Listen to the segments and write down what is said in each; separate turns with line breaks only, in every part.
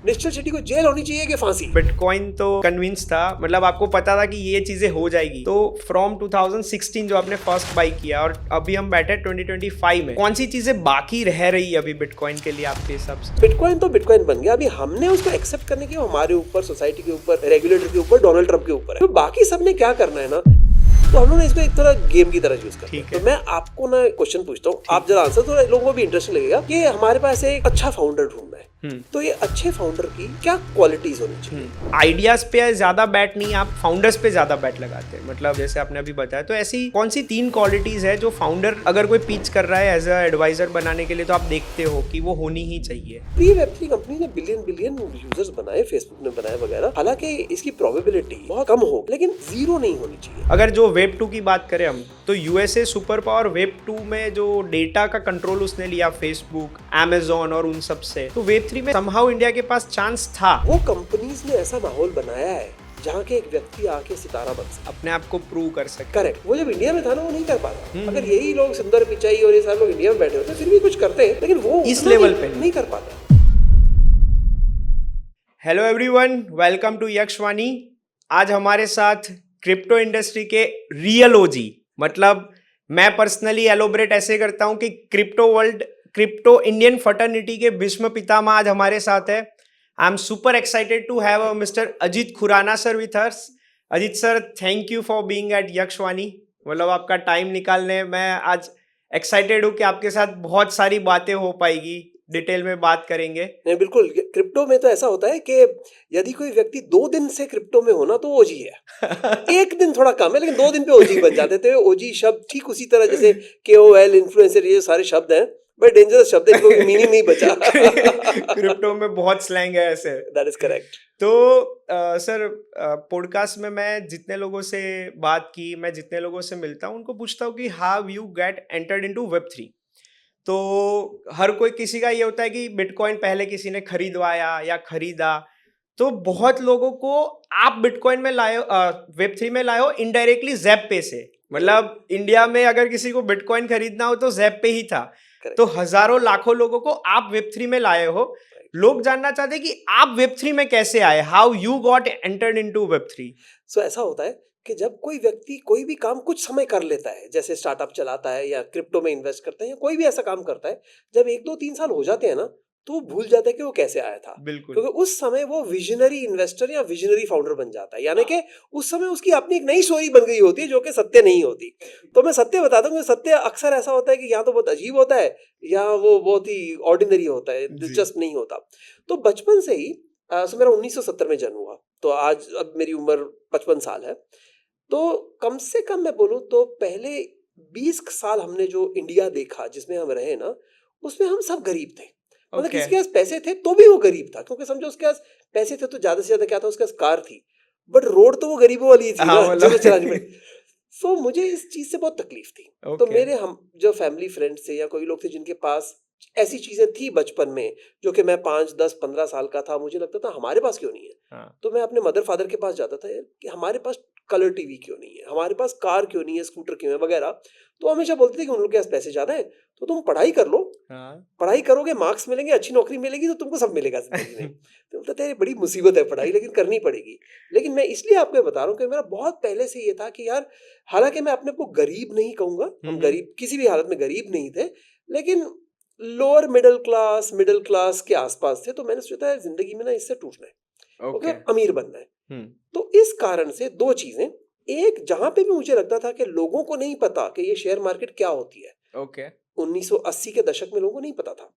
निश्चल शेट्टी को जेल होनी चाहिए कि फांसी?
बिटकॉइन तो कन्विंस था, मतलब आपको पता था कि ये चीजें हो जाएगी। तो फ्रॉम 2016 जो आपने फर्स्ट बाई किया और अभी हम बैठे 2025 में, कौन सी चीजें बाकी रह रही है अभी बिटकॉइन के लिए आपके हिसाब से?
बिटकॉइन तो बिटकॉइन बन गया, अभी हमने उसको एक्सेप्ट करने की हमारे ऊपर, सोसाइटी के ऊपर, रेगुलेटर के ऊपर, डोनाल्ड ट्रंप के ऊपर है। तो बाकी सबने क्या करना है ना, तो हम लोग इसको एक तरह गेम की तरह यूज करते हैं। तो मैं आपको ना क्वेश्चन पूछता हूँ, आप जरा आंसर, तो लोगों को भी इंटरेस्टिंग लगेगा कि हमारे पास एक अच्छा फाउंडर ढूंढना है। तो ये अच्छे फाउंडर की क्या क्वालिटीज होनी चाहिए?
आइडियाज पे ज्यादा बैट नहीं, आप फाउंडर्स पे ज्यादा बैट लगाते हैं, मतलब जैसे आपने अभी बताया। तो ऐसी कौन सी 3 क्वालिटीज है जो फाउंडर अगर कोई पिच कर रहा है एज अ एडवाइजर बनाने के लिए, तो आप देखते हो कि वो होनी ही चाहिए?
प्री वेब3 कंपनी ने बिलियन यूजर्स बनाए, फेसबुक ने बनाए वगैरह, हालांकि इसकी प्रोबेबिलिटी बहुत कम हो, लेकिन जीरो नहीं होनी चाहिए।
अगर जो वेब 2 की बात करें हम, तो यूएसए सुपर पावर वेब 2 में जो डेटा का कंट्रोल उसने लिया फेसबुक, अमेजोन और उन सब से, तो वेब 3 में समहाउ इंडिया के पास चांस था।
वो कंपनीज ने ऐसा माहौल बनाया है जहाँ के एक व्यक्ति आके सितारा बन सकता,
अपने आप को प्रूव कर सकते।
करेक्ट। वो जब इंडिया में था ना, वो नहीं कर पाता। अगर यही लोग सुंदर पिचाई और ये सारे लोग इंडिया में बैठे होते फिर भी कुछ करते हैं, लेकिन वो
इस लेवल पे
नहीं कर पाता।
Hello everyone, welcome to Yakshvani. आज हमारे साथ क्रिप्टो इंडस्ट्री के रियल ओजी, मतलब मैं पर्सनली एलोबरेट ऐसे करता हूं कि क्रिप्टो इंडियन फटर्निटी के भीष्म पितामह आज हमारे साथ है। I am super excited to have mister Ajit Khurana sir with us. Ajit sir, thank you for being at Yakshvani, मतलब आपका टाइम निकालने। मैं आज एक्साइटेड हूँ कि आपके साथ बहुत सारी बातें हो पाएगी, डिटेल में बात करेंगे।
नहीं, बिल्कुल। क्रिप्टो में तो ऐसा होता है कि यदि कोई व्यक्ति 2 दिन से क्रिप्टो में होना तो ओजी है। 1 दिन थोड़ा कम है, लेकिन 2 दिन पे ओजी बन जाते थे। ओजी शब्द ठीक उसी तरह जैसे KOL, इन्फ्लुएंसर, ये सारे शब्द हैं, बट डेंजरस शब्द है, कोई मीनिंग नहीं बचा।
क्रिप्टो में बहुत स्लैंग है ऐसे।
That is correct.
तो सर, पॉडकास्ट में मैं जितने लोगों से बात की, मैं जितने लोगों से मिलता हूँ, उनको पूछता हूँ कि how you get entered into Web3. तो हर कोई, किसी का ये होता है कि बिटकॉइन पहले किसी ने खरीदवाया या खरीदा। तो बहुत लोगों को आप बिटकॉइन में लाए, वेब3 में लाए हो इनडायरेक्टली ज़ैप पे से, मतलब इंडिया में अगर किसी को बिटकॉइन खरीदना हो तो ज़ैप पे ही था। तो हजारों लाखों लोगों को आप वेब3 में लाए हो। लोग जानना चाहते हैं कि आप वेब3 में कैसे आए, how you got entered into web3.
So ऐसा होता है कि जब कोई व्यक्ति कोई भी काम कुछ समय कर लेता है, जैसे स्टार्टअप चलाता है या क्रिप्टो में इन्वेस्ट करता है या कोई भी ऐसा काम करता है, जब 1 2 3 साल हो जाते हैं ना, तो वो भूल जाता है कि वो कैसे आया था।
बिल्कुल।
क्योंकि उस समय वो विजनरी इन्वेस्टर या विजनरी फाउंडर बन जाता है, यानी कि उस समय उसकी अपनी एक नई स्टोरी बन गई होती है जो कि सत्य नहीं होती। तो मैं सत्य बताता हूँ, सत्य अक्सर ऐसा होता है कि या तो बहुत अजीब होता है या वो बहुत ही ऑर्डिनरी होता है, दिलचस्प नहीं होता। तो बचपन से ही मेरा 1970 में जन्म हुआ, तो आज अब मेरी उम्र 55 साल है। तो कम से कम मैं बोलूँ तो पहले 20 साल हमने जो इंडिया देखा, जिसमें हम रहे ना, उसमें हम सब गरीब थे। मतलब किसके पास पैसे थे तो भी वो गरीब था, क्योंकि समझो उसके पास पैसे थे तो ज्यादा से ज्यादा क्या था, उसके पास कार थी, बट रोड तो वो गरीबों वाली थी ना, जो चलानी पड़ी। सो मुझे इस चीज से बहुत तकलीफ थी। तो मेरे हम जो फैमिली फ्रेंड्स थे या कोई लोग थे जिनके पास ऐसी चीजें थी बचपन में, जो कि मैं 5 10 15 साल का था, मुझे लगता था हमारे पास क्यों नहीं है। तो मैं अपने मदर फादर के पास जाता था कि हमारे पास कलर टीवी क्यों नहीं है, हमारे पास कार क्यों नहीं है, स्कूटर क्यों है वगैरह। तो हमेशा बोलते थे कि उन लोग के पास पैसे ज्यादा है, तो तुम पढ़ाई कर लो, पढ़ाई करोगे, मार्क्स मिलेंगे, अच्छी नौकरी मिलेगी, तो तुमको सब मिलेगा जिंदगी में। तो बोलते थे बड़ी मुसीबत है पढ़ाई, लेकिन करनी पड़ेगी। लेकिन मैं इसलिए आपको बता रहा हूँ कि मेरा बहुत पहले से ये था कि यार, हालांकि मैं अपने को गरीब नहीं कहूंगा, हम गरीब किसी भी हालत में गरीब नहीं थे, लेकिन लोअर मिडिल क्लास के आसपास थे। तो मैंने सोचा है जिंदगी में ना इससे टूटना है, ओके, अमीर बनना है। तो इस कारण से 2 चीजें, एक, जहां पे भी मुझे लगता था कि लोगों को नहीं पता कि ये शेयर मार्केट क्या होती है, 1980 के दशक में लोगों को नहीं पता था,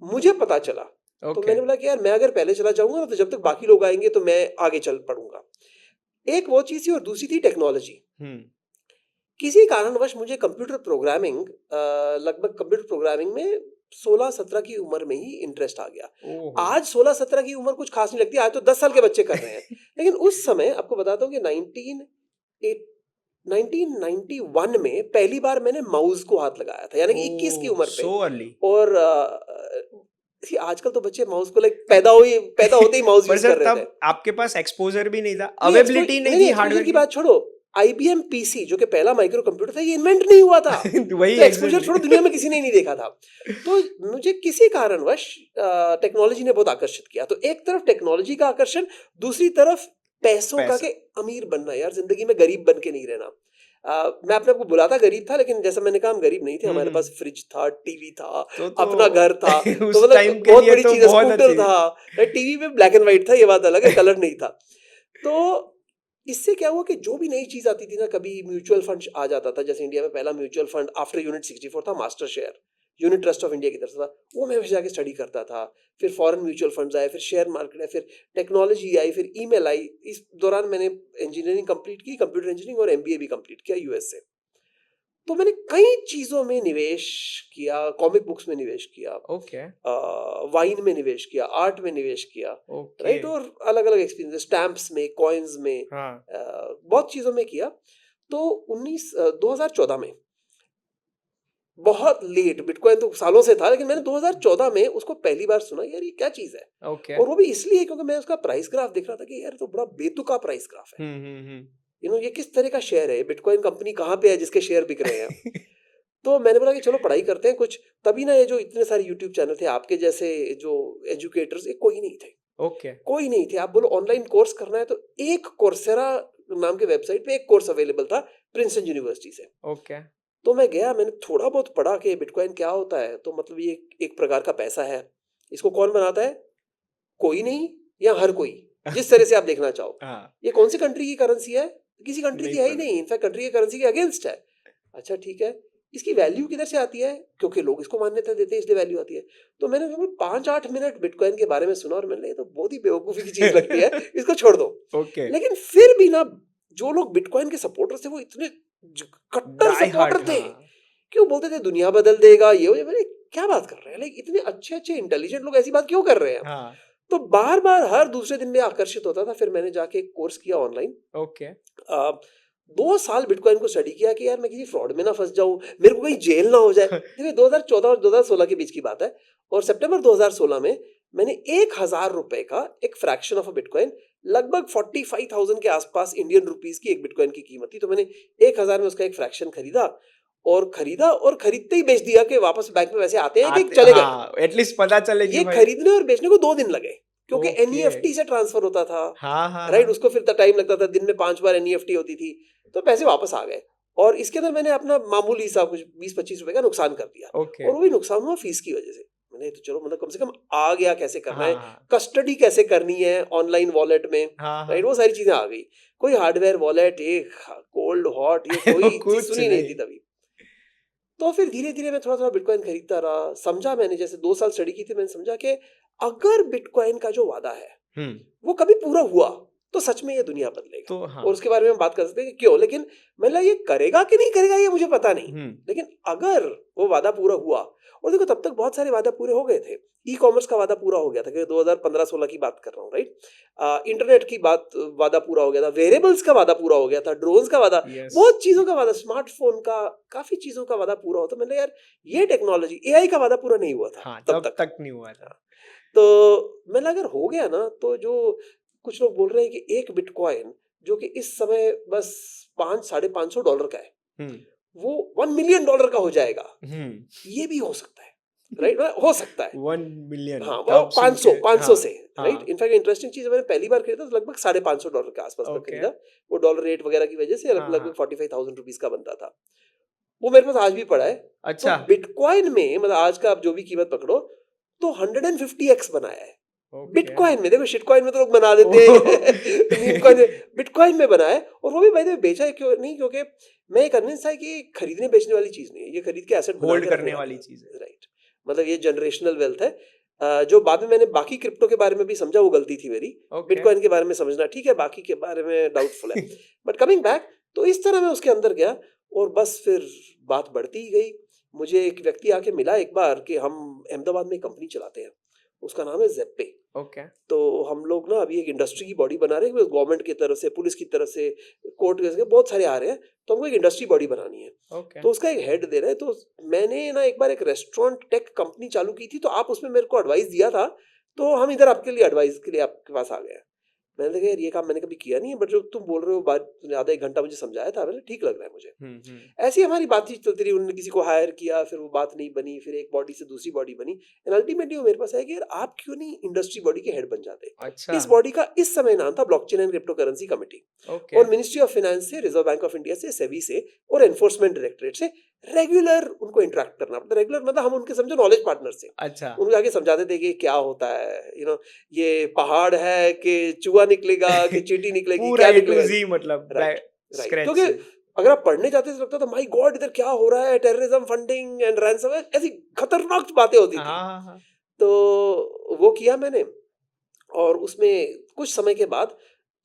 मुझे पता चला। तो मैंने बोला कि यार, मैं अगर पहले चला जाऊंगा ना, तो जब तक बाकी लोग आएंगे तो मैं आगे चल पड़ूंगा। एक वो चीज थी, और दूसरी थी टेक्नोलॉजी। किसी कारणवश मुझे कंप्यूटर प्रोग्रामिंग, लगभग कंप्यूटर प्रोग्रामिंग में 16-17 की उम्र में ही इंटरेस्ट आ गया। आज 16-17 की उम्र कुछ खास नहीं लगती, आज तो 10 साल के बच्चे कर रहे हैं। लेकिन उस समय आपको बताता हूँ कि 1991 में पहली बार मैंने माउस को हाथ लगाया था, यानी कि 21 की उम्र पे। और आजकल तो बच्चे माउस को पैदा होते ही माउस यूज कर रहे थे।
आपके पास एक्सपोजर भी नहीं था, अवेलेबिलिटी नहीं थी हार्डवेयर
की बात छोड़ो, IBM PC जो कि पहला माइक्रो कंप्यूटर था, ये इन्वेंट नहीं हुआ था।
वही
तो एक्सपोजर
exactly.
छोड़ो, दुनिया में किसी ने नहीं देखा था। तो मुझे किसी कारणवश टेक्नोलॉजी ने बहुत आकर्षित किया। तो एक तरफ टेक्नोलॉजी का आकर्षण, दूसरी तरफ पैसों का,
पैसा।
के अमीर बनना। यार जिंदगी में गरीब बन के नहीं रहना। मैं अपने आप को बुलाता गरीब था, लेकिन जैसा मैंने कहा हम गरीब नहीं थे। हमारे पास फ्रिज था, टीवी था,
तो
अपना घर था। तो
उस
मतलब
टाइम के
बहुत
लिए
बड़ी
तो
चीज है,
बहुत
स्कूटर
अच्छी।
था। टीवी में ब्लैक एंड व्हाइट था, ये बात अलग है, कलर नहीं था। तो इससे क्या हुआ कि जो भी नई चीज आती थी ना, कभी म्यूचुअल फंड आ जाता था। जैसे इंडिया में पहला म्यूचुअल फंड आफ्टर यूनिट 64 था, master share, unit trust of India की तरफ से था। वो मैं जाके स्टडी करता था। फिर फॉरेन म्यूचुअल फंड्स आए, फिर शेयर मार्केट आए, फिर टेक्नोलॉजी आई, फिर ईमेल आई। इस दौरान मैंने इंजीनियरिंग कंप्लीट की, कंप्यूटर इंजीनियरिंग, और MBA भी कंप्लीट किया यूएस से। तो मैंने कई चीजों में निवेश किया। कॉमिक बुक्स में निवेश किया,
ओके
वाइन में निवेश किया, आर्ट में निवेश किया,
ओके
राइट, और अलग अलग एक्सपीरियंस, स्टैम्प्स में, कॉइन्स में,
हाँ
बहुत चीजों में किया। तो 2014 में, बहुत लेट, बिटकॉइन तो सालों से था, लेकिन मैंने 2014 में उसको पहली बार सुना। यार ये क्या चीज है?
ओके
और वो भी इसलिए क्योंकि मैं उसका प्राइस ग्राफ देख रहा था कि यार ये तो बड़ा बेतुका प्राइस ग्राफ है। ये किस तरह का शेयर है? बिटकॉइन कंपनी कहाँ पे है जिसके शेयर बिक रहे हैं? तो मैंने बोला कि चलो पढ़ाई करते हैं कुछ। तभी ना ये जो इतने सारे यूट्यूब चैनल थे, आपके जैसे जो एजुकेटर्स, ये कोई नहीं थे।
ओके
कोई नहीं थे। आप बोलो ऑनलाइन कोर्स करना है तो एक कोर्सेरा नाम के वेबसाइट पे एक कोर्स अवेलेबल था, प्रिंसटन यूनिवर्सिटी से।
ओके
तो मैं गया, मैंने थोड़ा बहुत पढ़ा कि बिटकॉइन क्या होता है। तो मतलब ये एक प्रकार का पैसा है। इसको कौन बनाता है? कोई नहीं, या हर कोई, जिस तरह से आप देखना चाहो।
हाँ
ये कौन सी कंट्री की करेंसी है? किसी कंट्री की
नहीं
है ही
पता।
नहीं, इनफैक्ट कंट्री की करेंसी के अगेंस्ट है। अच्छा ठीक है, इसकी वैल्यू किधर से आती है? क्योंकि लोग इसको मान्यता देते हैं, इसलिए वैल्यू आती है। तो मैंने लगभग 5-8 मिनट बिटकॉइन के बारे में सुना, और मैंने ये तो बहुत ही बेवकूफी की चीज लगती है, इसको छोड़ दो।
ओके
लेकिन फिर भी ना, जो लोग बिटकॉइन के सपोर्टर थे वो इतने कट्टर
डाई हार्ट
सपोर्टर थे
हाँ
कि वो बोलते थे दुनिया बदल देगा, ये हो। मैंने क्या बात कर रहे हैं? लाइक इतने अच्छे अच्छे इंटेलिजेंट लोग ऐसी बात क्यों कर रहे हैं?
हाँ
तो बार बार हर दूसरे दिन में आकर्षित होता था। फिर मैंने जाके एक कोर्स किया ऑनलाइन।
ओके
2 साल बिटकॉइन को स्टडी किया कि यार मैं किसी फ्रॉड में ना फंस जाऊं, मेरे को कहीं जेल ना हो जाए। देखिए 2014 और 2016 के बीच की बात है। और सितंबर 2016 में मैंने 1,000 रुपए का एक फ्रैक्शन ऑफ अ बिटकॉइन, लगभग 45,000 के आसपास इंडियन रुपीस की एक बिटकॉइन की कीमत थी। तो मैंने 1,000 में उसका एक फ्रैक्शन खरीदा और खरीदते ही बेच दिया कि वापस बैंक में वैसे आते हैं कि
आते
चले गए।
हाँ एटलीस्ट पता चले कि
ये
भाई
खरीदने और बेचने को 2 दिन लगे, क्योंकि
ओके
NEFT से ट्रांसफर होता था,
हाँ हाँ
राइट।
हाँ
उसको फिर टाइम लगता था, दिन में 5 बार NEFT होती थी। तो पैसे वापस आ गए, और इसके अंदर मैंने अपना मामूली सा कुछ 20-25 रुपए का नुकसान कर दिया।
ओके
और वो भी नुकसान हुआ फीस की वजह से। मैंने तो चलो मतलब कम से कम आ गया कैसे करना है,
हाँ
कस्टडी कैसे करनी है ऑनलाइन वॉलेट में,
हाँ
राइट,
हाँ
वो सारी चीजें आ गई। कोई हार्डवेयर वॉलेट, एक कोल्ड हॉट, ये कोई चीज
कुछ
सुनी नहीं थी
नहीं
तभी। तो फिर धीरे धीरे मैं थोड़ा थोड़ा बिटकॉइन खरीदता रहा। समझा मैंने, जैसे 2 साल स्टडी की थी, मैंने समझा कि अगर बिटकॉइन का जो वादा है
हम्म
वो कभी पूरा हुआ तो सच में ये दुनिया बदलेगा।
तो हाँ
और उसके बारे में हम बात कर सकते हैं कि क्यों, लेकिन मतलब ये करेगा कि नहीं करेगा ये मुझे पता नहीं। लेकिन अगर वो वादा पूरा हुआ, और देखो तब तक बहुत सारे वादा पूरे हो गए थे। ई कॉमर्स का वादा पूरा हो गया था, क्योंकि 2015-16 की बात कर रहा हूँ, राइट। इंटरनेट की वादा पूरा हो गया था, वेरिएबल्स का वादा पूरा हो गया था, ड्रोन्स का वादा,
यस
बहुत चीजों का वादा, स्मार्टफोन का, काफी चीजों का वादा पूरा होता। मैंने यार ये टेक्नोलॉजी, AI का वादा पूरा नहीं हुआ था
हाँ
तब
तब
तक।
तक नहीं हुआ था
तो मैंने अगर हो गया ना, तो जो कुछ लोग बोल रहे हैं कि एक बिटकॉइन जो कि इस समय बस $500-550 का है,
हम्म
वो $1 मिलियन का हो जाएगा।
हम्म
ये भी हो सकता है, राइट, हो सकता है।
1 मिलियन
हाँ, वो
तब सुन
500
के
500 से,
हाँ
राइट। इनफैक्ट इंटरेस्टिंग चीज, मैंने पहली बार खरीदा तो लगभग $550 के आसपास का
ओके
खरीदा। वो डॉलर रेट वगैरह की वजह से
हाँ
लगभग
हाँ
45,000 रुपीज का बनता था। वो मेरे पास आज भी पड़ा है। तो
अच्छा
बिटकॉइन में मतलब आज का आप जो भी कीमत पकड़ो, तो 150x बनाया है
ओके
बिटकॉइन में। देखो शिटकॉइन में तो लोग बना देते हैं, मीम कॉइन में, बिटकॉइन में बना है। और वो भी भाई ने बेचा है क्यों नहीं? क्योंकि मैं कन्विंस था कि ये खरीदने बेचने वाली चीज नहीं है, ये खरीद के एसेट बना
होल्ड
के
करने
रखने
वाली
वाली
चीज है
है, राइट। मतलब ये जनरेशनल वेल्थ है। जो बाद में मैंने बाकी क्रिप्टो के बारे में भी समझा, वो गलती थी मेरी।
ओके
बिटकॉइन के बारे में समझना ठीक है, बाकी के बारे में डाउटफुल है। बट कमिंग बैक, तो इस तरह मैं उसके अंदर गया, और बस फिर बात बढ़ती ही गई। मुझे एक व्यक्ति आके मिला एक बार कि हम अहमदाबाद में एक कंपनी चलाते हैं, उसका नाम है ज़ेप्पे।
ओके
तो हम लोग ना अभी एक इंडस्ट्री की बॉडी बना रहे हैं, गवर्नमेंट की तरफ से, पुलिस की तरफ से, कोर्ट के बहुत सारे आ रहे हैं। तो हमको एक इंडस्ट्री बॉडी बनानी है,
ओके
तो उसका एक हेड दे रहे हैं। तो मैंने ना एक बार एक रेस्टोरेंट टेक कंपनी चालू की थी, तो आप उसमें मेरे को एडवाइस दिया था। तो हम इधर आपके लिए एडवाइस के लिए आपके पास आ गए हैं। मैंने कहा यार ये काम मैंने कभी किया नहीं है, बट जो तुम बोल रहे हो बात तूने आधा 1 घंटा मुझे समझाया था, मैंने ठीक लग रहा है मुझे। ऐसी हमारी बातचीत चलती रही, उन्होंने किसी को हायर किया, फिर वो बात नहीं बनी, फिर एक बॉडी से दूसरी बॉडी बनी, एंड अल्टीमेटली वो मेरे पास आया कि यार आप क्यों नहीं इंडस्ट्री बॉडी के हेड बन जाते।
अच्छा।
इस बॉडी का इस समय नाम था blockchain and crypto currency committee,
okay.
और मिनिस्ट्री ऑफ फाइनेंस से, रिजर्व बैंक ऑफ इंडिया से, सेबी से और एनफोर्समेंट डायरेक्टरेट से रेगुलर उनको इंटरेक्ट करना पड़ता। रेगुलर मतलब हम उनके समझो नॉलेज पार्टनर से
अच्छा।
उनको आगे समझाते थे कि क्या होता है, ये पहाड़ है कि चूहा निकलेगा कि चींटी निकलेगी,
पूरा
क्या
A to
निकलेगा।
Z मतलब
राइट राइट,
स्क्रैच
क्योंकि
से।
अगर आप पढ़ने जाते तो लगता था माय गॉड इधर क्या हो रहा है, टेररिज्म फंडिंग एंड रैंसमवेयर, ऐसी खतरनाक बातें होती
हाँ
थी।
हाँ हाँ।
तो वो किया मैंने, और उसमें कुछ समय के बाद,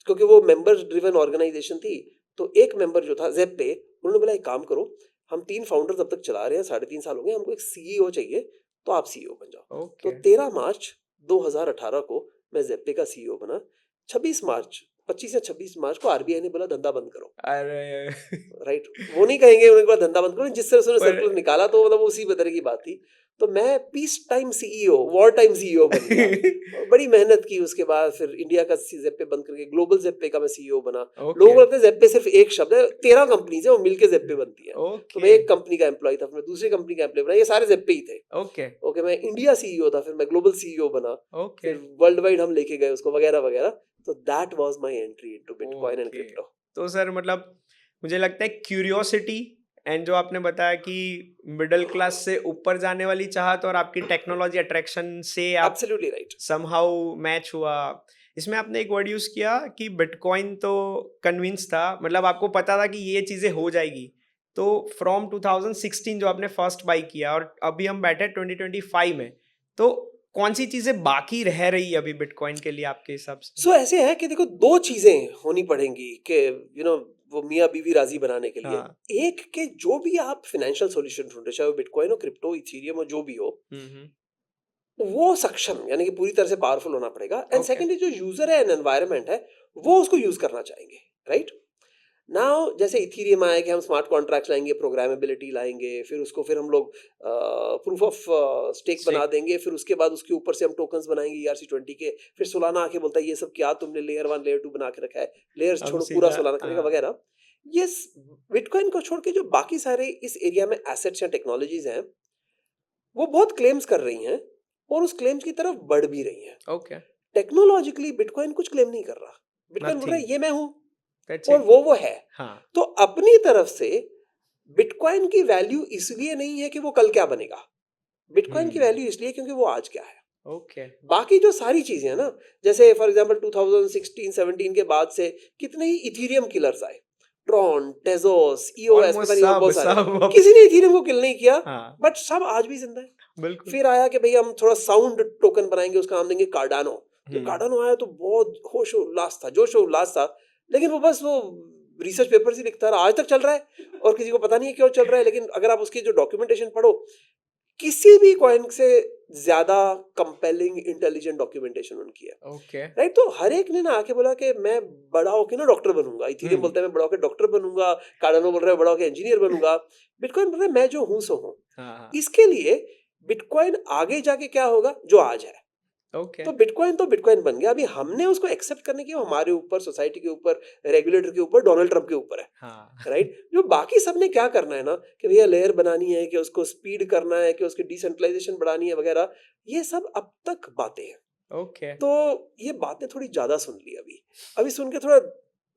क्योंकि वो मेंबर ड्रिवन ऑर्गेनाइजेशन थी, तो एक मेंबर जो था जेप पे, उन्होंने बोला एक काम करो, हम 3 फाउंडर्स अब तक चला रहे हैं, 3.5 साल हो गए, हमको एक सीईओ चाहिए, तो आप सीईओ बन जाओ। तो
ओके।
13 मार्च 2018 को मैं जेप्पे का सीईओ बना। 25 या 26 मार्च को आरबीआई ने बोला धंधा बंद करो।
अरे
राइट, वो नहीं कहेंगे उन्होंने बोला धंधा बंद करो, जिस तरह से उन्होंने
पर
सर्कुलर निकाला तो मतलब उसी तरह की बात थी। तो मैं peace time CEO, war time CEO बन गया। और बड़ी मेहनत की, उसके बाद फिर इंडिया का जेप्पे बंद करके ग्लोबल जेप्पे का मैं सीईओ बना। लोगों
ओके
को लगता है जेप्पे सिर्फ एक शब्द है, 13 कंपनीज है वो मिलके जेप्पे बनती है। तो
ओके
मैं एक कंपनी का एम्प्लॉय था, फिर मैं दूसरी कंपनी का एम्प्लॉय बना, ये सारे जेप्पे ही थे।
ओके
ओके, मैं इंडिया सीईओ था, फिर मैं ग्लोबल सीईओ बना,
ओके
फिर वर्ल्ड वाइड हम लेके गए उसको, वगैरह वगैरह। तो that was my entry into bitcoin and
okay.
Crypto.
तो सर मतलब मुझे लगता है क्यूरियोसिटी एंड जो आपने बताया कि मिडिल क्लास से ऊपर जाने वाली चाहत और आपकी टेक्नोलॉजी अट्रैक्शन से आप
एब्सोल्युटली राइट।
समहाउ मैच हुआ। इसमें आपने एक वर्ड यूज किया कि बिटकॉइन तो कन्विंस था, मतलब आपको पता था कि ये चीजें हो जाएगी। तो फ्रॉम 2016 जो आपने फर्स्ट बाई किया और अभी हम बैठे 2025 में, तो कौन सी चीजें बाकी रह रही है अभी बिटकॉइन के लिए आपके हिसाब से?
सो ऐसे है कि देखो 2 चीजें होनी पड़ेंगी कि वो मियाँ बीवी राजी बनाने के लिए।
हाँ।
एक कि जो भी आप फाइनेंशियल सॉल्यूशन ढूंढ रहे, चाहे वो बिटकॉइन हो, क्रिप्टो, इथेरियम हो, जो भी हो,
हम्म।
वो सक्षम यानी कि पूरी तरह से पावरफुल होना पड़ेगा। And
okay.
सेकेंडली जो यूजर है एंड एनवायरनमेंट है, वो उसको यूज करना चाहेंगे। राइट नाउ जैसे इथेरियम आया कि हम स्मार्ट कॉन्ट्रैक्ट्स लाएंगे, प्रोग्रामेबिलिटी लाएंगे, फिर हम लोग प्रूफ ऑफ स्टेक बना
स्टेक।
देंगे, फिर उसके बाद उसके ऊपर से हम टोकन्स बनाएंगे ERC-20 के। फिर सोलाना आके बोलता है ये सब क्या तुमने लेयर 1 लेयर 2 बना के रखा है, लेयर्स
हम
छोड़ो, पूरा
सीधा
सोलाना करेगा वगैरह। ये बिटकॉइन को छोड़ के जो बाकी सारे इस एरिया में एसेट्स या टेक्नोलॉजीज हैं, वो बहुत क्लेम्स कर रही हैं और उस क्लेम्स की तरफ बढ़ भी रही हैं।
ओके।
टेक्नोलॉजिकली बिटकॉइन कुछ क्लेम नहीं कर रहा। बिटकॉइन बोल रहा
नथिंग।
है ये मैं हूं,
दैट्स
और
इट।
वो है।
हाँ।
तो अपनी तरफ से बिटकॉइन की वैल्यू इसलिए नहीं है कि वो कल क्या बनेगा, बिटकॉइन की वैल्यू इसलिए क्योंकि वो आज क्या है।
ओके।
बाकी जो सारी चीजें हैं ना, जैसे फॉर एग्जांपल 2016-17 के बाद से कितने ही इथेरियम किलर्स आए, ट्रॉन, टेजोस, EOS,
ऑलमोस्ट
पता नहीं और
सब
बहुत सारे।
सब
किसी ने इथेरियम को किल नहीं किया,
हाँ
बट सब आज भी जिंदा है।
बिल्कुल।
फिर आया कि भाई हम थोड़ा साउंड टोकन बनाएंगे, उसका नाम देंगे कार्डानो। तो
हम्म।
कार्डानो आया तो बहुत होश उल्लास था, जोश उल्लास था, लेकिन वो बस वो रिसर्च पेपर ही लिखता रहा, आज तक चल रहा है और किसी को पता नहीं है क्यों चल रहा है। लेकिन अगर आप उसकी जो डॉक्यूमेंटेशन पढ़ो, किसी भी कॉइन से ज्यादा कंपेलिंग इंटेलिजेंट डॉक्यूमेंटेशन उनकी है।
ओके।
राइट, तो हर एक ने ना आके बोला कि मैं बड़ा होके ना डॉक्टर बनूंगा। इथेरियम बोलता है मैं बड़ा होके डॉक्टर बनूंगा, कार्डानो बोल रहा है बड़ा होके इंजीनियर बनूंगा, बिटकॉइन बोल रहा है मैं जो हूं सो हूं।
हाँ हाँ।
इसके लिए बिटकॉइन आगे जाके क्या होगा जो आज है।
ओके।
तो बिटकॉइन बन गया। अभी हमने उसको एक्सेप्ट करने की, वो हमारे ऊपर, सोसाइटी के ऊपर, रेगुलेटर के ऊपर, डोनाल्ड ट्रंप के ऊपर है।
हाँ
राइट, जो बाकी सबने क्या करना है ना कि भैया लेयर बनानी है, कि उसको स्पीड करना है, कि उसकी डिसेंट्रलाइजेशन बढ़ानी है वगैरह, ये सब अब तक बातें हैं।
ओके।
तो ये बातें थोड़ी ज्यादा सुन ली अभी अभी सुन के थोड़ा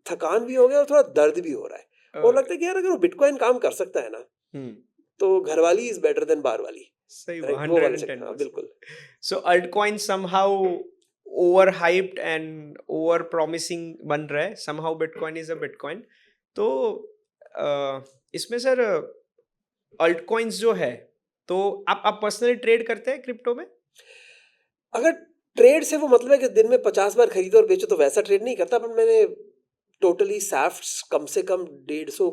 थकान भी हो गया और थोड़ा दर्द भी हो रहा है, और लगता है कि यार अगर वो बिटकॉइन काम कर सकता है ना,
हम्म।
तो घरवाली इज बेटर देन बार वाली।
सही
राइट,
हुआ
वो वाले चक्कर, हाँ
110%।
बिल्कुल।
So altcoin somehow overhyped and overpromising बन रहा है, somehow bitcoin is a bitcoin. तो इसमें सर अल्टकॉइंस जो है, तो आप पर्सनली ट्रेड करते हैं क्रिप्टो में?
अगर ट्रेड से वो मतलब है कि दिन में 50 बार खरीदो और बेचो, तो वैसा ट्रेड नहीं करता, पर मैंने टोटली सैफ्ट्स कम से कम 150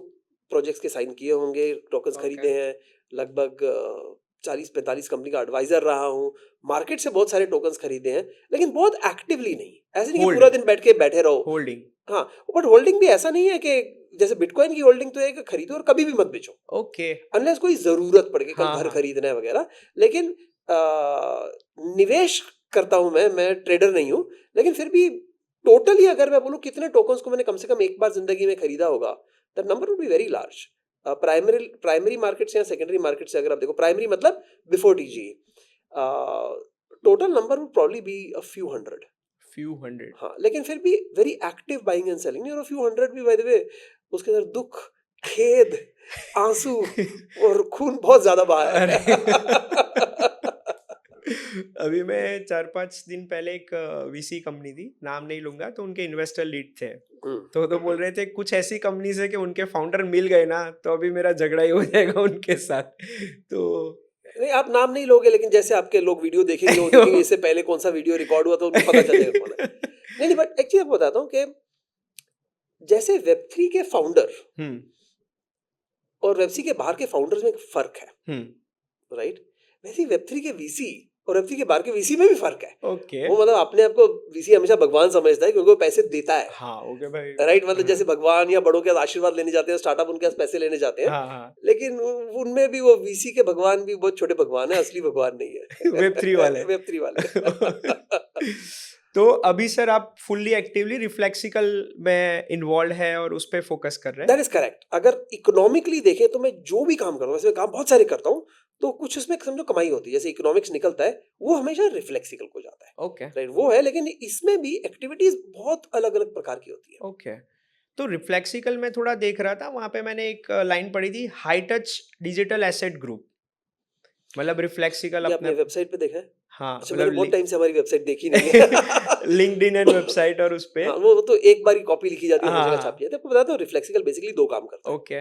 प्रोजेक्ट्स के साइन किए होंगे, टोकन्स
ओके।
खरीदे हैं, लगभग 40-45 कंपनी का एडवाइजर रहा हूँ, मार्केट से बहुत सारे टोकन्स खरीदे हैं, लेकिन बहुत एक्टिवली नहीं। ऐसे नहीं कि पूरा दिन बैठे रहो।
होल्डिंग।
हाँ, बट होल्डिंग भी ऐसा नहीं है कि जैसे बिटकॉइन की होल्डिंग तो है कि खरीदो और कभी भी मत बेचो,
ओके।
अनलेस कोई जरूरत पड़ गई, कल
हाँ
घर
हाँ।
खरीदना है वगैरह। लेकिन निवेश करता हूं मैं ट्रेडर नहीं हूं, लेकिन फिर भी टोटली अगर मैं बोलूं कितने टोकन्स को मैंने कम से कम एक बार जिंदगी में खरीदा होगा, that number would be very large. Primary market से या सेकेंडरी मार्केट से अगर आप देखो, प्राइमरी मतलब before TG, total number would probably be a few hundred.
Few hundred.
हाँ, लेकिन फिर भी very active buying and selling नहीं, और फ्यू हंड्रेड भी बाय द वे उसके अंदर दुख, खेद, आंसू और खून बहुत ज्यादा बहा है.
अभी मैं 4-5 दिन पहले एक वीसी कंपनी थी, नाम नहीं लूंगा, तो उनके इन्वेस्टर लीड थे. तो बोल रहे थे कुछ ऐसी कंपनी से कि उनके फाउंडर मिल गए ना तो अभी मेरा झगड़ा ही हो जाएगा उनके साथ. तो
नहीं, आप नाम नहीं लोगे, लेकिन जैसे आपके लोग वीडियो देखेंगे वो देखेंगे इससे पहले कौन सा वीडियो रिकॉर्ड हुआ, तो उनको पता चल जाएगा कौन है. नहीं, बट एक्चुअली आपको बताता हूँ कि जैसे वेब3 के फाउंडर और वेब3 के बाहर के फाउंडर्स में एक फर्क है, राइट? वैसे वेब3 के वीसी और वेब3 के बाहर के वीसी में भी फर्क है.
ओके.
वो मतलब अपने आप को वीसी हमेशा भगवान समझता है क्योंकि वो पैसे देता है.
हाँ, ओके भाई.
राइट, मतलब जैसे भगवान या बड़ों के आशीर्वाद लेने जाते हैं, स्टार्टअप उनके पास पैसे लेने जाते हैं.
हाँ.
लेकिन उनमें भी वो वीसी के भगवान भी बहुत छोटे भगवान है, असली भगवान नहीं है.
वेब3 वाले.
वेब3 वाले.
तो अभी सर आप फुल्ली एक्टिवली रिफ्लेक्सिकल में इन्वॉल्व है और उस पर फोकस कर रहे हैं.
That is correct. अगर इकोनॉमिकली देखें तो मैं जो भी काम कर रहा हूँ, वैसे काम बहुत सारे करता हूँ, तो कुछ उसमें समझो कमाई होती है. जैसे इकोनॉमिक्स निकलता है वो हमेशा रिफ्लेक्सिकल को जाता है.
ओके.
राइट, वो है, लेकिन इसमें भी एक्टिविटीज बहुत अलग अलग प्रकार की होती है.
ओके. तो रिफ्लेक्सिकल में थोड़ा देख रहा था, वहां पे मैंने एक लाइन पढ़ी थी, high touch digital asset group. मतलब रिफ्लेक्सिकल
ये
अपने
आपने वेबसाइट पे देखा है?
हाँ,
अच्छा, मैंने बहुत टाइम से हमारी वेबसाइट देखी नहीं है.
लिंक्डइन एंड वेबसाइट और उस पे.
हाँ, वो तो एक बार ही कॉपी लिखी जाती है, हर जगह
हाँ.
छापी जाती है. आपको बताता हूँ, रिफ्लेक्सिकल बेसिकली दो काम करता है.
ओके.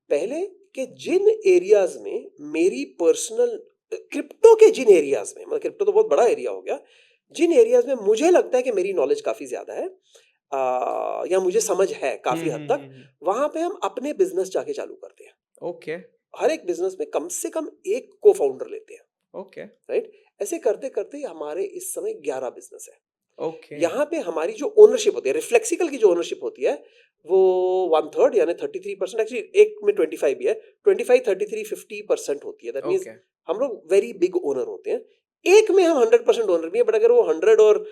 पहले कि जिन एरियाज में मेरी पर्सनल क्रिप्टो के जिन एरियाज में, मतलब क्रिप्टो तो बहुत बड़ा एरिया हो गया, जिन एरियाज में मुझे लगता है कि मेरी नॉलेज काफी ज्यादा है या मुझे समझ है काफी हद तक, वहां पे हम अपने बिजनेस जाके चालू करते हैं.
ओके.
हर एक बिजनेस में कम से कम एक को फाउंडर लेते हैं.
ओके.
राइट, ऐसे करते करते हमारे इस समय 11 बिजनेस है.
ओके.
यहाँ पे हमारी जो ओनरशिप होती है, रिफ्लेक्सिकल की जो ओनरशिप होती है, वो 1/3 यानी 33%, एक्चुअली एक में 25 भी है, 25, 33, 50% होती है. दैट मीन्स हम लोग वेरी बिग ओनर होते हैं. एक में हम 100% ओनर नहीं है, बट अगर वो 100 और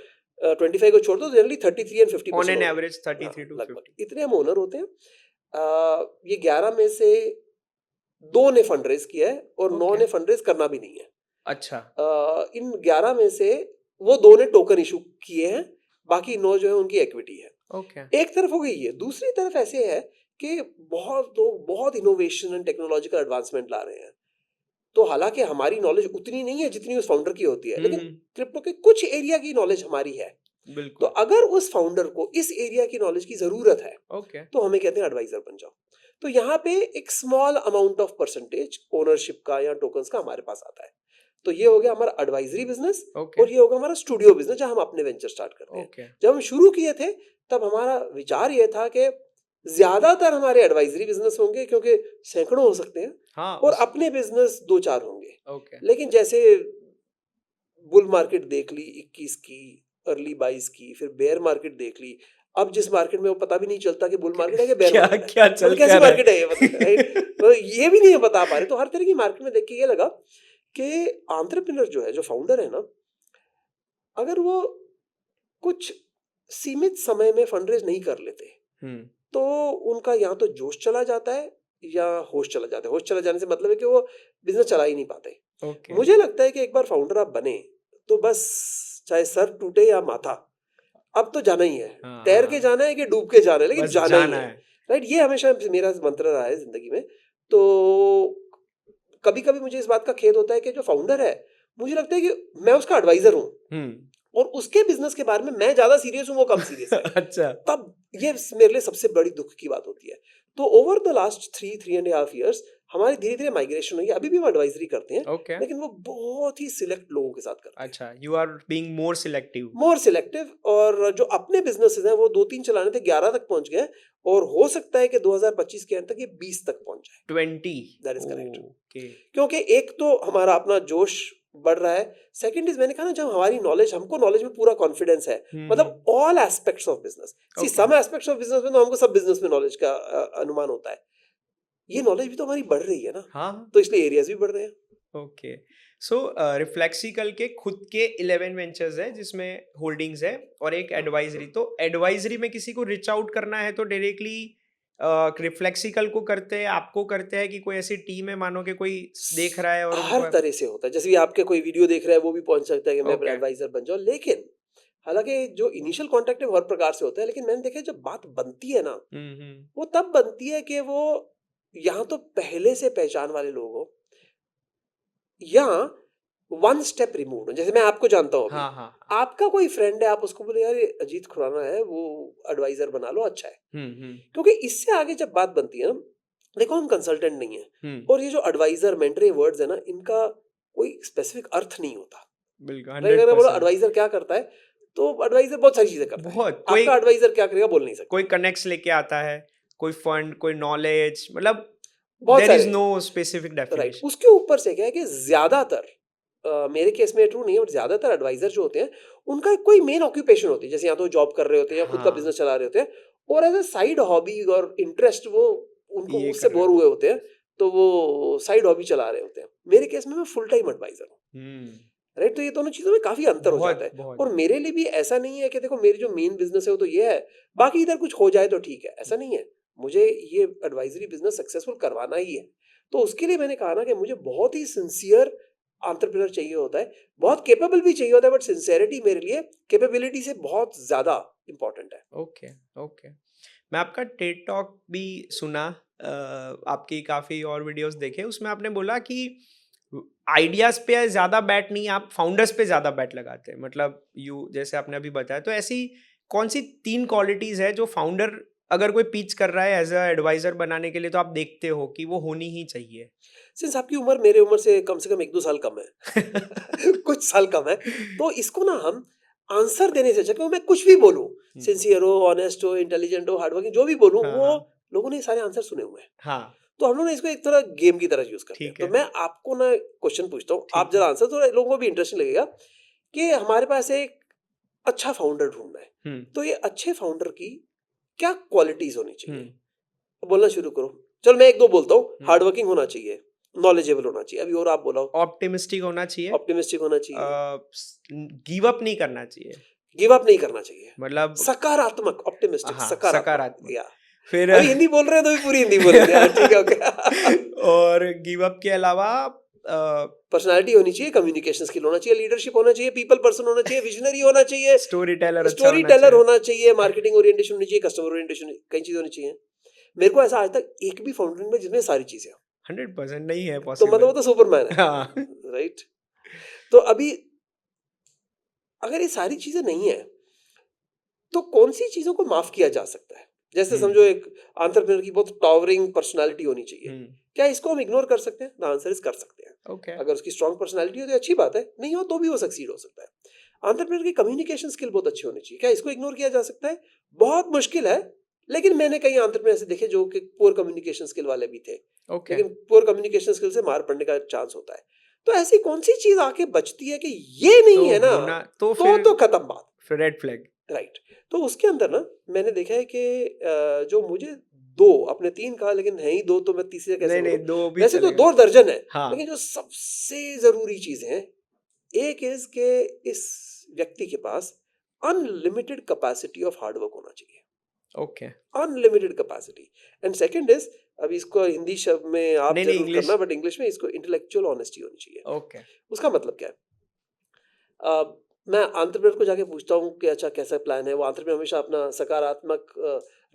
25 को छोड़ दो, generally 33 and 50%
on an average 33 to 50.
इतने हम ओनर होते हैं. ये 11 में से 2 ने फंड रेज किया है और 9 ने फंड रेज करना भी नहीं है.
अच्छा.
इन 11 में से वो 2 ने टोकन इशू किए हैं, बाकी 9 जो है उनकी इक्विटी है.
ओके.
एक तरफ हो गई है. दूसरी तरफ ऐसे है कि बहुत लोग बहुत इनोवेशन एंड टेक्नोलॉजिकल एडवांसमेंट ला रहे हैं. तो हालांकि हमारी नॉलेज उतनी नहीं है जितनी उस फाउंडर की होती है, लेकिन क्रिप्टो के कुछ एरिया की नॉलेज हमारी है.
बिल्कुल.
तो अगर उस फाउंडर को इस एरिया की नॉलेज की जरूरत है,
ओके,
तो हमें कहते हैं एडवाइजर बन जाओ. तो यहाँ पे एक small amount of percentage ownership का या टोकन्स का हमारे पास आता है. तो ये हो गया हमारा एडवाइजरी बिजनेस. और ये होगा हमारा स्टूडियो बिजनेस, जहां हम अपने वेंचर स्टार्ट करते हैं. जब हम शुरू किए थे तब हमारा विचार ये था कि ज्यादातर हमारे एडवाइजरी बिजनेस होंगे, क्योंकि सैकड़ों हो सकते हैं.
हाँ,
और अपने बिजनेस 2-4 होंगे.
ओके.
लेकिन जैसे बुल मार्केट देख ली 21 की, अर्ली 22 की, फिर बेयर मार्केट देख ली. अब जिस मार्केट में वो पता भी नहीं चलता कि बुल मार्केट है कि बेयर मार्केट है,
क्या चल
कैसी मार्केट है ये, मतलब राइट. तो ये भी नहीं बता पा रहे. तो हर तरह की मार्केट में देख के ये लगा कि एंटरप्रेन्योर जो है, जो फाउंडर है ना, अगर वो कुछ सीमित समय में फंडरेज नहीं कर लेते, तो उनका या तो जोश चला जाता है या होश चला जाता है. होश चला जाने से मतलब है कि वो बिजनेस चला ही नहीं पाते. मुझे लगता है कि एक बार फाउंडर आप बने तो बस चाहे सर टूटे या माथा, अब तो जाना ही है. तैर के जाना है कि डूब के जाना है, लेकिन जाना ही है. राइट, ये हमेशा मेरा मंत्र रहा है जिंदगी में. तो कभी कभी मुझे इस बात का खेद होता है कि जो फाउंडर है, मुझे लगता है कि मैं उसका एडवाइजर हूँ और उसके बिजनेस के बारे में मैं ज्यादा सीरियस हूँ, वो कम सीरियस है.
अच्छा.
तब ये मेरे लिए सबसे बड़ी दुख की बात होती है. तो ओवर द लास्ट 3.5 years हमारी धीरे धीरे माइग्रेशन हुई है. अभी भी हम एडवाइजरी करते हैं, लेकिन वो बहुत ही सिलेक्ट लोगों के साथ करते हैं.
अच्छा, you are being more selective. और जो अपने बिजनेसेस हैं वो 2-3 चलाने थे, 11 तक पहुंच गए, और हो सकता है कि 2025 के अंत तक ये 20 तक पहुंच जाए. 20.
That is correct.
क्योंकि
एक तो हमारा अपना जोश बढ़ रहा है. सेकंड इज, मैंने कहा ना, जब हमारी नॉलेज, हमको नॉलेज में पूरा कॉन्फिडेंस है, मतलब all aspects of business. See some aspects of business में तो हमको सब बिजनेस में नॉलेज का अनुमान होता है. ये नॉलेज भी तो हमारी बढ़ रही है ना.
हाँ.
तो इसलिए एरियाज भी बढ़ रहे हैं.
ओके. सो रिफ्लेक्सिकल के खुद के 11 वेंचर्स है जिसमें होल्डिंग्स है और एक एडवाइजरी। तो एडवाइजरी में किसी को रिच आउट करना है तो डायरेक्टली रिफ्लेक्सिकल को करते हैं, आपको करते हैं, कि कोई ऐसी टीम है मानो कि कोई देख रहा है और
हर
उनको?
तरह से होता है, जैसे भी आपके कोई वीडियो देख रहा है वो भी पहुंच सकता है कि मैं
ओके।
एडवाइजर बन जाऊं, लेकिन हालांकि जो इनिशियल कांटेक्ट है वो हर प्रकार से होता है, लेकिन मैंने देखा है जब बात बनती है ना,
हम्म।
वो तब बनती है कि वो यहाँ तो पहले से पहचान वाले लोग हो, या वन स्टेप रिमूव। जैसे मैं आपको जानता हूँ अभी,
हाँ हाँ।
आपका कोई फ्रेंड है, आप उसको बोले यार ये अजीत खुराना है, वो एडवाइजर बना लो, अच्छा है।
हम्म।
क्योंकि इससे आगे जब बात बनती है ना, देखो हम कंसल्टेंट नहीं है,
हम्म।
और ये जो एडवाइजर मेंटर ये वर्ड्स है ना, इनका कोई स्पेसिफिक अर्थ नहीं होता।
बिल्कुल
लाइक अगर बोलो
100%।
एडवाइजर क्या करता है, तो एडवाइजर बहुत सारी चीजें करता है।
बहुत कोई
आपका एडवाइजर क्या करेगा बोल नहीं सकते,
कोई कनेक्ट्स लेके आता है, कोई फंड, कोई नॉलेज, मतलब
बहुत
देयर इज
सारे।
No specific
right,
definition.
उसके ऊपर से क्या है कि ज्यादातर मेरे केस में ट्रू नहीं है, बट ज्यादातर एडवाइजर जो होते हैं उनका एक कोई मेन ऑक्यूपेशन होती है, जैसे या तो जॉब कर रहे होते हैं या खुद का
हाँ,
बिजनेस चला रहे होते हैं, और एज अ साइड हॉबी और इंटरेस्ट वो उनको
ये
उससे
कर रहे
बोर
हो।
हुए होते हैं, तो वो साइड हॉबी चला रहे होते हैं। मेरे केस में मैं फुल टाइम एडवाइजर हूँ।
हम्म।
राइट, तो ये दोनों चीजों में काफी अंतर हो जाता
बहुत
है।
बहुत।
और मेरे लिए भी ऐसा नहीं है कि देखो मेरी जो मेन बिजनेस है वो तो ये है, बाकी इधर कुछ हो जाए तो ठीक है, ऐसा नहीं है। मुझे ये एडवाइजरी बिजनेस सक्सेसफुल करवाना ही है, तो उसके लिए मैंने कहा ना कि मुझे बहुत ही सिंसियर एंटरप्रेन्योर चाहिए होता है, बहुत केपेबल भी चाहिए होता है, बट सिंसियरिटी मेरे लिए कैपेबिलिटी से बहुत ज्यादा इंपॉर्टेंट है।
Okay okay. मैं आपका टेड टॉक भी सुना, आपकी काफ़ी और वीडियोस देखे, उसमें आपने बोला कि आइडियाज़ पे ज़्यादा बैट नहीं, आप फाउंडर्स पे ज़्यादा बैट लगाते हैं, मतलब यू जैसे आपने अभी बताया। तो ऐसी कौन सी 3 क्वालिटीज़ है जो फाउंडर अगर कोई पिच कर रहा है एज अ एडवाइज़र बनाने के लिए, तो आप देखते हो कि वो होनी ही चाहिए?
सिंस आपकी उम्र मेरे उम्र से कम 1-2 साल कम है कुछ साल कम है, तो इसको ना हम आंसर देने से अच्छा, क्योंकि मैं कुछ भी बोलूं,
हुँ,
सिंसियर हो, ऑनेस्ट हो, इंटेलिजेंट हो, हार्डवर्किंग, जो भी बोलूं,
हाँ,
वो
हाँ।
लोगों ने सारे आंसर सुने हुए हैं।
हाँ,
तो हम लोग ना इसको एक तरह गेम की तरह यूज करते हैं।
ठीक
तो
है,
मैं आपको ना क्वेश्चन पूछता हूँ, आप
ठीक है।
जरा आंसर, थोड़ा लोगों को भी इंटरेस्टिंग लगेगा कि हमारे पास एक अच्छा फाउंडर ढूंढना है।
हुँ,
तो ये अच्छे फाउंडर की क्या क्वालिटीज होनी
हुँ,
चाहिए? बोलना शुरू करो। चल मैं एक दो बोलता हूँ।
हुँ।
हार्डवर्किंग होना चाहिए, नॉलेजेबल होना चाहिए, अभी और आप बोलाओ।
ऑप्टिमिस्टिक होना चाहिए,
ऑप्टिमिस्टिक होना चाहिए,
गिव अप नहीं करना चाहिए,
गिव अप नहीं करना चाहिए,
मतलब
सकारात्मक, ऑप्टिमिस्टिक,
हाँ,
सकारात्मक,
सकारात्मक।
या
फिर
अभी हिंदी बोल रहे हैं तो भी पूरी हिंदी बोलेंगे, हाँ ठीक है, ओके।
और गिव अप के अलावा
पर्सनालिटी होनी चाहिए, कम्युनिकेशन स्किल होना चाहिए, लीडरशिप होना चाहिए, पीपल पर्सन होना चाहिए, विजनरी होना चाहिए,
स्टोरी टेलर अच्छा
स्टोरी
होना
टेलर
चाहिए।
होना चाहिए, मार्केटिंग ओरिएंटेशन होनी चाहिए, कस्टमर ओरिएंटेशन, कई चीजें होनी चाहिए। मेरे को ऐसा आज तक एक भी फाउंडर में जिसमें सारी चीजें हो,
100% नहीं है
तो मतलब वो
पॉसिबल।
तो सुपरमैन है।
हाँ।
राइट, तो अभी अगर ये सारी चीजें नहीं है, तो कौन सी चीजों को माफ किया जा सकता है? जैसे समझो
हुँ,
एक एंटरप्रेन्योर की बहुत टॉवरिंग पर्सनालिटी होनी चाहिए,
हुँ,
क्या इसको हम इग्नोर कर सकते हैं? द आंसर इज कर सकते हैं।
ओके।
अगर उसकी स्ट्रांग पर्सनालिटी हो तो अच्छी बात है, नहीं हो तो भी वो सक्सीड हो सकता है। एंटरप्रेन्योर की कम्युनिकेशन स्किल बहुत अच्छी होनी चाहिए, क्या इसको इग्नोर किया जा सकता है? बहुत मुश्किल है, लेकिन मैंने कई एंटरप्रेन्योर ऐसे देखे जो कि पुअर कम्युनिकेशन स्किल वाले भी थे,
ओके।
लेकिन पुअर कम्युनिकेशन स्किल से मार पड़ने का चांस होता है। तो ऐसी कौन सी चीज आके बचती है कि ये नहीं
तो
है ना,
होना तो
तो खत्म बात।
फिर रेड फ्लैग।
राइट, तो उसके अंदर ना मैंने देखा है कि जो मुझे दो, अपने तीन कहा लेकिन है ही दो, तो मैं तीसरे कैसे
नहीं, नहीं
बोलूं?
2 भी
वैसे तो
चलेगा।
2 दर्जन है,
हाँ,
लेकिन जो सबसे जरूरी चीजें हैं, एक इज के इस व्यक्ति के पास अनलिमिटेड कैपेसिटी ऑफ हार्डवर्क होना चाहिए,
okay.
Unlimited capacity. And second is, अभी इसको हिंदी शब्द में आप
नहीं, नहीं
जरूर
इंग्लिश।
करना, बट इंग्लिश में इसको इंटेलेक्चुअल ऑनेस्टी होनी चाहिए।
ओके।
उसका मतलब क्या है? मैं एंटरप्रेन्योर को जाके पूछता हूँ कि अच्छा कैसा प्लान है, वो एंटरप्रेन्योर हमेशा अपना सकारात्मक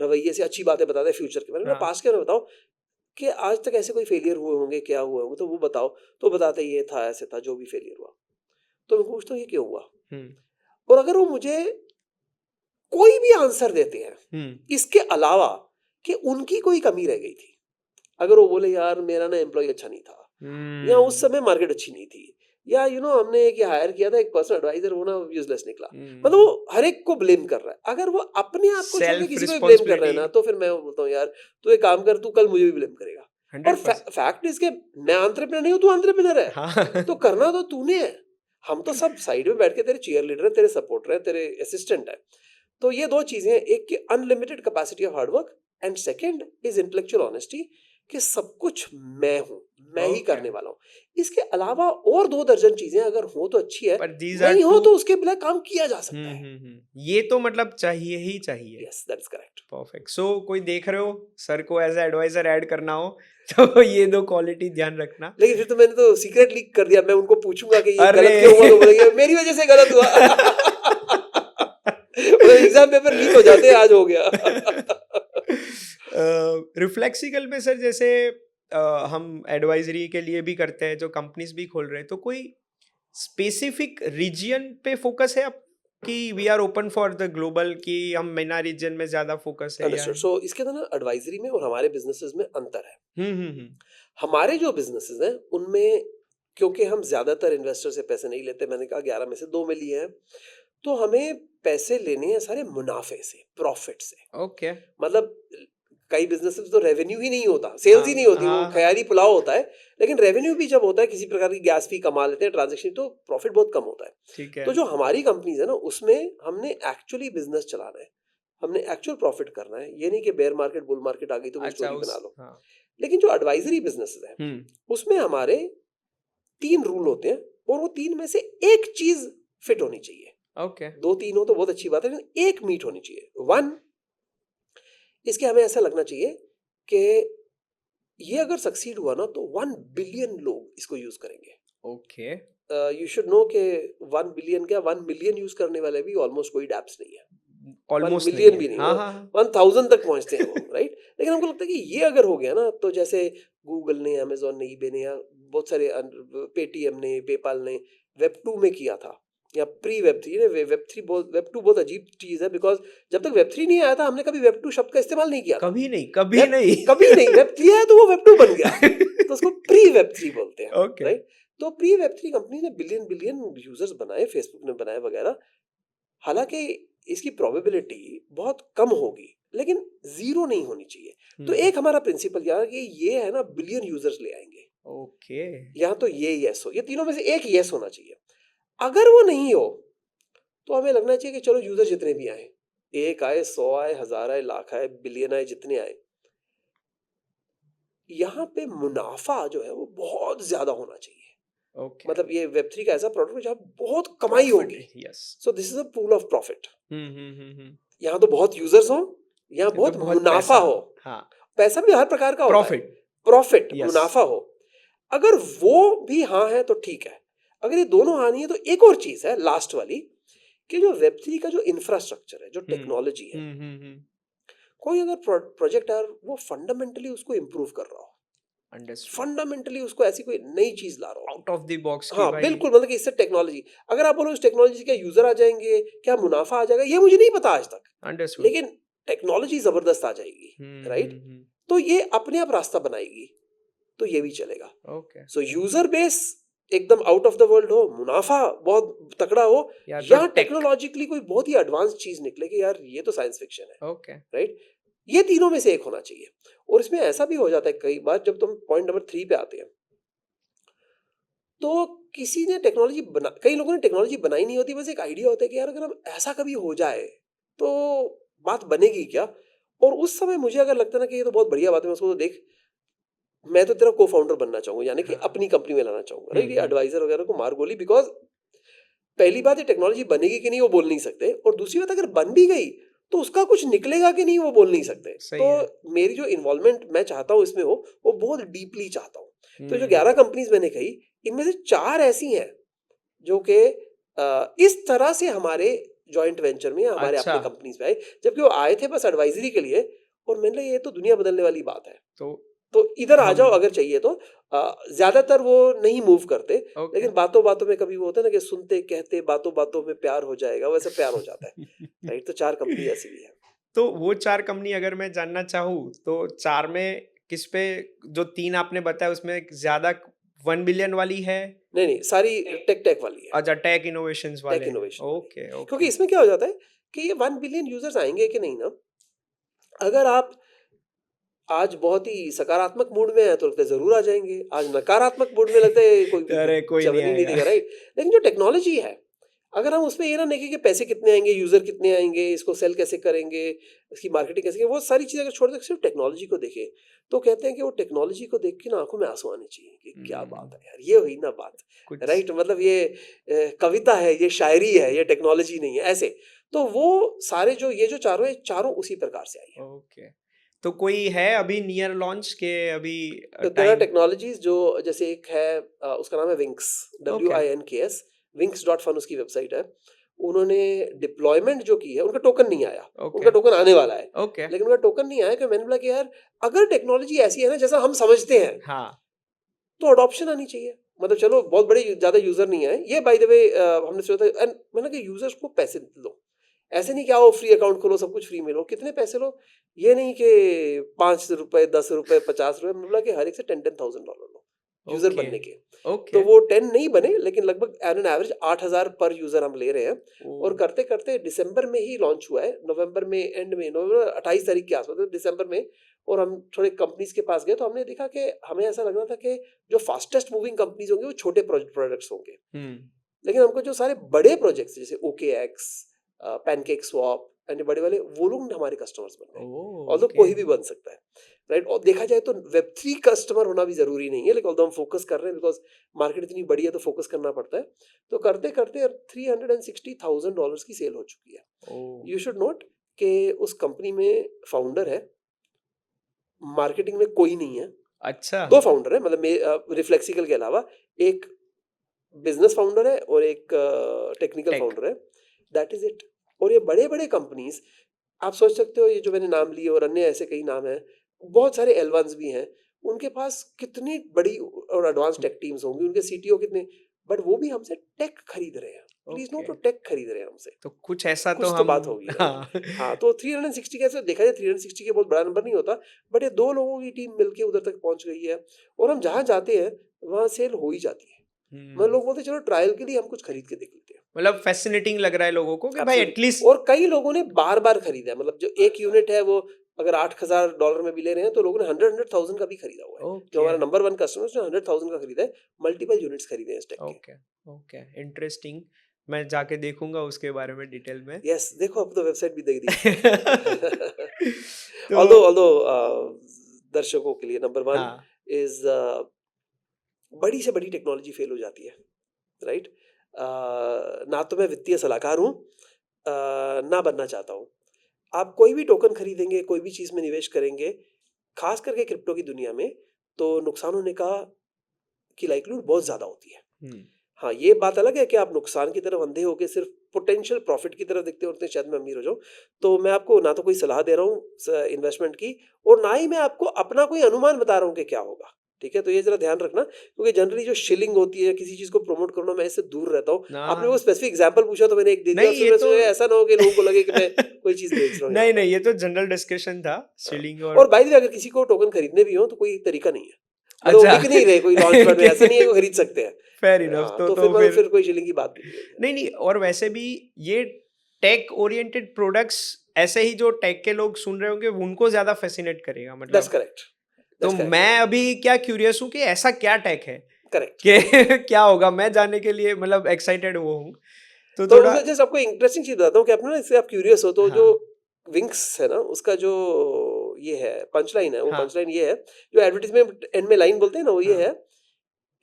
रवैये से अच्छी बातें बताते हैं फ्यूचर के बारे में।
हाँ,
पास्ट के बारे में बताओ कि आज तक ऐसे कोई फेलियर हुए होंगे, क्या हुए होंगे, तो वो बताओ। तो बताते ये था, ऐसे था, जो भी फेलियर हुआ। तो मैं पूछता हूँ ये क्यों हुआ,
हुँ,
और अगर वो मुझे कोई भी आंसर देते हैं
हुँ,
इसके अलावा कि उनकी कोई कमी रह गई थी, अगर वो बोले यार मेरा ना एम्प्लॉय अच्छा नहीं था, या उस
हुँ,
समय मार्केट अच्छी नहीं थी, या हमने एक हायर किया था एक पर्सनल एडवाइजर, वो ना यूजलेस निकला, मतलब
हुँ।
वो हर एक को ब्लेम कर रहा है। अगर वो अपने आप को छोड़ के
सेल्फ
किसी को भी ब्लेम कर रहा है
रिस्पांसिबिलिटी
ना, तो फिर मैं वो बोलता हूँ यार तू एक काम कर, तू कल मुझे भी ब्लेम करेगा। और
100%।
फैक्ट इसके, मैं एंटरप्रेन्योर नहीं हूँ, तू एंटरप्रेन्योर है,
हाँ।
तो करना तो तूने है। हम तो सब साइड में बैठ के तेरे चीयर लीडर है, तेरे सपोर्टर है, तेरे असिस्टेंट है। तो ये दो चीजें हैं, एक की unlimited capacity of hard work, and second is intellectual honesty, कि सब कुछ मैं हूँ, मैं ही
Okay.
करने वाला हूँ। इसके अलावा और 2 दर्जन चीजें अगर हो तो अच्छी है,
But these are
नहीं हो
two.
तो उसके बिना काम किया जा सकता है।
ये तो मतलब चाहिए ही चाहिए।
Yes, that is correct.
Perfect. So कोई देख रहे हो सर को एज एडवाइजर ऐड करना हो तो ये 2 क्वालिटी ध्यान रखना।
लेकिन फिर तो मैंने तो सीक्रेट लीक कर दिया, मैं उनको पूछूंगा कि ये
अरे
गलत क्यों हुआ, तो बोलेंगे मेरी वजह से गलत हुआ। मतलब एग्जाम पेपर लीक हो जाते हैं, आज हो गया।
रिफ्लेक्सिकल में सर जैसे हम एडवाइजरी के लिए भी करते हैं, जो कंपनीज भी खोल रहे हैं, तो कोई स्पेसिफिक रीजन पे फोकस है अब कि we are open for the global, कि हम MENA रीजन में ज्यादा फोकस है या
अंडरस्टूड। सो इसके अंदर ना एडवाइजरी में और हमारे बिजनेसेस में अंतर है।
हम्म।
हमारे जो बिजनेसेस हैं उनमें, क्योंकि हम ज्यादातर इन्वेस्टर से पैसे नहीं लेते, मैंने कहा 11 में से 2 में लिए हैं, तो हमें पैसे लेने हैं सारे मुनाफे से, प्रॉफिट से।
ओके।
मतलब कई बिजनेसेस तो रेवेन्यू ही नहीं होता, सेल्स ही नहीं होती, वो ख्याली पुलाव होता है। लेकिन रेवेन्यू भी जब होता है, किसी प्रकार की गैस फी कमा लेते हैं, ट्रांजेक्शन, तो प्रॉफिट बहुत कम होता है।
ठीक है।
तो जो हमारी कंपनीज है ना, उसमें हमने एक्चुअली बिजनेस चलाना है, हमने एक्चुअल प्रॉफिट करना है। ये नहीं कि बेयर मार्केट बुल मार्केट आ गई तो कोई
अच्छा,
स्टोरी बना लो।
हाँ।
लेकिन जो एडवाइजरी बिजनेस है उसमें हमारे 3 रूल होते हैं, और वो 3 में से एक चीज फिट होनी चाहिए।
ओके।
2-3 हो तो बहुत अच्छी बात है, लेकिन एक मीट होनी चाहिए। 1, इसके हमें ऐसा लगना चाहिए कि ये अगर सक्सीड हुआ ना तो 1 बिलियन लोग इसको यूज करेंगे।
ओके।
यू शुड नो कि 1 बिलियन क्या, 1 मिलियन यूज करने वाले भी ऑलमोस्ट कोई डैप्स नहीं है। 1
ऑलमोस्ट
मिलियन
नहीं
भी
है।
नहीं,
हाँ हाँ।
1000 तक पहुंचते हैं वो, राइट। लेकिन हमको लगता है कि ये अगर हो गया ना, तो जैसे गूगल ने, अमेजोन ने, ईबे ने, या बहुत सारे पेटीएम ने, पेपाल ने वेब 2 में किया था, या प्री वेब 3 ने। वेब 2 बहुत अजीब चीज है, बिकॉज जब तक वेब 3 नहीं आया था हमने कभी वेब 2 शब्द का इस्तेमाल नहीं किया था।
कभी नहीं, कभी नहीं।
कभी नहीं। वेब 3 आया तो वो वेब 2 बन गया, तो उसको प्री वेब 3 बोलते हैं,
ओके।
राइट। तो प्री वेब 3 कंपनी ने बिलियन बिलियन यूजर्स बनाए, फेसबुक ने बनाए वगैरह। हालांकि इसकी प्रोबेबिलिटी बहुत कम होगी, लेकिन जीरो नहीं होनी चाहिए। तो एक हमारा प्रिंसिपल यार कि ये है ना, बिलियन यूजर्स ले आएंगे।
ओके।
या तो ये यस हो, ये तीनों में से एक यस होना चाहिए। अगर वो नहीं हो तो हमें लगना चाहिए कि चलो यूजर जितने भी आए, 1 आए, 100 आए, 1000 आए, लाख आए, बिलियन आए, जितने आए, यहाँ पे मुनाफा जो है वो बहुत ज्यादा होना चाहिए।
ओके।
मतलब ये वेब 3 का ऐसा प्रोडक्ट है जहाँ बहुत कमाई होगी।
Yes.
So this is a pool of profit.
Hmm.
यहाँ तो बहुत यूजर्स हो, यहाँ
तो
बहुत
बहुत
मुनाफा
पैसा
हो।
हाँ।
पैसा भी हर प्रकार का होता है,
प्रॉफिट।
Profit,
Yes.
मुनाफा हो। अगर वो भी हाँ है तो ठीक है। अगर ये दोनों हाँ नहीं है तो एक और चीज है, लास्ट वाली, कि जो वेब 3 का जो इंफ्रास्ट्रक्चर है, जो टेक्नोलॉजी है, कोई अगर प्रोजेक्ट है वो फंडामेंटली उसको इंप्रूव कर रहा हो,
अंडरस्टूड।
फंडामेंटली उसको ऐसी कोई नई चीज ला रहा हो,
आउट ऑफ द बॉक्स की
हाँ
भाई।
बिल्कुल, मतलब कि इससे टेक्नोलॉजी, अगर आप बोलो इस टेक्नोलॉजी से क्या यूजर आ जाएंगे, क्या मुनाफा आ जाएगा, ये मुझे नहीं पता आज तक,
अंडरस्टूड।
लेकिन टेक्नोलॉजी जबरदस्त आ जाएगी, राइट। तो ये अपने आप रास्ता बनाएगी, तो ये भी चलेगा।
ओके।
सो यूजर बेस एकदम आउट ऑफ द वर्ल्ड हो, मुनाफा बहुत तगड़ा हो,
या तो
या
tech।
टेक्नोलॉजिकली कोई बहुत ही एडवांस चीज निकले कि यार ये तो साइंस फिक्शन है,
ओके।
राइट। ये तीनों में से एक होना चाहिए। और इसमें ऐसा भी हो जाता है कई बार, जब तुम पॉइंट नंबर 3 पे आते हैं, तो किसी ने टेक्नोलॉजी बना, कई लोगों ने टेक्नोलॉजी बनाई नहीं होती, बस एक आइडिया होता है कि यार अगर हम ऐसा कभी हो जाए तो बात बनेगी क्या। और उस समय मुझे अगर लगता है ना कि ये तो बहुत बढ़िया बात है, मैं उसको तो देख, मैं तो तेरा को फाउंडर बनना चाहूंगा, यानी कि
हाँ।
अपनी कंपनी में लाना चाहूंगा, राइट। ये
हम्म।
एडवाइजर वगैरह को मार गोली, बिकॉज पहली बात ये टेक्नोलॉजी बनेगी कि नहीं वो बोल नहीं सकते, और दूसरी बात अगर बन भी गई तो उसका कुछ निकलेगा कि नहीं वो बोल नहीं सकते।
सही
तो
है।
मेरी जो इन्वॉल्वमेंट मैं चाहता हूँ इसमें हो, वो बहुत डीपली चाहता हूँ। तो जो 11 कंपनीज मैंने कही, इनमें से 4 ऐसी हैं जो कि इस तरह से हमारे जॉइंट वेंचर में, हमारे
अच्छा।
अपने कंपनीज में आए, जबकि वो आए थे बस एडवाइजरी के लिए, और मैंने कहा ये तो दुनिया बदलने वाली बात है, तो इधर आ जाओ अगर चाहिए तो। ज्यादातर वो नहीं मूव करते,
ओके।
लेकिन बातों बातों में कभी वो होता है ना कि सुनते कहते बातों बातों में प्यार हो जाएगा, वैसे प्यार हो जाता है, राइट। तो 4 कंपनी ऐसी भी है।
तो वो 4 कंपनी अगर मैं जानना चाहूँ तो 4 में किस पे, जो 3 आपने बताया उसमें ज्यादा 1 बिलियन वाली है?
नहीं, सारी टेक वाली है,
अच्छा, टेक इनोवेशंस वाले
टेक
हैं।
इनोवेशन वाली।
ओके
क्योंकि
ओके।
इसमें क्या हो जाता है कि ये 1 बिलियन यूजर्स आएंगे कि नहीं ना, अगर आप आज बहुत ही सकारात्मक मूड में है तो लगता है जरूर आ जाएंगे, आज नकारात्मक मूड में लगता है कोई
अरे कोई नहीं
चवन ही नहीं
आएगा।
देगा, राइट। लेकिन जो टेक्नोलॉजी है, अगर हम उसमें ये ना देखें कि पैसे कितने आएंगे, यूजर कितने आएंगे, इसको सेल कैसे करेंगे, इसकी मार्केटिंग कैसे करेंगे, वो सारी चीजें अगर छोड़ दें सिर्फ टेक्नोलॉजी को देखें, तो कहते हैं कि वो टेक्नोलॉजी को देख के ना आंखों में आंसू आने चाहिए कि क्या बात है यार, ये हुई ना बात।
कुछ
राइट, मतलब ये कविता है, ये शायरी है, ये टेक्नोलॉजी नहीं है, ऐसे। तो वो सारे जो ये जो चारों है, चारों उसी प्रकार से आई है।
ओके। तो कोई है अभी नियर लॉन्च के अभी
तो देयर आर
टाइम?
टेक्नोलॉजीज जो, जैसे एक है उसका नाम है विंक्स,
ओके,
WINKS, winks.fun उसकी वेबसाइट है। उन्होंने डिप्लॉयमेंट जो की है, उनका टोकन नहीं आया,
ओके,
उनका टोकन आने वाला है,
ओके।
लेकिन उनका टोकन नहीं आया कि मैंने बोला कि यार अगर टेक्नोलॉजी ऐसी है ना जैसा हम समझते हैं,
हाँ,
तो अडॉप्शन आनी चाहिए। मतलब चलो बहुत बड़े ज्यादा यूजर नहीं है ये, बाय द वे हमने सोचा था, एंड मैंने कहा यूजर्स को पैसे दो, ऐसे नहीं कि आओ फ्री अकाउंट खोलो सब कुछ फ्री में लो, कितने पैसे लो, ये नहीं कि ₹5, ₹10, ₹50, मैंने बोला कि हर एक से $10,000 लो यूजर
ओके,
बनने के।
ओके।
तो वो 10 नहीं बने, लेकिन लगभग एन एवरेज 8,000 पर यूजर हम ले रहे हैं। और
ओह!
करते करते दिसंबर में ही लॉन्च हुआ है, नवंबर में, एंड में, नवंबर 28 तारीख के आसपास, तो दिसंबर में। और हम थोड़े कंपनीज के पास गए तो हमने देखा कि हमें ऐसा लग रहा था कि जो फास्टेस्ट मूविंग कंपनीज होंगे वो छोटे प्रोडक्ट्स होंगे,
हुँ,
लेकिन हमको जो सारे बड़े प्रोजेक्ट्स जैसे OKX, पैनकेक स्वैप एंड बड़े वाले, वो लोग हमारे कस्टमर्स बन रहे हैं।
ओह!
Although
okay.
कोई भी बन सकता है, राइट। और देखा जाए तो Web3 कस्टमर होना भी जरूरी नहीं है, लेकिन ऑल्दो हम फोकस कर रहे हैं बिकॉज मार्केट इतनी बड़ी है तो फोकस करना पड़ता है। तो करते करते $360,000 की सेल हो चुकी है।
ओह!
यू शुड नोट कि उस कंपनी में फाउंडर है, मार्केटिंग में कोई नहीं है,
अच्छा।
2 फाउंडर है, मतलब रिफ्लेक्सिकल के अलावा एक बिजनेस फाउंडर है और एक टेक्निकल
टेक।
फाउंडर है, दैट इज इट। और ये बड़े बड़े कंपनीज, आप सोच सकते हो, ये जो मैंने नाम लिए और अन्य ऐसे कई नाम हैं, बहुत सारे L1s भी हैं, उनके पास कितनी बड़ी और एडवांस टेक टीम्स होंगी, उनके CTO कितने, बट वो भी हमसे टेक खरीद रहे हैं। Please note,
okay.
तो टेक खरीद रहे हैं हमसे,
तो कुछ ऐसा तो
कुछ तो
हम
बात होगी, राइट।
हाँ।
हाँ, तो 360 कैसे देखा जाए, 360 के बहुत बड़ा नंबर नहीं होता, बट ये 2 लोगों की टीम मिलके उधर तक पहुंच गई है। और हम जहां जाते हैं वहां सेल हो ही जाती है। मतलब
हुँ,
लोग बोलते हैं, चलो ट्रायल के लिए हम कुछ खरीद के देख लेते हैं।
मतलब फ़ैसिनेटिंग लग रहा है लोगों को कि भाई
एब्सोल्युटली।
एटलीस्ट
और कई लोगों ने बार बार खरीदा है, मतलब जो एक यूनिट है वो अगर $8,000 में भी ले रहे हैं, तो लोगों ने 100,000 का भी खरीदा हुआ है। जो
ओके,
हमारा नंबर 1 कस्टमर, उसने 100,000 का खरीदा है, मल्टीपल यूनिट्स खरीदे हैं इस टेक के।
Okay, okay, interesting. मैं जाके देखूँगा उसके बारे में डिटेल में।
यस, देखो अब तो वेबसाइट भी देख दी।
तो
ऑल्दो दर्शकों के लिए नंबर 1
हाँ,
इज, बड़ी से बड़ी टेक्नोलॉजी फेल हो जाती है, राइट। ना तो मैं वित्तीय सलाहकार हूँ, ना बनना चाहता हूँ। आप कोई भी टोकन खरीदेंगे, कोई भी चीज में निवेश करेंगे, खास करके क्रिप्टो की दुनिया में, तो नुकसान होने का की लाइक्लीहुड बहुत ज्यादा होती है।
हुँ,
हाँ, ये बात अलग है कि आप नुकसान की तरफ अंधे होके सिर्फ पोटेंशियल प्रॉफिट की तरफ देखते हो, उतने शायद मैं अमीर हो जाऊं। तो मैं आपको ना तो कोई सलाह दे रहा हूँ इन्वेस्टमेंट की, और ना ही मैं आपको अपना कोई अनुमान बता रहा हूँ कि क्या होगा। ठीक है, तो ये जरा ध्यान रखना, क्योंकि जनरली जो शिलिंग होती है, किसी चीज को प्रमोट करना, मैं इससे दूर रहता हूँ।
ना
आपने वो स्पेसिफिक एग्जांपल पूछा तो मैंने एक दे दिया,
नहीं
और फिर
ये
मैं
तो
सोचा ऐसा ना हो कि लोगों को लगे कि मैं कोई चीज बेच रहा हूँ यहाँ
नहीं,
पर।
नहीं ये तो जनरल डिस्कशन था
हाँ।
सीलिंग
और
और
बाय द वे, अगर किसी को टोकन खरीदने भी हो तो कोई तरीका नहीं है, मतलब वो
अच्छा
बिक नहीं रहे कोई लॉन्च पैड में, ऐसा नहीं है कि वो खरीद सकते हैं।
फेयर इनफ
हाँ,
तो
तो फिर
तो
मतलब
फिर
फिर कोई शिलिंग की बात भी नहीं है।
नहीं, नहीं और वैसे भी ये टेक ओरिएंटेड प्रोडक्ट्स ऐसे ही जो टेक के लोग सुन रहे होंगे उनको ज़्यादा फ़ैसिनेट करेगा
दैट्स
मतलब।
करेक्ट,
तो
दैट्स करेक्ट,
मैं अभी क्या क्यूरियस हूँ कि ऐसा क्या टेक है
करेक्ट।
कि क्या होगा? मैं जानने के लिए मतलब एक्साइटेड वो हूँ। तो
तो
थोड़ा
उसमें जस्ट आपको इंटरेस्टिंग चीज बताता हूँ कि आपने ना, इससे आप क्यूरियस हो, तो जो
हाँ,
विंक्स है ना, उसका जो ये है पंच लाइन है, वो
हाँ,
पंच लाइन ये है, जो एडवर्टीजमेंट एंड में लाइन बोलते हैं ना, वो ये
हाँ।
है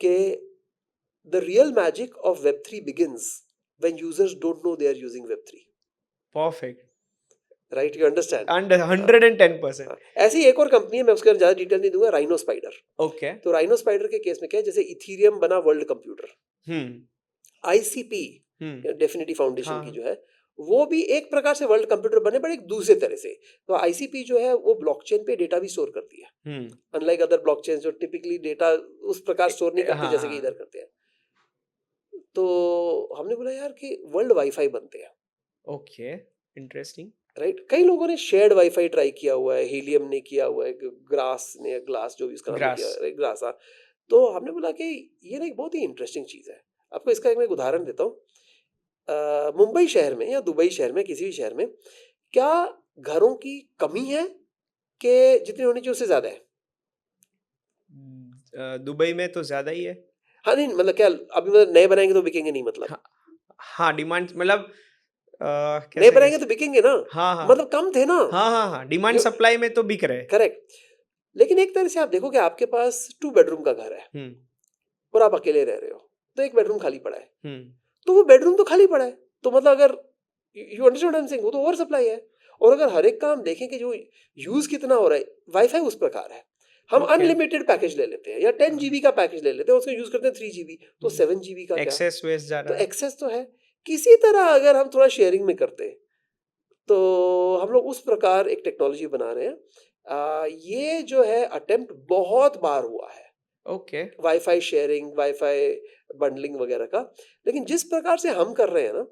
कि the real magic of Web3 begins when users don't know they are using Web3,
perfect
right, you understand.
And
हाँ,
110%।
हाँ। ऐसी एक और कंपनी है, मैं उसके ज्यादा डिटेल नहीं दूंगा, राइनो स्पाइडर।
ओके।
तो राइनो स्पाइडर के केस में क्या है, जैसे इथीरियम बना वर्ल्ड कंप्यूटर,
हुँ,
ICP
हुँ।
डेफिनिटी फाउंडेशन की
हाँ,
जो है, वो भी एक प्रकार से वर्ल्ड कंप्यूटर बने, बट एक दूसरे तरह से। तो ICP जो है वो ब्लॉकचेन पे डेटा भी स्टोर करती है,
हुँ।
अनलाइक अदर ब्लॉकचेन जो टिपिकली डेटा उस प्रकार स्टोर नहीं करते
हाँ,
जैसे कि इधर
हाँ।
करते हैं। तो हमने बोला यार कि वर्ल्ड वाईफाई बनते हैं,
ओके, इंटरेस्टिंग।
राइट। कई लोगों ने शेयर्ड वाईफाई ट्राई किया हुआ है, हीलियम ने किया हुआ है, ग्रास ने, ग्लास जो भी उसका नाम है
ग्रास।
किया, ग्रास, हाँ। तो हमने बोला कि ये ना एक बहुत ही इंटरेस्टिंग चीज़ है। आपको इसका एक मैं उदाहरण देता हूँ। मुंबई शहर में या दुबई शहर में, किसी भी शहर में, क्या घरों की कमी है कि जितनी होनी चाहिए उससे ज़्यादा है?
दुबई में तो ज़्यादा ही है।
हाँ, नहीं मतलब क्या, अभी मतलब नए बनाएँगे तो बिकेंगे नहीं मतलब?
हाँ, हाँ, डिमांड मतलब
नहीं
कैसे
बनाएंगे
कैसे
तो बिकेंगे ना,
हाँ, हाँ।
मतलब कम थे ना।
हाँ, हाँ, हाँ, डिमांड सप्लाई में तो बिक रहे हैं।
करेक्ट। लेकिन एक तरह से आप देखो कि आपके पास 2 बेडरूम का घर है
हुँ,
और आप अकेले रह रहे हो, तो एक बेडरूम खाली पड़ा है,
हुँ,
तो वो बेडरूम तो खाली पड़ा है, तो मतलब अगर you understand I am saying, वो तो ओवर सप्लाई है। और अगर हर एक काम देखें कि जो यूज कितना हो रहा है, वाईफाई उस प्रकार है, हम
ओके।
अनलिमिटेड पैकेज ले लेते हैं या 10 जीबी का पैकेज ले लेते हैं, उसका यूज करते हैं 3 जीबी, तो 7 जीबी का क्या,
एक्सेस वेस्ट जा
तो
रहा है।
एक्सेस तो है। किसी तरह अगर हम थोड़ा शेयरिंग में करते, तो हम लोग उस प्रकार एक टेक्नोलॉजी बना रहे हैं। ये जो है अटेम्प्ट बहुत बार हुआ है,
okay,
wifi sharing, wifi bundling वगैरह का। लेकिन जिस प्रकार से हम कर रहे हैं ना,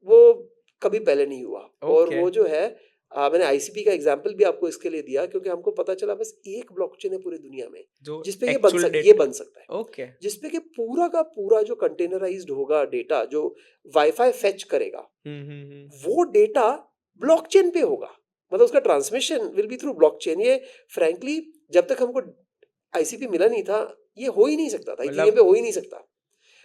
वो कभी पहले नहीं हुआ। और
ओके,
वो जो है, मैंने आईसीपी का एग्जांपल भी आपको इसके लिए दिया क्योंकि हमको पता चला बस एक ब्लॉकचेन है पूरी दुनिया में
जो
जिसपे
एक्चुअल
ये
डेटा
बन सकता है,
ओके,
जिसपे कि पूरा का पूरा जो कंटेनराइज्ड होगा डेटा, जो वाईफाई फेच करेगा,
हुँ, हुँ, हुँ।
वो डेटा ब्लॉकचेन पे होगा। मतलब उसका transmission will be through blockchain. ये फ्रैंकली जब तक हमको आईसीपी मिला नहीं था, ये हो ही नहीं सकता था, इथीरियम
मतलब
पे हो ही नहीं सकता।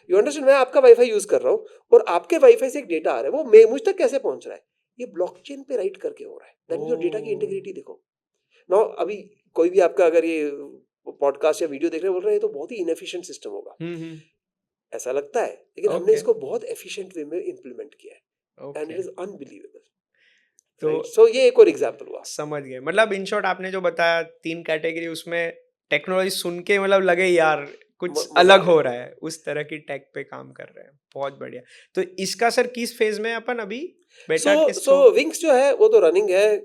यू अंडरस्टैंड, मैं आपका वाईफाई यूज कर रहा हूँ और आपके वाईफाई से एक डेटा आ रहा है, वो मुझ तक कैसे पहुंच रहा है, ये ब्लॉकचेन पे राइट करके हो रहा है। दैट मींस डेटा की
ओह!
इंटीग्रिटी देखो। नाउ अभी कोई भी आपका अगर ये पॉडकास्ट या वीडियो देख रहे बोल रहे हैं तो बहुत ही इनएफिशिएंट सिस्टम होगा,
हुँ, हुँ,
ऐसा लगता है, लेकिन हमने
ओके,
इसको बहुत एफिशिएंट वे में इम्प्लीमेंट किया है and
okay.
It is unbelievable.
तो
राइट, सो ये एक और एग्जांपल हुआ।
समझ गए। मतलब इन शॉर्ट आपने जो बताया 3 कैटेगरी उसमें टेक्नोलॉजी सुन के मतलब लगे यार कुछ
मजा
अलग
आ
हो
गया।
रहा है, उस तरह की टेक पे काम कर रहे हैं। बहुत बढ़िया। तो इसका सर किस फेज़ में है अपन अभी?
सो
बेटा टेस्ट
सो
होगा?
विंग्स जो है वो तो रनिंग है,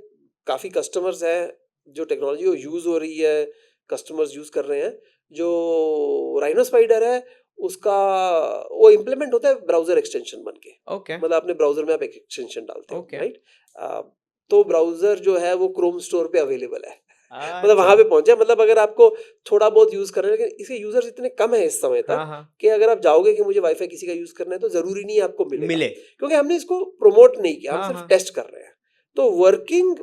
काफी कस्टमर्स हैं, जो टेक्नोलॉजी वो यूज हो रही है, कस्टमर्स यूज कर रहे हैं। जो राइनो स्पाइडर है उसका वो इम्प्लीमेंट होता है ब्राउजर एक्सटेंशन बन के।
ओके,
मतलब अपने ब्राउजर में आप एक एक्सटेंशन डालते हो,
ओके।
राइट। तो ब्राउजर जो है वो क्रोम स्टोर पे अवेलेबल है। मतलब
अच्छा।
वहां पे पहुंचे, मतलब अगर आपको थोड़ा बहुत यूज कर रहे हैं, लेकिन इसके यूजर्स इतने कम है इस समय
हाँ,
तक
हाँ।
कि अगर आप जाओगे कि मुझे वाईफाई किसी का यूज करना है तो जरूरी नहीं है आपको मिलेगा,
मिले।
क्योंकि हमने इसको प्रमोट नहीं किया, हम
हाँ,
सिर्फ
हाँ।
टेस्ट कर रहे हैं। तो वर्किंग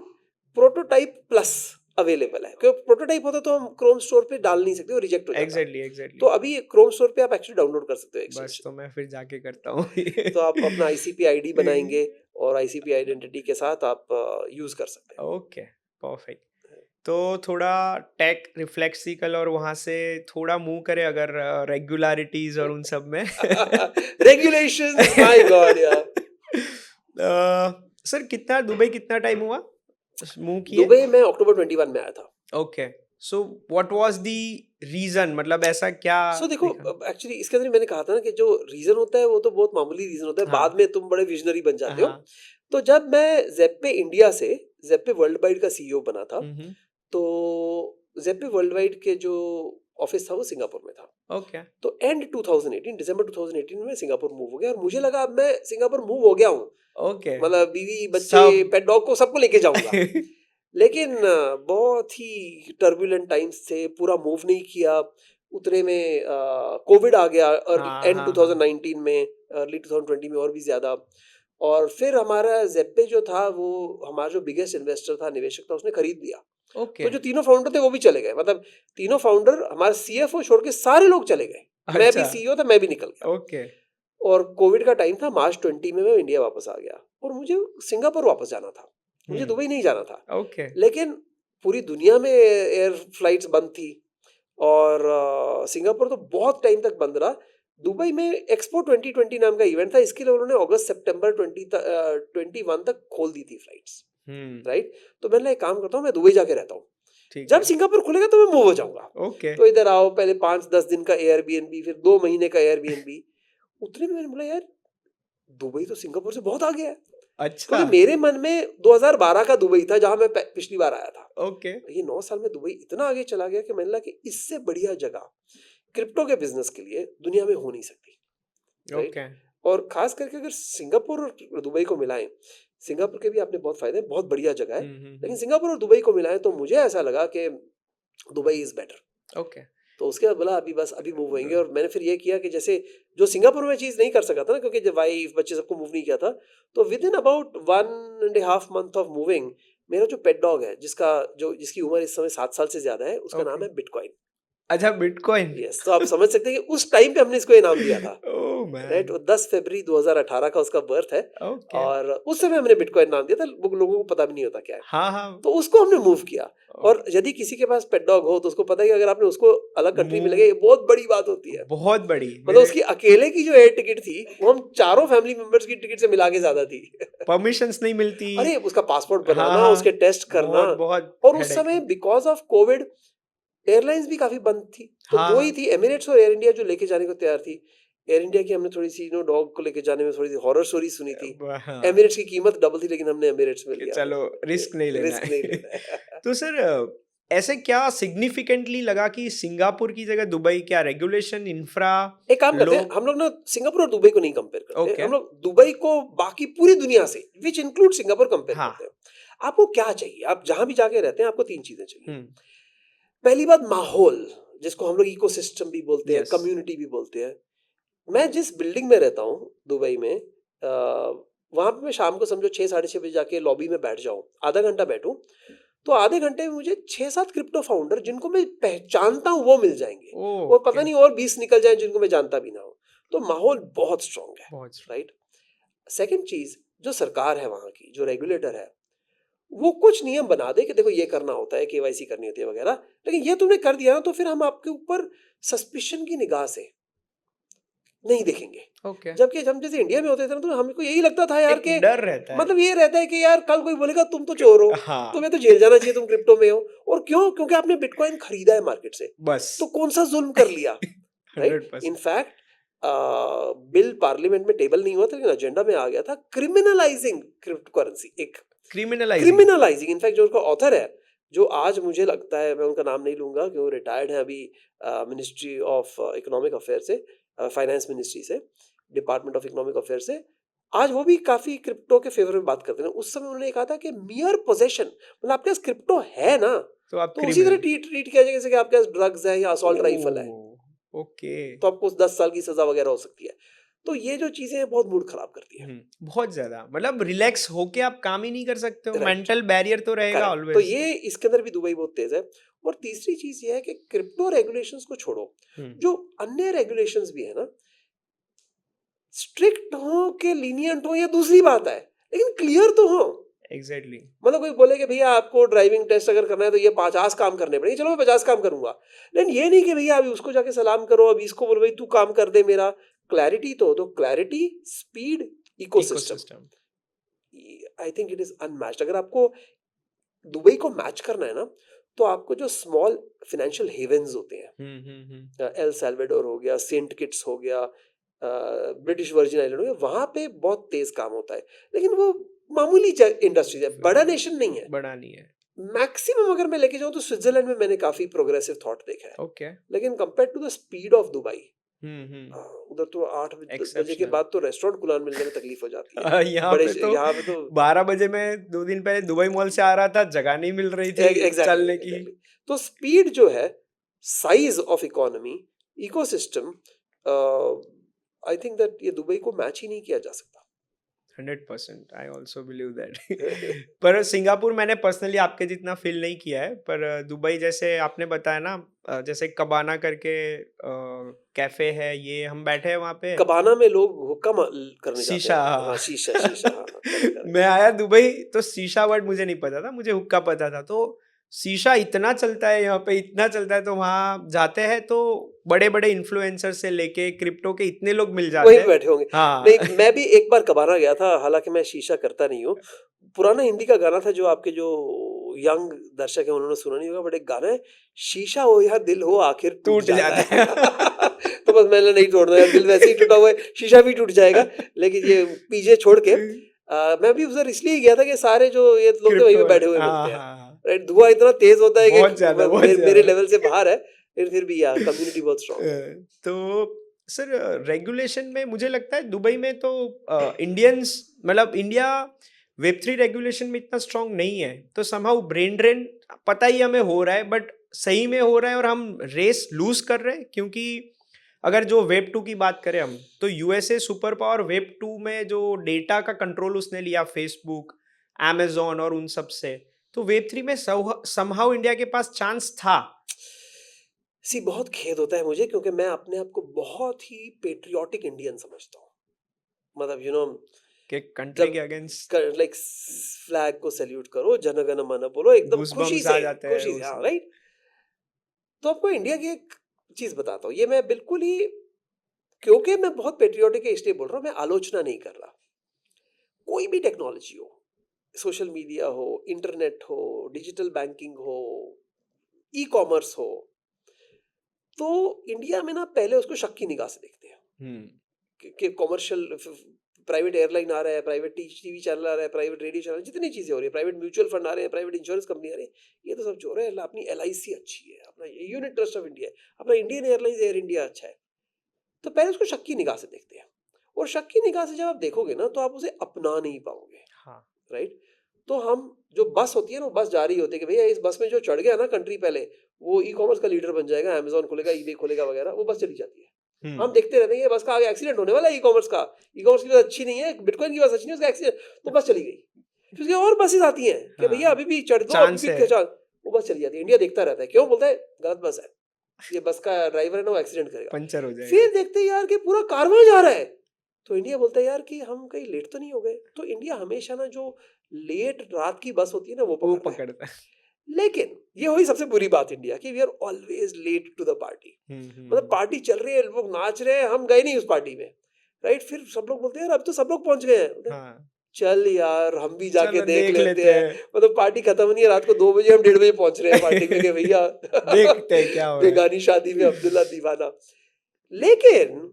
प्रोटोटाइप प्लस अवेलेबल है, क्योंकि प्रोटोटाइप होता तो हम क्रोम स्टोर पे डाल नहीं सकते, वो रिजेक्ट हो जाता।
एग्ज़ैक्टली,
तो
एग्ज़ैक्टली।
अभी क्रोम स्टोर पे आप एक्चुअली डाउनलोड कर सकते हो
बस
एक्सटेंशन।
तो मैं फिर जाके करता हूँ ये।
तो आप अपना आईसीपी आईडी बनाएंगे और आईसीपी आइडेंटिटी के साथ आप यूज कर सकते
ओके, परफेक्ट। तो थोड़ा टेक रिफ्लेक्सिकल और वहाँ से थोड़ा मूव करें अगर रेगुलरिटीज़ और उन सब में।
हैं। रेगुलेशंस, माय गॉड यार।
सर कितना दुबई कितना टाइम हुआ मूव किए?
दुबई में अक्टूबर 21 में आया था।
Okay, so what was the reason मतलब ऐसा क्या
सो देखो,
देखा?
एक्चुअली इसके अंदर ही मैंने कहा था ना कि जो रीजन होता है वो तो बहुत मामूली रीजन होता है,
हाँ,
बाद में तुम बड़े विजनरी बन जाते हो।
हाँ।
तो जब मैं जेप्पे इंडिया से जेप्पे वर्ल्ड वाइड का सीईओ बना था,
हुँ, हुँ।
तो जेप्पे वर्ल्ड वाइड के जो ऑफिस था वो सिंगापुर में था।
ओके।
तो एंड 2018 दिसंबर 2018 में सिंगापुर मूव हो गया और मुझे लगा अब मैं सिंगापुर मूव हो गया हूँ,
ओके,
मतलब बीवी बच्चे
सब
पेट डॉग को सबको लेके जाऊंगा। लेकिन बहुत ही टर्बुलेंट टाइम्स थे, पूरा मूव नहीं किया। उतने में कोविड आ गया,
हाँ,
एंड
हाँ, हाँ।
2019 में, अर्ली 2020 में और भी ज्यादा। और फिर हमारा जेप्पे जो था, वो हमारा जो बिगेस्ट इन्वेस्टर था, निवेशक था, उसने खरीद लिया।
ओके,
तो जो तीनों फाउंडर थे वो भी चले गए, मतलब तीनों फाउंडर, हमारे सीएफओ छोड़ के सारे लोग चले गए। मैं भी
अच्छा,
सीईओ था, मैं भी निकल गया।
ओके।
और कोविड का टाइम था, मार्च 20 में मैं इंडिया वापस आ गया और मुझे सिंगापुर वापस जाना था, मुझे
हुँ,
दुबई नहीं जाना था।
ओके।
लेकिन पूरी दुनिया में एयर फ्लाइट्स बंद थी और सिंगापुर तो बहुत टाइम तक बंद रहा। दुबई में एक्सपो 2020 नाम का इवेंट था, इसके लिए उन्होंने अगस्त सितंबर 21 तक खोल दी थी फ्लाइट्स,
हुँ,
राइट। तो मैंने एक काम करता हूँ, मैं दुबई जाके रहता हूँ,
ठीक
जब
है।
सिंगापुर खुलेगा तो मैं मूव हो जाऊंगा।
ओके,
तो इधर आओ, पहले 5-10 दिन का एयरबीएनबी, फिर 2 महीने का एयरबीएनबी। उतने में मैंने बोला यार, दुबई तो सिंगापुर से बहुत आगे है,
अच्छा,
क्योंकि मेरे मन में 2012 का दुबई था जहां मैं पिछली बार आया था।
ओके,
ये 9 साल में दुबई इतना आगे चला गया कि मैंने लगा कि इससे बढ़िया जगह क्रिप्टो के बिजनेस के लिए दुनिया में हो नहीं सकती, राइट।
ओके।
और खास करके अगर सिंगापुर और दुबई को मिलाएं, सिंगापुर के भी आपने बहुत फायदे, बहुत बढ़िया जगह है,
हुँ, हुँ,
लेकिन
हुँ।
सिंगापुर और दुबई को मिलाएं तो मुझे ऐसा लगा कि दुबई इज बेटर।
ओके,
तो उसके बाद बोला अभी बस अभी मूव होएंगे, और मैंने फिर ये किया कि जैसे जो सिंगापुर में चीज़ नहीं कर सका था ना, क्योंकि जब वाइफ बच्चे सबको मूव नहीं किया था, तो with in about 1.5 month of moving, मेरा जो पेट डॉग है, जिसकी उम्र इस समय 7 साल से ज्यादा है, उसका नाम
ओके।
है बिटकॉइन।
अच्छा, बिटकॉइन।
यस, तो आप समझ सकते हैं कि उस टाइम पे हमने इसको इनाम दिया था।
Oh
right,
man.
10 फरवरी 2018 का उसका बर्थ है।
ओके।
और उस समय हमने बिटकॉइन नाम दिया था, वो लोगों को पता भी नहीं होता क्या है।
हाँ हाँ।
तो उसको हमने मूव किया। और
ओके।
यदि किसी के पास पेट डॉग हो तो उसको पता है कि अगर आपने उसको अलग कंट्री में
मूव,
लगे, ये बहुत बड़ी बात होती है।
बहुत बड़ी।
मतलब
मेरे
उसकी अकेले की जो एयर टिकट थी वो हम चारों फैमिली मेंबर्स की टिकट से मिला के ज्यादा थी।
परमिशंस नहीं मिलती।
अरे उसका पासपोर्ट
हाँ
बनाना,
हाँ,
उसके टेस्ट करना।
बहुत बहुत
और उस
हेडेक
समय
है।
बिकॉज ऑफ कोविड एयरलाइंस भी काफी बंद थी, तो
हाँ
दो ही
हाँ।
थी, एमिरेट्स और एयर इंडिया, जो लेके जाने को तैयार थी। एयर इंडिया की हमने थोड़ी सी डॉग को लेके जाने में थोड़ी सी हॉरर स्टोरी सुनी थी।
हाँ,
एमिरेट्स की कीमत डबल थी, लेकिन हमने एमिरेट्स में
कि
लिया।
चलो रिस्क नहीं लेना
रिस्क नहीं
है।
लेना है।
तो सर, ऐसे क्या सिग्निफिकेंटली लगा कि सिंगापुर की जगह दुबई, क्या रेगुलेशन, इंफ्रा,
एक काम करते हैं,
लोग?
हम लोग ना सिंगापुर और दुबई को नहीं कंपेयर करते,
ओके।
हम लोग दुबई को बाकी पूरी दुनिया से, विच इंक्लूड सिंगापुर, कंपेयर
हाँ।
करते हैं। आपको क्या चाहिए? आप जहां भी जाके रहते हैं आपको तीन चीजें चाहिए।
हम्म।
पहली बात, माहौल, जिसको हम लोग इकोसिस्टम भी बोलते हैं,
यस।
कम्युनिटी भी बोलते हैं। मैं जिस बिल्डिंग में रहता हूँ दुबई में, वहां पे मैं शाम को समझो 6 साढ़े 6 बजे जाके लॉबी में बैठ जाऊं, आधा घंटा बैठूं, तो आधे घंटे में मुझे 6 7 क्रिप्टो फाउंडर जिनको मैं पहचानता हूँ वो मिल जाएंगे। और पता
ओके।
नहीं और 20 निकल जाए जिनको मैं जानता भी ना हो। तो माहौल बहुत स्ट्रांग है।
बहुत strong।
राइट। सेकंड चीज, जो सरकार है वहां की, जो रेगुलेटर है, वो कुछ नियम बना दे कि देखो ये करना होता है, केवाईसी करनी होती है वगैरह, लेकिन ये तुमने कर दिया ना तो फिर हम आपके ऊपर सस्पिशन की निगाह से नहीं देखेंगे।
ओके।
जबकि हम जैसे इंडिया में होते थे ना, तो हमको यही लगता था यार
एक
कि
डर रहता है।
मतलब ये रहता है कि यार कल कोई बोलेगा तुम तो चोर हो,
हाँ।
तुम्हें तो जेल जाना चाहिए, तुम क्रिप्टो में हो। और क्यों? क्योंकि आपने बिटकॉइन खरीदा है मार्केट से,
बस।
तो कौन सा जुल्म कर लिया। राइट।
100%।
इनफैक्ट बिल पार्लियामेंट में टेबल नहीं हुआ था, लेकिन एजेंडा में आ गया था क्रिमिनलाइजिंग क्रिप्टो करेंसी। एक
क्रिमिनलाइजिंग।
क्रिमिनलाइजिंग, इनफैक्ट जो उनका ऑथर है, जो आज मुझे लगता है, मैं उनका नाम नहीं लूंगा क्योंकि वो रिटायर्ड है अभी मिनिस्ट्री ऑफ इकोनॉमिक अफेयर से, फाइनेंस मिनिस्ट्री से, डिपार्टमेंट ऑफ इकोनॉमिक अफेयर से। आज वो भी काफी क्रिप्टो के फेवर में बात करते हैं। उस समय उन्होंने कहा था कि मियर पोजेशन, मतलब आपके पास क्रिप्टो है ना,
तो आप
तो उसी तरह
क्रिमिनल।
ट्रीट किया जाए जैसे कि आपके पास ड्रग्स है या असॉल्ट राइफल है,
ओह, ओके।
तो आपको उस 10 साल की सजा वगैरह हो सकती है। तो ये जो चीजें हैं बहुत मूड खराब करती है।
बहुत ज्यादा, मतलब रिलैक्स होके आप काम ही नहीं कर सकते हो,
राइट।
मेंटल बैरियर तो रहेगा
करेक्ट, तो
ऑलवेज।
ये इसके अंदर भी दुबई बहुत तेज है। और तीसरी चीज ये है कि क्रिप्टो रेगुलेशंस को छोड़ो,
हम्म।
जो अन्य रेगुलेशंस भी है ना, स्ट्रिक्ट हो के लीनियंट हो, ये दूसरी बात है, लेकिन क्लियर तो हो।
एग्जैक्टली।
मतलब कोई बोले कि भैया आपको ड्राइविंग टेस्ट अगर करना है तो ये 50 काम करने पड़ेंगे, चलो मैं 50 काम करूंगा, लेकिन ये नहीं कि भैया अभी उसको जाके सलाम करो, अभी इसको बोलो भाई तू काम कर दे मेरा। क्लैरिटी तो clarity, speed, ecosystem,
ecosystem.
I think it is unmatched. अगर आपको दुबई को मैच करना है ना, तो आपको जो स्मॉल फाइनेंशियल हेवन्स होते हैं, एल सैल्वाडोर हो गया, सेंट किट्स हो गया, ब्रिटिश वर्जिन आइलैंड हो गया, वहां पे बहुत तेज काम होता है। लेकिन वो मामूली इंडस्ट्रीज है, बड़ा नेशन नहीं है।
बड़ा नहीं है।
मैक्सिमम अगर मैं लेके जाऊं तो स्विट्जरलैंड में मैंने काफी प्रोग्रेसिव थॉट देखा है,
ओके।
लेकिन compare to the speed of Dubai, उधर तो 8 बजे के
एक्सेप्शनल।
बाद तो रेस्टोरेंट खुला मिलने में तकलीफ हो जाती है।
यहाँ पे तो
यहाँ पे तो
12 बजे में 2 दिन पहले दुबई मॉल से आ रहा था, जगह नहीं मिल रही थी
एग्जैक्टली
चलने की।
एग्जैक्टली। तो स्पीड जो है, size of economy, ecosystem, I think that ये दुबई को मैच ही नहीं किया जा सकता।
100%, आई ऑल्सो बिलीव दैट। पर सिंगापुर मैंने पर्सनली आपके जितना फील नहीं किया है, पर दुबई जैसे आपने बताया ना, जैसे कबाना करके कैफे है, ये हम बैठे हैं वहाँ पे।
कबाना में लोग हुक्का करने जाते
शीशा,
हैं।
हाँ।
हाँ, शीशा शीशा, हाँ करेक्ट करेक्ट।
मैं आया दुबई तो शीशा वर्ड मुझे नहीं पता था, मुझे हुक्का पता था। तो शीशा इतना चलता है यहाँ पे, इतना चलता है, तो वहाँ जाते हैं तो बड़े बड़े इन्फ्लुएंसर से लेके क्रिप्टो के इतने लोग मिल जाते
वहीं
हैं।
पे बैठे होंगे।
हाँ।
नहीं, मैं भी एक बार कबाना गया था, हालांकि मैं शीशा करता नहीं हूँ। पुराना हिंदी का गाना था जो आपके जो यंग दर्शक है उन्होंने सुना नहीं होगा, बट एक गाना है, शीशा हो या दिल हो आखिर टूट
टूट
जाता
जाता
है।
है।
तो बस मैंने नहीं तोड़ना है, दिल वैसे ही टूटा हुआ है, शीशा भी टूट जाएगा। लेकिन ये पीछे छोड़ के मैं भी उधर इसलिए गया था कि सारे जो ये लोग थे वहीं पे
क्रिप्टो,
बैठे हुए
हाँ
मिलते हैं।
हाँ।
राइट, धुआं इतना तेज होता है
बहुत
कि
ज्यादा, बहुत
मेरे
ज्यादा।
लेवल से बाहर है, लेकिन फिर भी यार कम्युनिटी बहुत स्ट्रांग है।
तो सर, रेगुलेशन में मुझे लगता है दुबई में तो इंडियंस, मतलब इंडिया वेब3 रेगुलेशन में इतना स्ट्रांग नहीं है, तो समहाउ ब्रेन ड्रेन पता ही हमें हो रहा है, बट सही में हो रहा है और हम रेस लूज कर रहे हैं। क्योंकि अगर जो वेब 2 की बात करें हम, तो यूएसए सुपर पावर वेब 2 में जो डेटा का कंट्रोल उसने लिया, फेसबुक, amazon और उन सब से, तो वेब 3 में समहाउ इंडिया के पास चांस था।
सी बहुत खेद होता है मुझे, क्योंकि मैं अपने आप को बहुत ही पेट्रियाटिक इंडियन समझता हूँ। मतलब
कि कंट्री
जब
के अगेंस्ट
लाइक फ्लैग को सैल्यूट करो, जनगण मन बोलो, एकदम खुशी
गूज़बम्प्स आ
से,
जाते हैं
खुशी से,
उस
हाँ राइट। तो आपको इंडिया की एक चीज बताता हूँ, ये मैं बिल्कुल ही, क्योंकि मैं बहुत पेट्रियाटिक है इसलिए बोल रहा हूँ, मैं आलोचना नहीं कर रहा। कोई भी टेक्नोलॉजी हो, सोशल मीडिया हो, इंटरनेट हो, डिजिटल बैंकिंग हो, ई कॉमर्स हो, तो इंडिया में ना पहले उसको शक की निगाह से देखते हैं
हुँ,
कि कॉमर्शियल प्राइवेट एयरलाइन आ रहा है, प्राइवेट टीवी चैनल आ रहा है, प्राइवेट रेडियो चैनल, जितनी चीजें हो रही है, प्राइवेट म्यूचुअल फंड आ रहे हैं, प्राइवेट इंश्योरेंस कंपनी आ रही है, ये तो सब जो है, अपनी LIC अच्छी है, अपना यूनिट ट्रस्ट ऑफ इंडिया है, अपना इंडियन एयरलाइंस एयर इंडिया अच्छा है। तो पहले उसको शक की निगाह से देखते हैं, और शक की निगाह से जब आप देखोगे ना, तो आप उसे अपना नहीं पाओगे,
हाँ,
राइट। तो हम, जो बस होती है ना, वो बस जा रही होती है कि भैया इस बस में जो चढ़ गया ना कंट्री पहले, वो ई कॉमर्स का लीडर बन जाएगा, अमेजोन खोलेगा, ईबे खोलेगा वगैरह, वो बस चली जाती है। हम
हुँ,
देखते रहते हैं, ये बस का आगे एक्सीडेंट होने वाला है, ई कॉमर्स का, ई कॉमर्स की बस अच्छी नहीं है, बिटकॉइन की बस अच्छी नहीं है, उसका एक्सीडेंट, तो बस चली गई। फिर उसके और बसेस आती हैं कि भैया
हाँ,
अभी भी चढ़ दो, अभी
चांस
भी
है,
खचा, वो बस चली जाती है। इंडिया देखता रहता है, क्यों? बोलता है गलत बस है, ये बस का ड्राइवर है ना, वो एक्सीडेंट करेगा।
पंचर हो जाएगा।
फिर देखते हैं यार कि पूरा कारवां जा रहा है, तो इंडिया बोलता है यार कि हम कहीं लेट तो नहीं हो गए। तो इंडिया हमेशा ना, जो लेट रात की बस होती है ना, वो
वो
पकड़ता है।
पकड़ता है।
लेकिन ये हुई सबसे बुरी बात इंडिया की, we are always late to the party.
हुँ,
मतलब
हुँ,
पार्टी चल रही है, लोग नाच रहे हैं, हम गए नहीं उस पार्टी में, राइट। फिर सब लोग बोलते हैं यार अब तो सब लोग पहुंच गए हैं, बोलते हैं,
हाँ,
चल यार हम भी जाके
चलो
देख
देख
लेते
लेते
हैं।
हैं,
मतलब पार्टी खत्म नहीं है, रात को 2 बजे हम 1:30 बजे पहुंच रहे हैं पार्टी में कि भैया
देखते हैं क्या हो रहा है।
बेगानी शादी में अब्दुल्ला दीवाना। लेकिन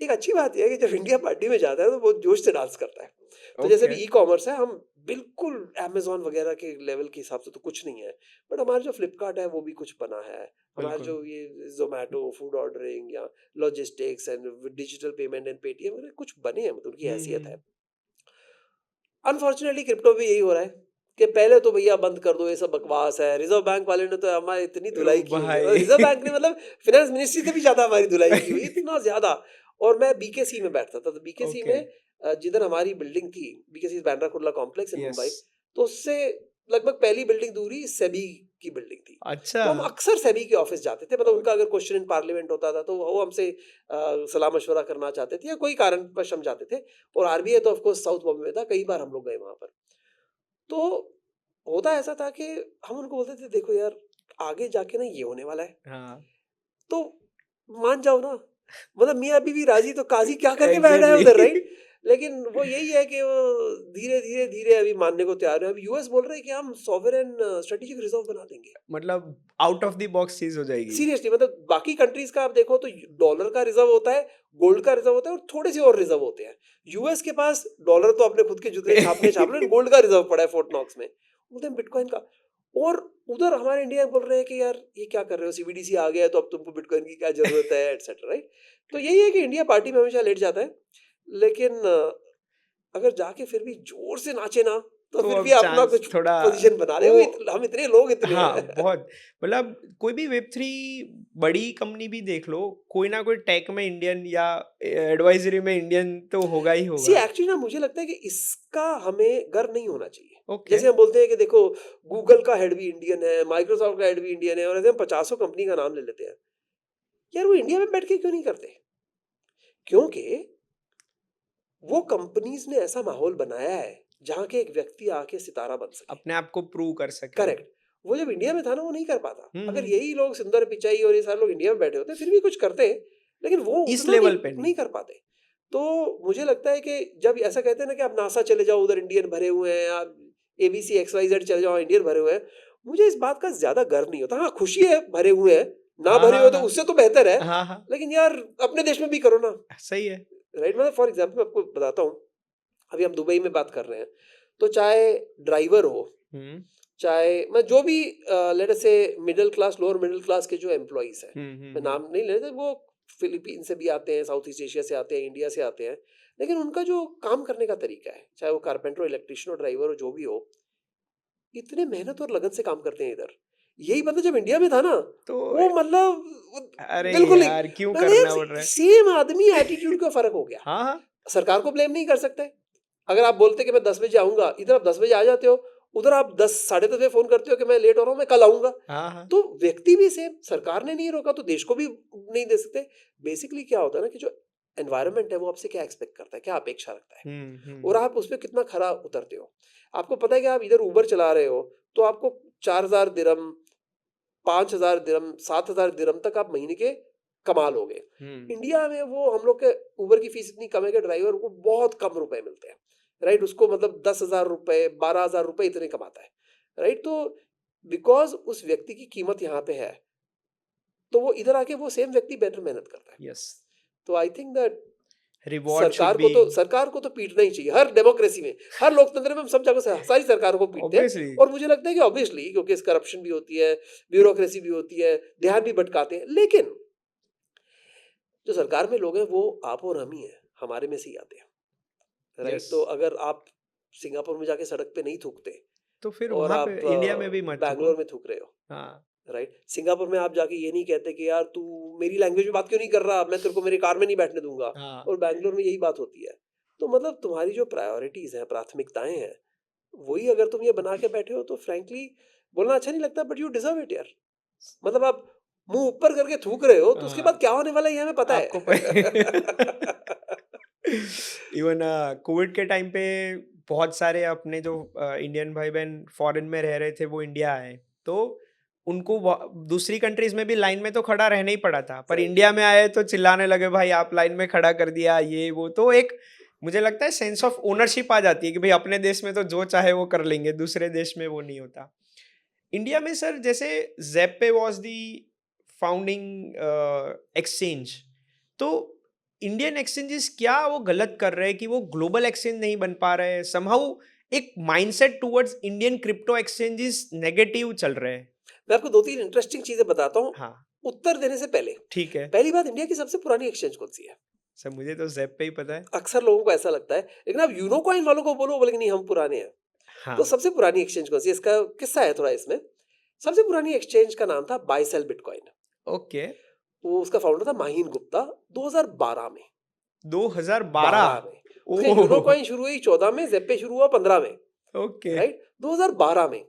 एक अच्छी बात यह है कि जब इंडिया पार्टी में जाता है तो बहुत जोश से डांस करता है। तो जैसे
ओके,
भी ई कॉमर्स है, हम बिल्कुल अमेजोन वगैरह के लेवल के हिसाब से तो कुछ नहीं है, बट हमारा जो फ्लिपकार्ट है वो भी कुछ बना है। हमारा
बिल्कुल।
जो ये जोमेटो फूड ऑर्डरिंग या logistics and digital payment and Paytm वगैरह कुछ बने हैं, मतलब उनकी
हुँ,
हैसियत है।
हुँ,
अनफॉर्चुनेटली क्रिप्टो भी यही हो रहा है कि पहले तो भैया बंद कर दो, ये सब बकवास है। रिजर्व बैंक वाले ने तो हमारी इतनी धुलाई की हुई है, और
भाई
रिजर्व बैंक ने मतलब फाइनेंस मिनिस्ट्री से भी ज्यादा हमारी धुलाई की हुई है, इतना ज्यादा। और मैं BKC में बैठता था, तो BKC
ओके,
में जिधर हमारी बिल्डिंग थी, BKC Bandra Kurla complex in
yes,
Mumbai, तो उससे लगभग पहली बिल्डिंग दूरी सेबी की बिल्डिंग थी।
अच्छा,
तो हम अक्सर सेबी के ऑफिस जाते थे, मतलब उनका अगर क्वेश्चन इन पार्लियामेंट होता था तो वो हमसे सलाह मशवरा करना चाहते थे, या कोई कारणवश हम जाते थे। और RBI तो ऑफ कोर्स साउथ बॉम्बे में था, कई बार हम लोग गए वहां पर। तो होता ऐसा था कि हम उनको बोलते थे देखो यार, आगे जाके ना ये होने वाला है,
हाँ,
तो मान जाओ ना। मतलब मियाँ बीवी राजी तो काजी क्या करके बैठा है उधर,
एग्ज़ैक्टली
राइट। लेकिन वो यही है कि वो धीरे धीरे धीरे अभी मानने को तैयार है। अब US बोल रहे हैं कि हम सॉवरेन स्ट्रेटेजिक रिजर्व बना देंगे।
मतलब आउट ऑफ द बॉक्स चीज़ हो जाएगी।
सीरियसली, मतलब बाकी कंट्रीज का आप देखो तो डॉलर का रिजर्व होता है, गोल्ड का रिजर्व होता है, और थोड़े से और रिजर्व होते हैं। US के पास डॉलर तो अपने खुद के जुतरे छापने छाप रहे हैं, गोल्ड का रिजर्व पड़ा है फोर्ट नॉक्स में, उधर बिटकॉइन का। और उधर हमारे इंडिया में बोल रहे हैं कि यार ये क्या कर रहे हो, CBDC आ गया है तो अब तुमको बिटकॉइन की क्या जरूरत है, एटसेट्रा, राइट। तो यही है कि इंडिया पार्टी में हमेशा लेट जाता है। लेकिन अगर जाके फिर भी जोर से नाचे ना, तो
तो
फिर भी
अब
अपना
चांस
कुछ
थोड़ा
पोजीशन बना ले।
वो
हम इतने लोग इतने
हाँ,
हैं।
बहुत मतलब कोई भी वेब 3 बड़ी कंपनी भी देख लो, कोई ना कोई टेक में इंडियन या एडवाइजरी में इंडियन तो होगा ही
सी
होगा।
एक्चुअली ना, मुझे लगता है कि इसका हमें गर्व नहीं होना चाहिए।
ओके,
जैसे हम बोलते हैं कि देखो, गूगल का हेड भी इंडियन है, माइक्रोसॉफ्ट का हेड भी इंडियन है, और ऐसे हम 50 कंपनी का नाम ले लेते हैं। यार वो इंडिया में बैठ के क्यों नहीं करते? क्योंकि वो कंपनीज ने ऐसा माहौल बनाया है जहां के एक व्यक्ति आके सितारा बन सके।
अपने आप को प्रूव कर सके।
करेक्ट। वो जब इंडिया में था ना, वो नहीं कर पाता।
हुँ,
अगर
हुँ,
यही लोग सुंदर पिचाई और ये सारे लोग इंडिया में बैठे होते फिर भी कुछ करते, लेकिन वो
इस
उतना नहीं
लेवल पे नहीं।
नहीं कर पाते। तो मुझे लगता है कि जब ऐसा कहते हैं ना कि आप नासा चले जाओ, उधर इंडियन भरे हुए हैं, आप ABC XYZ चले जाओ, इंडियन भरे हुए हैं, मुझे इस बात का ज्यादा गर्व नहीं होता। हाँ, खुशी है भरे हुए हैं, ना
हाँ,
भरे
हाँ,
हुए तो
हाँ।
उससे तो बेहतर है।
हाँ, हाँ,
लेकिन यार अपने देश में भी करो ना,
सही है।
राइट। मतलब फॉर एग्जाम्पल मैं आपको बताता हूँ, अभी हम दुबई में बात कर रहे हैं, तो चाहे ड्राइवर हो,
हुँ,
चाहे मैं जो भी लेट अस से middle class, lower middle class के जो एम्प्लॉइज हैं,
हुँ, हुँ,
मैं
हुँ।
नाम नहीं ले रहा, वो फिलीपीन से भी आते हैं, साउथ ईस्ट एशिया से आते हैं, इंडिया से आते हैं, लेकिन उनका जो काम करने का तरीका है, चाहे वो कारपेंटर हो, इलेक्ट्रिशियन हो, ड्राइवर हो, जो भी हो, इतने मेहनत और लगन से काम करते हैं इधर। यही बंदा जब इंडिया में था ना,
तो
वो मतलब
अरे
बिल्कुल नहीं।
यार क्यों
मतलब
करना
यार
पड़ रहा है?
सेम आदमी, एटीट्यूड का फर्क हो गया।
हाँ, हाँ।
सरकार को ब्लेम नहीं कर सकते। अगर आप बोलते कि मैं 10 बजे आऊंगा, इधर आप 10 बजे आ जाते हो, उधर आप 10 साढ़े 10 बजे फोन करते हो कि मैं लेट हो रहा हूँ, मैं कल आऊंगा।
हाँ हाँ
तो व्यक्ति भी सेम, सरकार ने नहीं रोका तो देश को भी नहीं दे सकते। बेसिकली क्या होता है ना कि जो एनवायरनमेंट है वो आपसे क्या एक्सपेक्ट करता है, क्या अपेक्षा रखता है, और आप उस पर कितना खरा उतरते हो। आपको पता है कि आप इधर उबर चला रहे हो तो आपको 4,000 दिरहम, 5,000 दिरहम, 7,000 दिरहम तक आप महीने के कमा लोगे। इंडिया में वो हम लोग के उबर की फीस इतनी कम है कि ड्राइवर को बहुत कम रुपए मिलते हैं, राइट। उसको मतलब 10,000 रुपए, 12,000 रुपए इतने कमाता है, राइट। तो बिकॉज उस व्यक्ति की कीमत यहाँ पे है, तो वो इधर आके वो सेम व्यक्ति बेटर मेहनत करता है।
यस
तो I think that
reward should be
सरकार को तो पीटना ही चाहिए। हर डेमोक्रेसी में, हर लोकतंत्र में हम सब जगह से सारी सरकारों को पीटते हैं।
ऑब्वियसली
और मुझे लगता है कि ऑब्वियसली क्योंकि इस करप्शन भी होती है, ब्यूरोक्रेसी भी होती है, ध्यान भी भटकाते हैं, लेकिन जो सरकार में लोग हैं वो आप और हम ही हैं, हमारे में से ही आते हैं, राइट।
यस
तो अगर आप सिंगापुर में जाके सड़क पे नहीं थूकते
तो फिर
और
वहां पे
आप
इंडिया में भी मत थूको
बैंगलोर में थूक रहे हो,
हाँ
राइट। सिंगापुर में आप जाके ये नहीं कहते कि यार तू मेरी लैंग्वेज में बात क्यों नहीं कर रहा, मैं तेरे को मेरी कार में नहीं बैठने दूंगा।
हाँ
और बैंगलोर में यही बात होती है। तो मतलब तुम्हारी जो प्रायोरिटीज हैं, प्राथमिकताएं हैं, वही अगर तुम ये बना के बैठे हो तो फ्रैंकली बोलना अच्छा नहीं लगता, बट यू डिजर्व इट यार। मतलब आप मुंह ऊपर करके थूक रहे हो तो उसके बाद
हाँ
क्या होने वाला है ये हमें पता
आपको
है।
इवन कोविड के टाइम पे बहुत सारे अपने जो इंडियन भाई बहन फॉरेन में रह रहे थे वो इंडिया आए तो उनको दूसरी कंट्रीज में भी लाइन में तो खड़ा रहना ही पड़ा था पर
Correct.
इंडिया में आए तो चिल्लाने लगे भाई आप लाइन में खड़ा कर दिया ये वो तो एक मुझे लगता है सेंस ऑफ ओनरशिप आ जाती है कि भाई अपने देश में तो जो चाहे वो कर लेंगे दूसरे देश में वो नहीं होता इंडिया में सर जैसे ज़ेप्पे वाज दी फाउंडिंग एक्सचेंज तो इंडियन एक्सचेंजेस क्या वो गलत कर रहे हैं कि वो ग्लोबल एक्सचेंज नहीं बन पा रहे हैं समहाउ एक mindset towards Indian crypto exchanges negative चल रहे हैं
मैं आपको 2-3 इंटरेस्टिंग चीजें बताता हूँ
हाँ
उत्तर देने से पहले।
ठीक है
पहली बात, इंडिया की सबसे पुरानी एक्सचेंज कौन सी है?
सर मुझे तो ज़ेप्पे ही पता है
अक्सर लोगों को ऐसा लगता है, लेकिन आप यूनो कॉइन वालों को बोलो, बोले कि नहीं हम पुराने हैं।
हाँ
तो सबसे पुरानी एक्सचेंज कौन सी है? इसका किस्सा है थोड़ा इसमें। सबसे पुरानी एक्सचेंज का नाम था बाय सेल बिटकॉइन।
ओके
वो उसका फाउंडर था माहिन गुप्ता, 2012 में।
2012
12 में। फिर यूनो
ओह
कॉइन शुरू हुई 14 में, ज़ेप्पे शुरू हुआ 15 में,
ओके
राइट? 2012 में।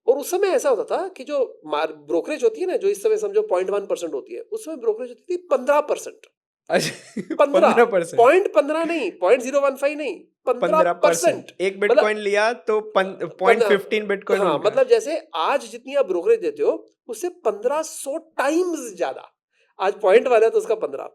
और उस समय ऐसा होता था कि जो ब्रोकरेज होती है ना, जो इस समय समझो 0.1% होती है, उस समय ब्रोकरेज होती थी 15%।
अच्छा
15,
15%
पॉइंट 15 नहीं, 0.015 नहीं,
15%
15%।
एक
मतलब
बिटकॉइन लिया तो पॉइंट 15 बिटकॉइन
हाँ,
उनका
मतलब जैसे आज जितनी आप ब्रोकरेज देते हो उससे 1500 टाइम्स ज्यादा। आज पॉइंट वाला है तो उसका 15,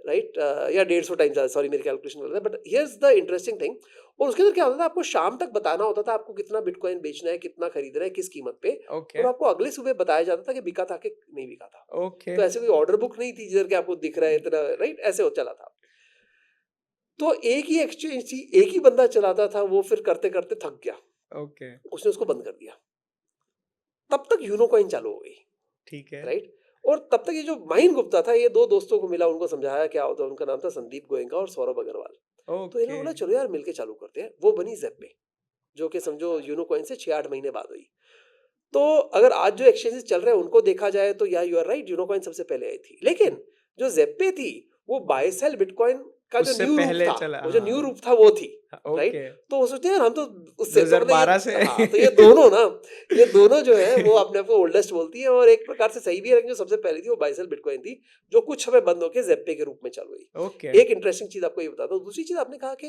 राइट, या 150 टाइम्स ज्यादा। सॉरी मेरी कैलकुलेशन गलत है, but here's the interesting thing. और उसके अंदर क्या होता था, आपको शाम तक बताना होता था आपको कितना बिटकॉइन बेचना है, कितना खरीदना है, किस कीमत पे। और
ओके
आपको अगले सुबह बताया जाता था कि बिका था कि नहीं बिका था।
ओके
तो ऐसे कोई ऑर्डर बुक नहीं थी जिधर के आपको दिख रहा है इतना, राइट, ऐसे हो चला था। तो एक ही एक्सचेंज थी, एक ही बंदा चलाता था, वो फिर करते करते थक गया,
ओके
उसने उसको बंद कर दिया। तब तक यूनो कॉइन चालू हो गई,
ठीक है
राइट। और तब तक ये जो माहिन गुप्ता था, ये दो दोस्तों को मिला, उनको समझाया क्या होता है। उनका नाम था संदीप गोयनका और सौरभ अग्रवाल। तो इन्होंने
ओके
बोला चलो यार मिलके चालू करते हैं। वो बनी ज़ेप्पे, जो कि समझो यूनो कॉइन से 6-8 महीने बाद हुई। तो अगर आज जो एक्सचेंजेस चल रहे हैं उनको देखा जाए तो या you are right, you know coin सबसे पहले आई थी। लेकिन जो ज़ेप्पे थी वो बाय सेल बिटकॉइन का जो
उससे
न्यू रूप
पहले
था,
चला
वो जो न्यू
हाँ
रूप था वो थी, राइट।
ओके
तो वो सोचते हैं यार हम तो उससे तो मतलब
2012 से
ये, हाँ, तो ये दोनों ना, ये दोनों जो है वो अपने आप को ओल्डेस्ट बोलती है और एक प्रकार से सही भी है। लेकिन जो सबसे पहले थी वो बाय सेल बिटकॉइन थी, जो कुछ समय बंद होकर ज़ेप्पे के रूप में चालू हुई।
ओके
एक इंटरेस्टिंग चीज आपको ये बताता हूँ। दूसरी चीज, आपने कहा कि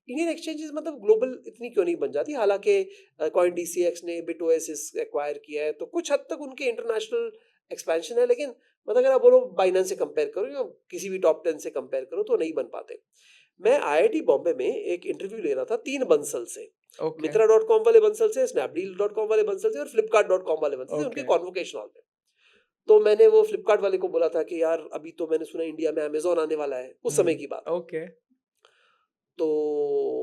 इंडियन एक्सचेंजेस मतलब ग्लोबल इतनी क्यों नहीं बन जाती। हालांकि कॉइन डीसीएक्स ने बिटओएसिस एक्वायर किया है तो कुछ हद तक उनके इंटरनेशनल एक्सपेंशन है, लेकिन मतलब अगर आप बोलो बाइनेंस से कंपेयर करो या किसी भी टॉप 10 से कंपेयर करो तो नहीं बन पाते। मैं आईआईटी बॉम्बे में एक इंटरव्यू ले रहा था 3 बंसल से,
ओके
मित्रा.com वाले बंसल से, स्नैपडील.com वाले बंसल से और फ्लिपकार्ट.com वाले बंसल से, उनके
ओके
कॉन्वोकेशन हॉल में। तो मैंने वो फ्लिपकार्ट वाले को बोला था कि यार अभी तो मैंने सुना इंडिया में अमेजोन आने वाला है, उस समय की बात है।
ओके
तो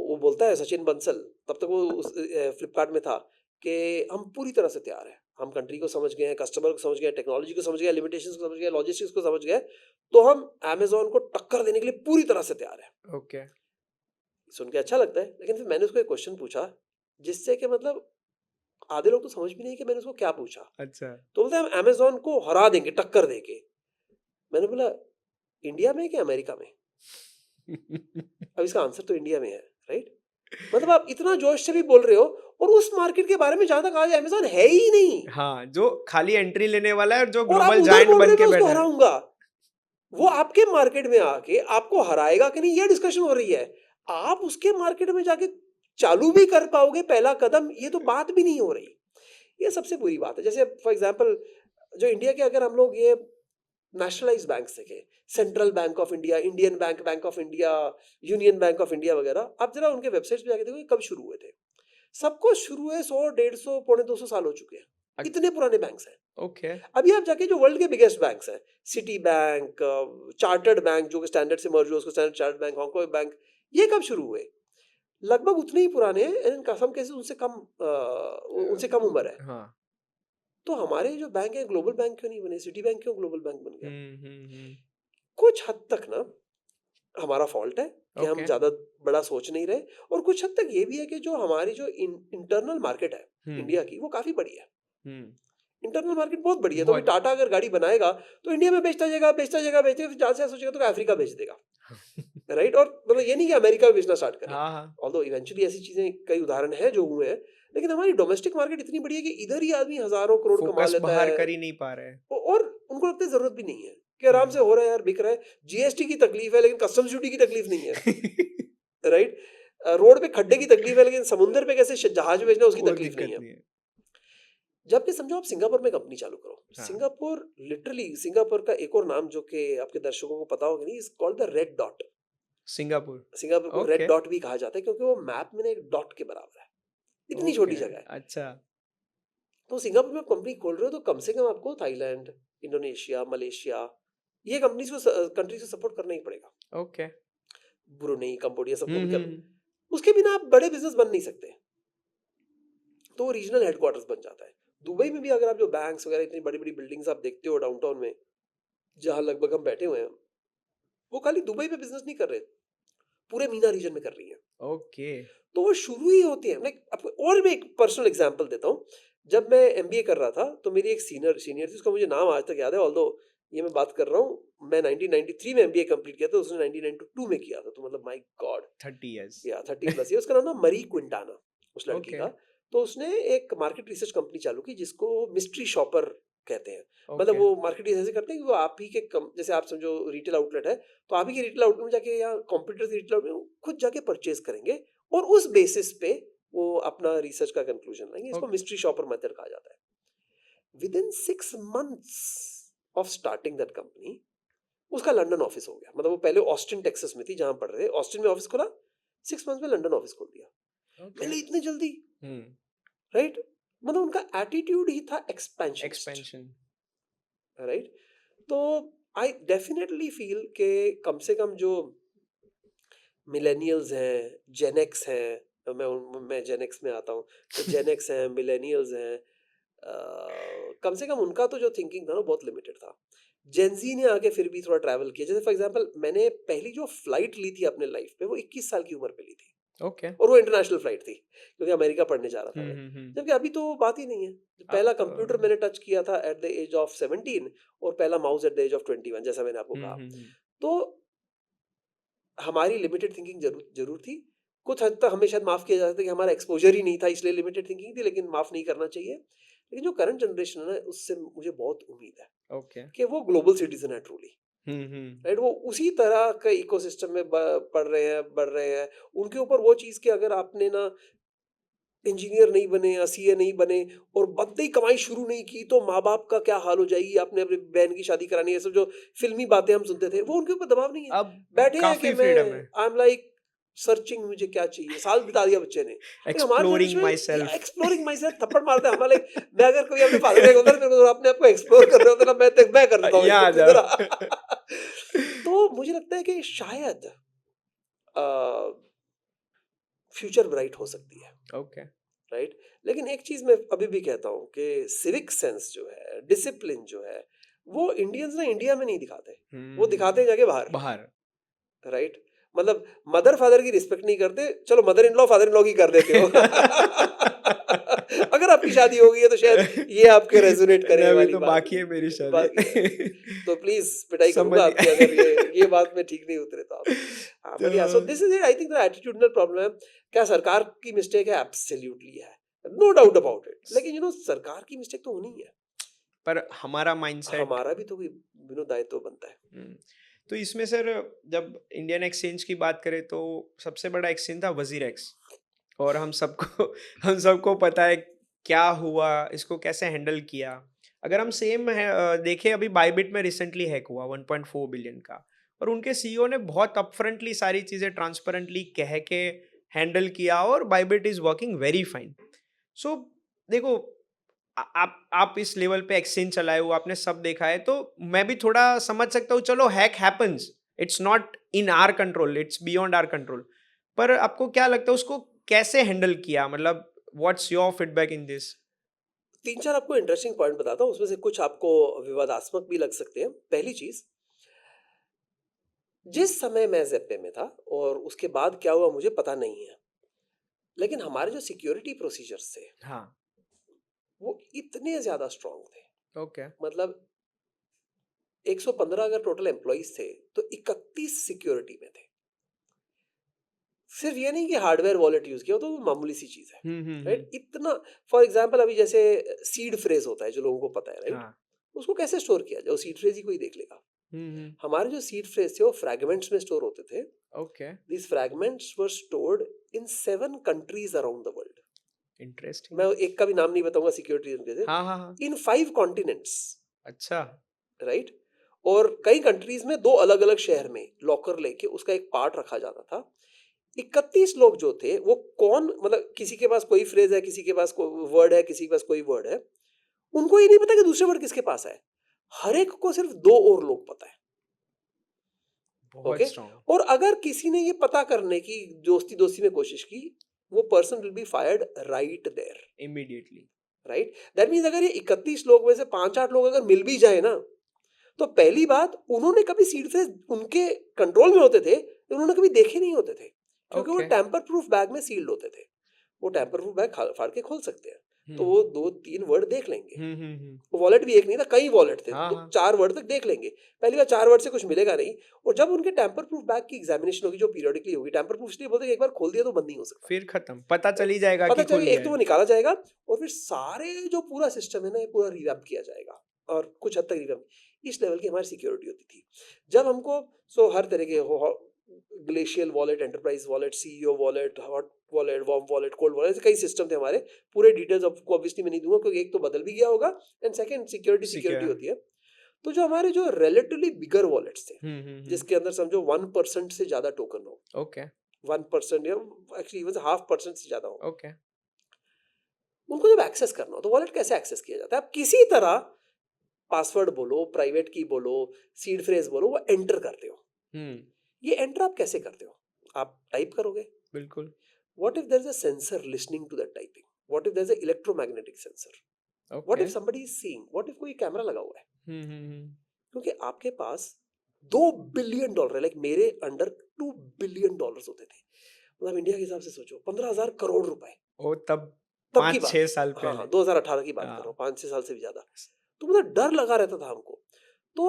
वो बोलता है सचिन बंसल, तब तक वो उस फ्लिपकार्ट में था, कि हम पूरी तरह से तैयार हैं, हम कंट्री को समझ गए हैं, कस्टमर को समझ गए हैं, टेक्नोलॉजी को समझ गए, लिमिटेशंस को समझ गए, लॉजिस्टिक्स को समझ गए, तो हम अमेजोन को टक्कर देने के लिए पूरी तरह से तैयार हैं।
ओके
सुन के अच्छा लगता है, लेकिन फिर मैंने उसको एक क्वेश्चन पूछा जिससे कि मतलब आधे लोग तो समझ भी नहीं कि मैंने उसको क्या पूछा।
अच्छा
तो बोलते हैं हम अमेजोन को हरा देंगे टक्कर देके। मैंने बोला इंडिया में कि अमेरिका में? अब इसका आंसर तो इंडिया में है, राइट। मतलब आप इतना जोश से भी बोल रहे हो और उस मार्केट के बारे में जहां तक आज अमेजोन है ही नहीं,
हाँ, जो खाली एंट्री लेने वाला है और जो
और आप
ग्लोबल
उधर
जायंट
बोल रहे
बन
हो
के
मैं उसको
बैठा है।
हराऊंगा। वो आपके मार्केट में आके आपको हराएगा कि नहीं, ये डिस्कशन हो रही है। आप उसके मार्केट में जाके चालू भी कर पाओगे पहला कदम, ये तो बात भी नहीं हो रही। ये सबसे बुरी बात है। जैसे फॉर एग्जांपल जो इंडिया के अगर हम लोग ये नेशनलाइज बैंक देखें, central bank of India, Indian bank, bank of India, union bank of India वगैरह, आप जरा उनके वेबसाइट्स पे जाके देखो ये कब शुरू हुए थे। सबको शुरू हुए 100, 150, पौने 200 साल हो चुके हैं, इतने पुराने बैंक्स हैं।
ओके,
अभी आप जाके जो वर्ल्ड के बिगेस्ट बैंक्स हैं, सिटी बैंक, चार्टर्ड बैंक जो कि स्टैंडर्ड से मर्ज हुआ उसको standard chartered bank, Hong Kong bank, ये कब शुरू हुए? लगभग उतने ही पुराने हैं, एंड कसम कैसे उनसे कम उम्र है।
हाँ,
तो हमारे जो बैंक है ग्लोबल बैंक क्यों नहीं बने? सिटी बैंक क्यों ग्लोबल बैंक बन गया?
हम्म,
कुछ हद तक ना हमारा फॉल्ट है कि हम
ओके,
ज्यादा बड़ा सोच नहीं रहे, और कुछ हद तक ये भी है कि जो हमारी जो इंटरनल मार्केट है इंडिया की, वो काफी बड़ी है।
हम्म,
इंटरनल मार्केट बहुत बड़ी है। तो अभी
बहुत,
टाटा अगर गाड़ी बनाएगा तो इंडिया में बेचता जाएगा, बेचता जाएगा, बेचते, फिर जहां से सोचेगा तो अफ्रीका बेच देगा, राइट? और मतलब ये नहीं कि अमेरिका में बेचना स्टार्ट करे,
हाँ, हाँ,
ऑल्दो इवेंचुअली ऐसी चीजें कई उदाहरण हैं जो हुए हैं, लेकिन हमारी डोमेस्टिक मार्केट इतनी बड़ी है कि इधर ही आदमी हजारों करोड़ कमा
फोकस
लेता
बाहर
है,
कर ही नहीं पा रहे हैं।
और उनको लगता है जरूरत भी नहीं है, कि आराम से हो रहा है यार, बिक रहा है। जीएसटी की तकलीफ है लेकिन कस्टम्स ड्यूटी की तकलीफ नहीं है, राइट? रोड पे खड्डे की तकलीफ है लेकिन समुद्र पे कैसे जहाज भेजना उसकी
कोई
तकलीफ नहीं
दिक्कत
है।
नहीं है।
जबकि समझो आप सिंगापुर में कंपनी चालू करो,
हाँ,
सिंगापुर लिटरली, सिंगापुर का एक और नाम जो कि आपके दर्शकों को पता होगा नहीं, is called the red dot.
Singapore,
Singapore को रेड
ओके,
डॉट भी कहा जाता है क्योंकि वो मैप में ना एक डॉट के बराबर है, इतनी छोटी
ओके,
जगह है।
अच्छा,
तो सिंगापुर में कंपनी खोल रहे हो तो कम से कम आपको थाईलैंड, इंडोनेशिया, मलेशिया, ये कंपनीज को, कंट्रीज को सपोर्ट करना ही पड़ेगा।
ओके,
ब्रुनेई, कंबोडिया, सबको भी कर,
हम्म,
उसके बिना आप बड़े बिजनेस बन नहीं सकते, तो रीजनल हेडक्वार्टर्स बन जाता है। दुबई में भी अगर आप जो बैंक्स वगैरह, इतनी बड़ी बड़ी बिल्डिंग्स आप देखते हो डाउनटाउन में, जहां लगभग हम बैठे हुए हैं, वो खाली दुबई में बिजनेस नहीं कर रहे, पूरे मीना रीजन में कर रही है।
ओके,
तो वो शुरू ही होती है। लाइक आपको और भी एक पर्सनल एग्जांपल देता हूँ। जब मैं एमबीए कर रहा था तो मेरी एक सीनियर थी, उसका मुझे नाम आज तक याद है, ऑल्दो ये मैं बात कर रहा हूँ, मैं 1993 में एमबीए कंप्लीट किया था, उसने 1992 में किया था, तो मतलब माय गॉड,
30 इयर्स,
या 30 प्लस ईयर। उसका नाम था मरी क्विंटाना, उस लड़की
ओके,
का। तो उसने एक मार्केट रिसर्च कंपनी चालू की जिसको मिस्ट्री शॉपर कहते हैं। मतलब
ओके,
वो मार्केट रिसर्च ऐसे करते हैं कि वो आप ही के जैसे आप समझो रिटेल आउटलेट है, तो आप ही के रिटेल आउटलेट में जाके या कंप्यूटर के रिटेल आउटलेट में खुद जाके परचेज करेंगे, और उस बेसिस पे वो अपना रिसर्च का कंक्लूजन लाएंगे। इसको
ओके,
मिस्ट्री शॉपर मेथड कहा जाता है। With in 6 months of starting that company, उसका लंदन ऑफिस हो गया। मतलब वो पहले ऑस्टिन टेक्सास में थी जहां पढ़ रहे थे, ऑस्टिन में ऑफिस खोला, 6 months में लंदन ऑफिस खोल दिया।
ओके,
मैंने इतने जल्दी,
हम्म,
राइट? मतलब उनका एटीट्यूड ही था एक्सपेंशन,
एक्सपेंशन,
राइट? तो आई डेफिनेटली फील के कम से कम जो मिलेनियल्स हैं, जेनेक्स हैं, मैं जेनेक्स में आता हूँ, तो जेनेक्स हैं, मिलेनियल्स हैं, कम से कम उनका तो जो थिंकिंग था ना बहुत लिमिटेड था। जेंजी ने आके फिर भी थोड़ा ट्रैवल किया। जैसे फॉर एग्जांपल मैंने पहली जो फ्लाइट ली थी अपने लाइफ में वो 21 साल की उम्र पे ली थी,
ओके,
और वो इंटरनेशनल फ्लाइट थी क्योंकि अमेरिका पढ़ने जा रहा था मैं।
हम्म,
जबकि अभी तो वो बात ही नहीं है।
अब
पहला
तो,
कंप्यूटर मैंने टच किया था एट द एज ऑफ 17, और पहला mouse at the age of 21, जैसा मैंने आपको कहा।
हम्म,
तो हमारी लिमिटेड थिंकिंग जरूर जरूर थी। कुछ हद तक हमें शायद माफ किया जा सकता है कि हमारा एक्सपोजर ही नहीं था इसलिए लिमिटेड थिंकिंग थी, लेकिन माफ नहीं करना चाहिए। लेकिन जो करंट जनरेशन है ना, उससे मुझे बहुत उम्मीद है
ओके,
कि वो ग्लोबल सिटीजन है ट्रूली, राइट? वो उसी तरह का इकोसिस्टम में पढ़ रहे हैं, बढ़ रहे हैं। उनके ऊपर वो चीज कि अगर आपने ना इंजीनियर नहीं बने या सीए नहीं बने और बनते ही कमाई शुरू नहीं की तो माँ बाप का क्या हाल हो जाएगी, आपने अपनी बहन की शादी करानी है, सब जो फिल्मी बातें हम सुनते थे, वो उनके ऊपर दबाव नहीं है।
अब
बैठे हैं कि
काफी
मैं
फ्रीडम है,
आई एम लाइक सर्चिंग, मुझे क्या चाहिए, साल बिता दिया बच्चे ने। लेकिन हमारे
एक्सप्लोरिंग
जनरेशन
माई
में
सेल्फ,
एक्सप्लोरिंग माई सेल्फ थप्पड़ मारते हैं हमारे। मैं अगर कोई अपने फादर को बोलता है अपने आप को एक्सप्लोर कर रहे होते ना, मैं कर देता हूँ
यहाँ
इसको,
आ
तू इधर आ।
जाओ,
तो मुझे लगता है कि शायद फ्यूचर ब्राइट हो सकती है,
ओके,
राइट? लेकिन एक चीज मैं अभी भी कहता हूँ कि सिविक सेंस जो है, डिसिप्लिन जो है, वो इंडियंस ना इंडिया में नहीं दिखाते, वो दिखाते हैं जाके बाहर,
बाहर,
राइट? मतलब मदर फादर की रिस्पेक्ट नहीं करते, चलो mother in law father in law की कर देते हो। अगर आपकी शादी हो गई है तो शायद ये आपके रेजोनेट करे,
नहीं,
ये
अभी
वाली
तो
बात
बाकी है मेरी
बाकी है।
शादी,
तो प्लीज पिटाई
समझ
करूंगा आपकी अगर ये बात में ठीक नहीं उतरे तो आप। हाँ,
तो
बट या सो this is it, I think the attitudinal problem है। क्या सरकार की मिस्टेक है? एब्सोल्युटली है। नो डाउट अबाउट इट, लेकिन सरकार की मिस्टेक तो होनी ही है,
पर हमारा माइंडसेट
हमारा भी तो कोई दायित्व बनता है।
तो इसमें सर जब इंडियन एक्सचेंज की बात करें तो सबसे बड़ा एक्सचेंज था वजीर एक्स, और हम सबको हम सबको पता है क्या हुआ, इसको कैसे हैंडल किया। अगर हम सेम देखें, अभी बाइबिट में रिसेंटली हैक हुआ 1.4 बिलियन का, और उनके सीईओ ने बहुत अपफ्रंटली सारी चीज़ें ट्रांसपेरेंटली कह के हैंडल किया, और Bybit is working very fine. So देखो, आप इस लेवल पे एक्सचेंज चलाए हो, आपने सब देखा है, तो मैं भी थोड़ा समझ सकता हूँ, चलो hack happens, it's not in our control, it's beyond our control. पर आपको क्या लगता है उसको कैसे हैंडल किया, मतलब what's your feedback in this?
3-4 आपको इंटरेस्टिंग पॉइंट बताता हूँ, उसमें से कुछ आपको विवादास्पद भी लग सकते हैं। पहली चीज, जिस समय मैं ज़ेप्पे में था और उसके बाद क्या हुआ मुझे पता नहीं है, लेकिन हमारे जो सिक्योरिटी प्रोसीजर्स थे
हाँ,
वो इतने ज्यादा स्ट्रांग थे।
ओके,
मतलब 115 अगर टोटल एम्प्लॉइज थे तो 31 सिक्योरिटी में थे। सिर्फ ये नहीं कि हार्डवेयर वॉलेट यूज किया, तो वो मामूली सी चीज है, राइट? इतना, फॉर एग्जांपल अभी जैसे सीड फ्रेज होता है जो लोगों को पता है, राइट?
हाँ,
उसको कैसे स्टोर किया जाए, सीड फ्रेज ही कोई देख लेगा। हमारे जो सीड फ्रेज थे वो फ्रैगमेंट्स में स्टोर होते थे।
Okay,
These fragments were stored in 7 countries around the world.
Interesting.
मैं एक का भी नाम नहीं बताऊंगा सिक्योरिटी रीजन के से।
हाँ, हाँ, हाँ,
इन 5 कॉन्टिनेंट्स,
अच्छा,
राइट? और कई कंट्रीज में 2 अलग अलग शहर में लॉकर लेके उसका एक पार्ट रखा जाता था। 31 लोग जो थे वो कौन, मतलब किसी के पास कोई फ्रेज है, किसी के पास कोई वर्ड है, किसी के पास कोई वर्ड है, उनको ये नहीं पता कि दूसरे वर्ड किसके पास है। हर एक को सिर्फ 2 और लोग पता है।
बहुत
ओके,
स्ट्रांग,
और अगर किसी ने ये पता करने की दोस्ती दोस्ती में कोशिश की, वो person will be fired right there,
immediately,
right? That means अगर ये 31 लोग में से 5-8 लोग अगर मिल भी जाए ना, तो पहली बात, उन्होंने कभी सीड फ्रेज उनके कंट्रोल में होते थे, उन्होंने कभी देखे नहीं होते थे, क्योंकि वो
ओके,
टैंपर प्रूफ बैग में सील्ड होते थे। वो टैंपर प्रूफ बैग फाड़ के खोल सकते हैं, तो
हम्म,
वो 2-3 वर्ड देख लेंगे।
हम्म,
वॉलेट भी एक नहीं था, कई वॉलेट थे,
हाँ,
तो
हाँ,
4 वर्ड तक देख लेंगे। पहली बार 4 वर्ड से कुछ मिलेगा नहीं। और जब उनके टैंपर प्रूफ बैग की एग्जामिनेशन होगी जो पीरियडिकली होगी, टैंपर प्रूफ इसलिए बोलते हैं कि एक बार खोल दिया तो बंद नहीं हो सकता,
फिर खत्म, पता चल
राइट?
ही जाएगा
पता
कि खुल
चलेगा,
गया
एक तो
है।
वो निकाला जाएगा और फिर सारे जो पूरा सिस्टम है ना, ये पूरा रिवैम्प किया जाएगा, और कुछ हद तक रिवैम्प। इस लेवल की हमारी सिक्योरिटी होती थी। जब हमको हर तरह के glacial wallet, enterprise wallet, CEO wallet, hot wallet, warm wallet, cold wallet, कई सिस्टम थे हमारे। पूरे डिटेल्स आपको ऑब्वियसली मैं नहीं दूंगा, क्योंकि एक तो बदल भी गया होगा, एंड सेकंड सिक्योरिटी
सिक्योर,
होती है। तो जो हमारे जो रिलेटिवली बिगर वॉलेट्स थे,
हम्म,
जिसके अंदर समझो 1% से ज्यादा टोकन हो,
ओके,
1% या एक्चुअली इवन 0.5% से ज्यादा हो,
ओके,
उनको जब एक्सेस करना हो तो वॉलेट कैसे एक्सेस किया जाता है? आप किसी तरह पासवर्ड बोलो, प्राइवेट की बोलो, सीड फ्रेज बोलो, वो एंटर करते हो।
हम्म,
ये एंटर आप कैसे करते हो? आप टाइप करोगे।
बिल्कुल,
What if there's a sensor listening to that typing? What if there's a electromagnetic sensor? What
okay,
if somebody is seeing? What if कोई कैमरा लगा हुआ है?
हम्म,
क्योंकि आपके पास $2 बिलियन है, लाइक मेरे अंडर $2 बिलियन होते थे। मतलब इंडिया के हिसाब से सोचो, 15,000 करोड़ रुपए
ओ तब
तब की बात।
5-6 साल
हाँ हाँ,
पहले,
2018 की बात कर रहा
हाँ,
हूँ, 5-6 साल से भी ज्यादा। तो मतलब डर लगा रहता था हमको। तो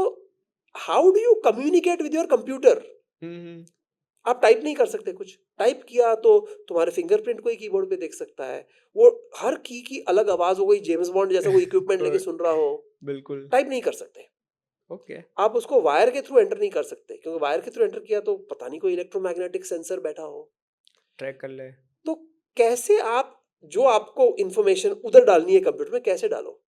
how do you communicate with your computer?
Hmm,
आप टाइप नहीं कर सकते कुछ। टाइप किया तो तुम्हारे फिंगरप्रिंट कोई कीबोर्ड पे देख सकता है। वो हर की अलग आवाज हो गई, जेम्स बॉन्ड जैसा कोई इक्विपमेंट लेके सुन रहा हो।
बिल्कुल,
टाइप नहीं कर सकते।
ओके,
आप उसको वायर के थ्रू एंटर नहीं कर सकते, क्योंकि वायर के थ्रू एंटर किया तो पता नहीं कोई इलेक्ट्रोमैग्नेटिक सेंसर बैठा हो।
ट्रैक कर ले,
तो कैसे आप जो आपको इंफॉर्मेशन उधर डालनी है कंप्यूटर में, कैसे डालो?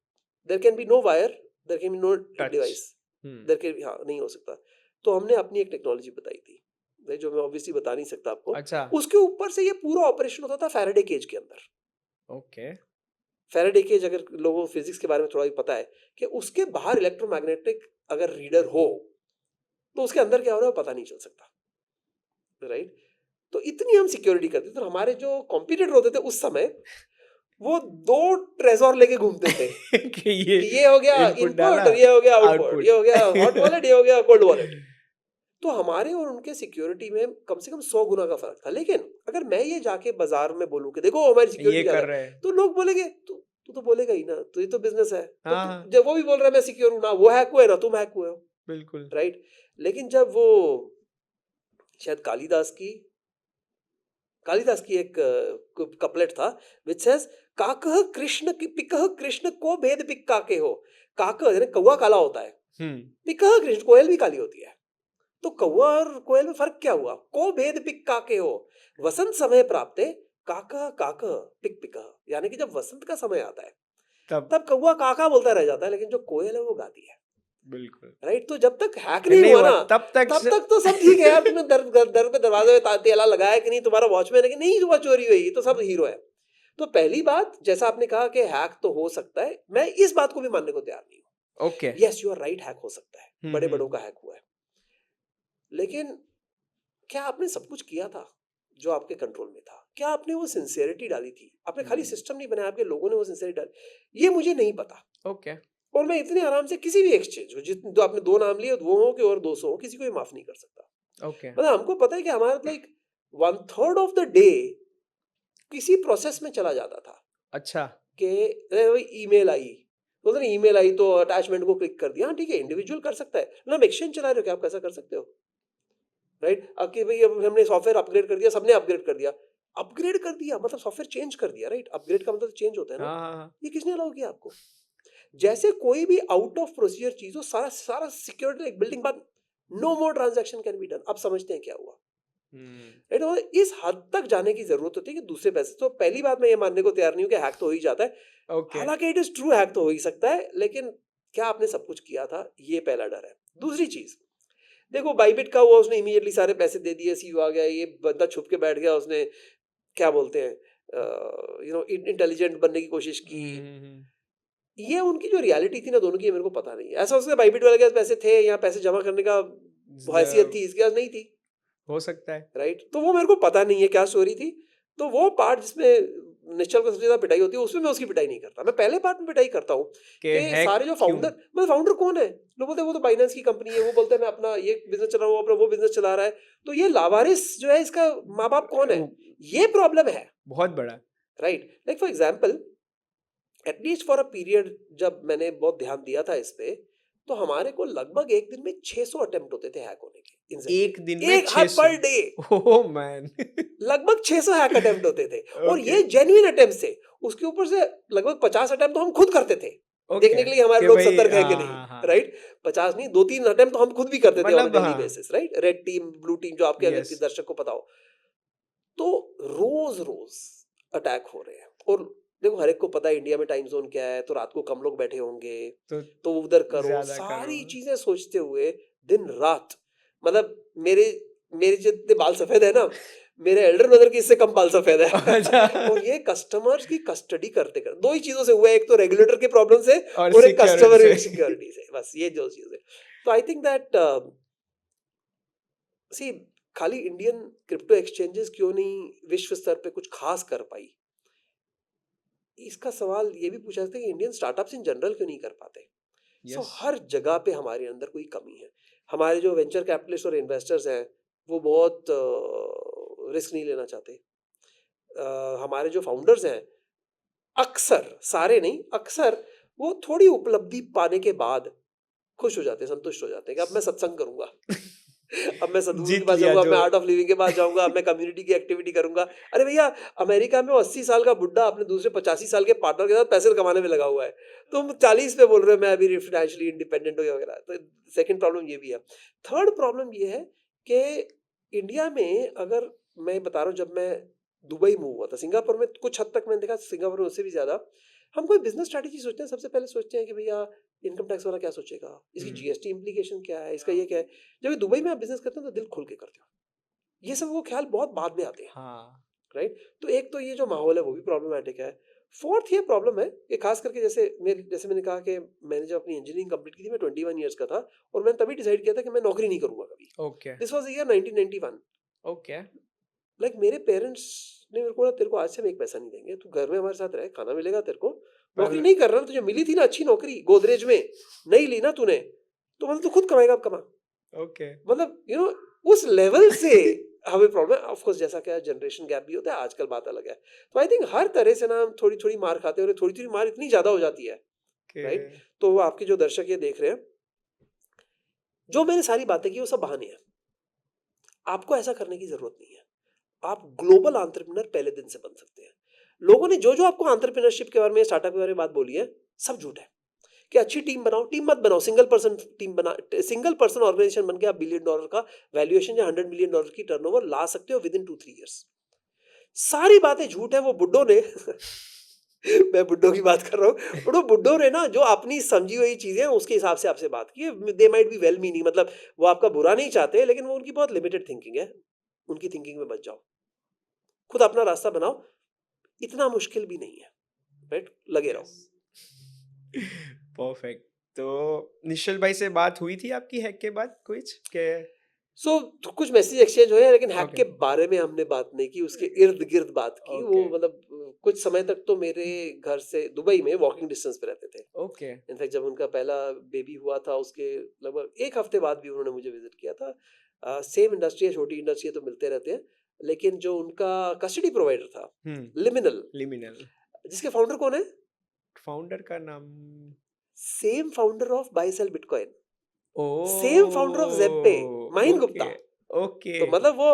There can be no wire, there can be no
touch,
device, there can be, हाँ, नहीं हो सकता। तो हमने अपनी एक टेक्नोलॉजी बताई थी, जो मैं ऑब्वियसली बता नहीं सकता आपको।
अच्छा,
उसके ऊपर से ये पूरा ऑपरेशन होता था फैराडे केज के अंदर।
ओके,
फैराडे केज, अगर लोगों को फिजिक्स के बारे में थोड़ा भी पता है, कि उसके बाहर इलेक्ट्रोमैग्नेटिक अगर रीडर हो तो उसके अंदर क्या हो रहा है पता नहीं चल सकता, राइट? तो इतनी हम सिक्योरिटी करते थे। तो हमारे जो कॉम्पिटिटर होते थे उस समय, वो 2 ट्रेजोर लेके घूमते थे
कि ये
कि ये हो गया
इनपुट
इनपुट
डाला,
और ये हो गया आउटपुट,
आउटपुट,
ये हो गया हॉट वॉलेट, ये हो गया कोल्ड वॉलेट। तो हमारे और उनके सिक्योरिटी में कम से कम 100 गुना का फर्क था। लेकिन अगर मैं ये जाके बाजार में बोलूं कि देखो हमारी
ये
सिक्योरिटी ज्यादा
कर
है,
रहे हैं,
तो लोग बोलेंगे तू तो बोलेगा ही ना, तो ये तो बिजनेस है। तो
हाँ, हाँ,
जब वो भी बोल रहा है मैं सिक्योर हूं, ना वो हैक हुआ है ना तुम हैक हुए हो,
बिल्कुल,
राइट? लेकिन जब वो शायद कालिदास की एक कपलेट था, विच सेज काकह कृष्ण की पिकह कृष्ण को भेद पिक काके हो। काकह यानी कौवा काला होता है, पिकह कृष्ण कोयल भी काली होती है। तो कौवा और कोयल में फर्क क्या हुआ? को भेद पिक काके हो, वसंत समय प्राप्ते काकह काकह पिक पिकह, यानी कि जब वसंत का समय आता है
तब
तब कौवा काका बोलता रह जाता है, लेकिन जो कोयल है वो गाती है।
बिल्कुल
राइट, तो जब तक हैक नहीं हुआ ना
तब तक
तो सब ठीक है यार। तुमने दर पे दरवाजे में ताला लगाया कि नहीं, तुम्हारा वॉचमैन है कि नहीं, जो चोरी हुई, तो सब हीरो है। तो पहली बात, जैसा आपने कहा कि हैक तो हो सकता है, मैं इस बात को भी मानने को तैयार नहीं हूँ।
Okay
yes you are right, hack हो सकता है, बड़े बड़ों का हैक हुआ है, लेकिन क्या आपने सब कुछ किया था जो आपके कंट्रोल में था? क्या आपने वो सिंसियरिटी डाली थी? आपने खाली सिस्टम नहीं बनाया, आपके लोगों ने वो सिंसियरिटी डाली, ये मुझे नहीं पता।
ओके
और मैं इतने आराम से किसी भी एक्सचेंज हो, जितने तो आपने 2 नाम लिए, वो हो कि और 200 हो, किसी को भी माफ नहीं कर सकता।
ओके
मतलब हमको पता है कि हमारा लाइक 1/3 ऑफ द डे किसी प्रोसेस में चला जाता था
अच्छा
कि ईमेल आई, तो उसने ईमेल आई तो अटैचमेंट को क्लिक कर दिया। हाँ ठीक है, इंडिविजुअल कर सकता है ना, हम एक्सचेंज चला रहे हो क्या, आप कैसा कर सकते हो? राइट, अब कि भाई अब हमने सॉफ्टवेयर अपग्रेड कर दिया, सबने अपग्रेड कर दिया, अपग्रेड कर दिया मतलब सॉफ्टवेयर चेंज कर दिया। राइट, अपग्रेड का मतलब चेंज होता है ना।
हाँ हाँ हाँ
ये किसने अलाउ किया आपको? जैसे कोई भी आउट ऑफ प्रोसीजर चीज हो, सारा सारा सिक्योरिटी लाइक बिल्डिंग बाद, no more transaction can be done. अब समझते हैं क्या हुआ। राइट, तो इस हद तक जाने की जरूरत होती है कि दूसरे पैसे, तो पहली बात मैं ये मानने को तैयार नहीं हूँ कि हैक तो हो ही जाता है।
ओके
हालांकि इट इज ट्रू, हैक तो हो ही सकता है, लेकिन क्या आपने सब कुछ किया था, ये पहला डर है। दूसरी चीज, देखो बाइबिट का हुआ, उसने इमीडिएटली सारे पैसे दे दिए, सीईओ आ गया, ये बंदा छुप के बैठ गया, उसने क्या बोलते हैं इंटेलिजेंट बनने की कोशिश की। ये उनकी जो रियलिटी थी ना दोनों की, मेरे को पता नहीं है। ऐसा उसके बाइबिट वाले के पास पैसे थे या पैसे जमा करने का हैसियत थी, इसके पास नहीं थी।
हो सकता है
राइट, तो वो मेरे को पता नहीं है क्या स्टोरी थी। तो वो पार्ट जिसमें निश्चल को सबसे ज्यादा पिटाई होती है, उसमें मैं उसकी पिटाई नहीं करता। मैं पहले पार्ट में पिटाई करता हूँ
कि
कि
हैक
सारे जो
क्यों
फाउंडर, मतलब फाउंडर कौन है? लोग बोलते हैं वो तो बाइनेंस की कंपनी है, वो बोलते हैं मैं अपना ये बिजनेस चला रहा हूँ, अपना वो बिजनेस चला रहा है। तो ये लावारिस जो है, इसका माँ बाप कौन है? ये प्रॉब्लम है।
बहुत बड़ा
right, like for example, at least for a period जब मैंने बहुत ध्यान दिया था इस पे, तो हमारे को लगभग एक दिन में 600 अटेम्प्ट होते थे हैक होने के
एक दिन
इंसेंटिव,
में
एक हर
600
पर डे
ओह मैन
लगभग 600 हैक अटेम्प्ट होते थे। और
ओके
ये जेन्युइन अटेम्प्ट थे। उसके ऊपर से लगभग 50 अटेम्प्ट तो हम खुद करते थे, देखने
ओके
के लिए हमारे
कि
लोग
भाई
सतर्क है कि
हाँ
नहीं।
हाँ हाँ
राइट, 50 नहीं, 2-3 अटेम्प्ट तो हम खुद भी करते थे ऑन
मतलब
डेली
हाँ
basis. Right, red team, blue team, जो आपके अगर
यस
किसी दर्शक को पता हो। तो रोज रोज अटैक हो रहे हैं। और देखो, हर एक को पता है इंडिया में टाइम जोन क्या है, तो रात को कम लोग बैठे होंगे,
तो
तो उधर करो,
ज्यादा करो
सारी चीजें सोचते हुए दिन रात। मतलब मेरे मेरे जितने बाल सफेद है ना, मेरे एल्डर ब्रदर की इससे कम बाल सफेद है।
अच्छा
और ये कस्टमर्स की कस्टडी करते करते, दो ही चीजों से हुआ है, एक तो रेगुलेटर के प्रॉब्लम से
और
और एक
सिक्योरिटी
कस्टमर
से
सिक्योरिटी से, बस ये दो चीजें। तो आई थिंक दैट सी, खाली इंडियन क्रिप्टो एक्सचेंजेस क्यों नहीं विश्व स्तर पे कुछ खास कर पाई, इसका सवाल ये भी पूछा जाता है कि इंडियन स्टार्टअप्स इन जनरल क्यों नहीं कर पाते। सो
यस
हर जगह पे हमारे अंदर कोई कमी है। हमारे जो वेंचर कैपिटलिस्ट और इन्वेस्टर्स हैं, वो बहुत रिस्क नहीं लेना चाहते। हमारे जो फाउंडर्स हैं, अक्सर, सारे नहीं, अक्सर वो थोड़ी उपलब्धि पाने के बाद खुश हो जाते हैं, संतुष्ट हो जाते हैं कि अब मैं सत्संग करूंगा। अब मैं सदगुरु के
जीत
पास
लिया
जाऊंगा,
जो
मैं आर्ट ऑफ लिविंग के पास जाऊंगा, अब मैं कम्युनिटी की एक्टिविटी करूंगा। अरे भैया, अमेरिका में वो 80 साल का बुड्ढा अपने दूसरे 85 साल के पार्टनर के साथ पैसे कमाने में लगा हुआ है, तुम 40 पे बोल रहे हो मैं अभी फाइनेंशियली इंडिपेंडेंट हो गया वगैरह। तो सेकंड प्रॉब्लम ये भी है। थर्ड प्रॉब्लम ये है कि इंडिया में, अगर मैं बता रहा हूँ, जब मैं दुबई मूव हुआ था, सिंगापुर में कुछ हद तक मैंने देखा, सिंगापुर में उससे भी ज्यादा, हम कोई बिजनेस स्ट्रैटेजी सोचते हैं, सबसे पहले सोचते हैं कि भैया इनकम टैक्स वाला क्या सोचेगा, इसकी जीएसटी इंप्लीकेशन क्या है, इसका ये क्या है। जब ये दुबई में आप बिजनेस करते हैं तो दिल खोल के करते हो, ये सब वो ख्याल बहुत बाद में आते हैं।
हाँ
राइट, तो एक तो ये जो माहौल है वो भी प्रॉब्लमेटिक है। फोर्थ ये प्रॉब्लम है कि खास करके जैसे मैंने कहा कि मैंने जब अपनी इंजीनियरिंग कंप्लीट की थी, मैं 21 ईयर्स का था, और मैंने तभी डिसाइड किया था कि मैं नौकरी नहीं करूंगा कभी।
Okay
this was year 1991।
Okay
like मेरे पेरेंट्स ने मेरे को बोला, तेरे को आज से हम एक पैसा नहीं देंगे, तू घर में हमारे साथ रहे, खाना मिलेगा तेरे को,
पर
नौकरी नहीं कर रहा ना, तुझे मिली थी ना अच्छी नौकरी गोदरेज में, नहीं ली ना तूने, तो मतलब तू खुद कमाएगा, अब कमा।
ओके
मतलब उस लेवल से हमें प्रॉब्लम। ऑफ कोर्स, जैसा क्या जनरेशन गैप भी होता है, आजकल बात अलग है। तो आई थिंक हर तरह से ना हम थोड़ी थोड़ी मार खाते हैं, और थोड़ी थोड़ी मार इतनी ज्यादा हो जाती है। राइट, तो वो आपके जो दर्शक ये देख रहे हैं, जो मैंने सारी बातें की वो सब बहाने हैं। आपको ऐसा करने की जरूरत नहीं है। आप ग्लोबल एंटरप्रेन्योर पहले दिन से बन सकते हैं। लोगों ने जो जो आपको एंटरप्रेन्योरशिप के बारे में, स्टार्टअप के बारे में बात बोली है, सब झूठ है। कि अच्छी टीम बनाओ, टीम मत बनाओ, सिंगल पर्सन टीम बना, सिंगल पर्सन ऑर्गेनाइजेशन बन के आप $1 बिलियन का वैल्यूएशन या $100 मिलियन की टर्नओवर ला सकते हो विद इन 2-3 ईयर्स। सारी बातें झूठ है। वो बुड्ढों ने मैं बुड्ढों की बात कर रहा हूँ, वो बुड्ढों ने ना जो अपनी समझी हुई चीजें हैं उसके हिसाब से आपसे बात की है। They might be well meaning, मतलब वो आपका बुरा नहीं चाहते, लेकिन वो उनकी बहुत लिमिटेड थिंकिंग है। उनकी थिंकिंग में बच जाओ, खुद अपना रास्ता बनाओ, इतना मुश्किल भी नहीं है, राइट? लगे रहो।
परफेक्ट। तो निश्चल भाई से बात हुई थी आपकी हैक के बाद कुछ के?
सो कुछ मैसेज एक्सचेंज हुए हैं, लेकिन हैक
ओके
के बारे में हमने बात नहीं की, उसके इर्द गिर्द बात की। वो
ओके
मतलब कुछ समय तक तो मेरे घर से दुबई में वॉकिंग डिस्टेंस पे रहते थे।
ओके
इनफैक्ट जब उनका पहला बेबी हुआ था उसके लगभग 1 हफ्ते बाद भी उन्होंने मुझे विजिट किया था। सेम इंडस्ट्री है, छोटी इंडस्ट्री है, तो मिलते रहते हैं। लेकिन जो उनका कस्टडी प्रोवाइडर था, लिमिनल,
लिमिनल
जिसके फाउंडर कौन है?
फाउंडर का नाम?
Same founder of buy sell bitcoin,
oh
same founder of Zebpay, Mahin Gupta.
Okay okay
तो मतलब वो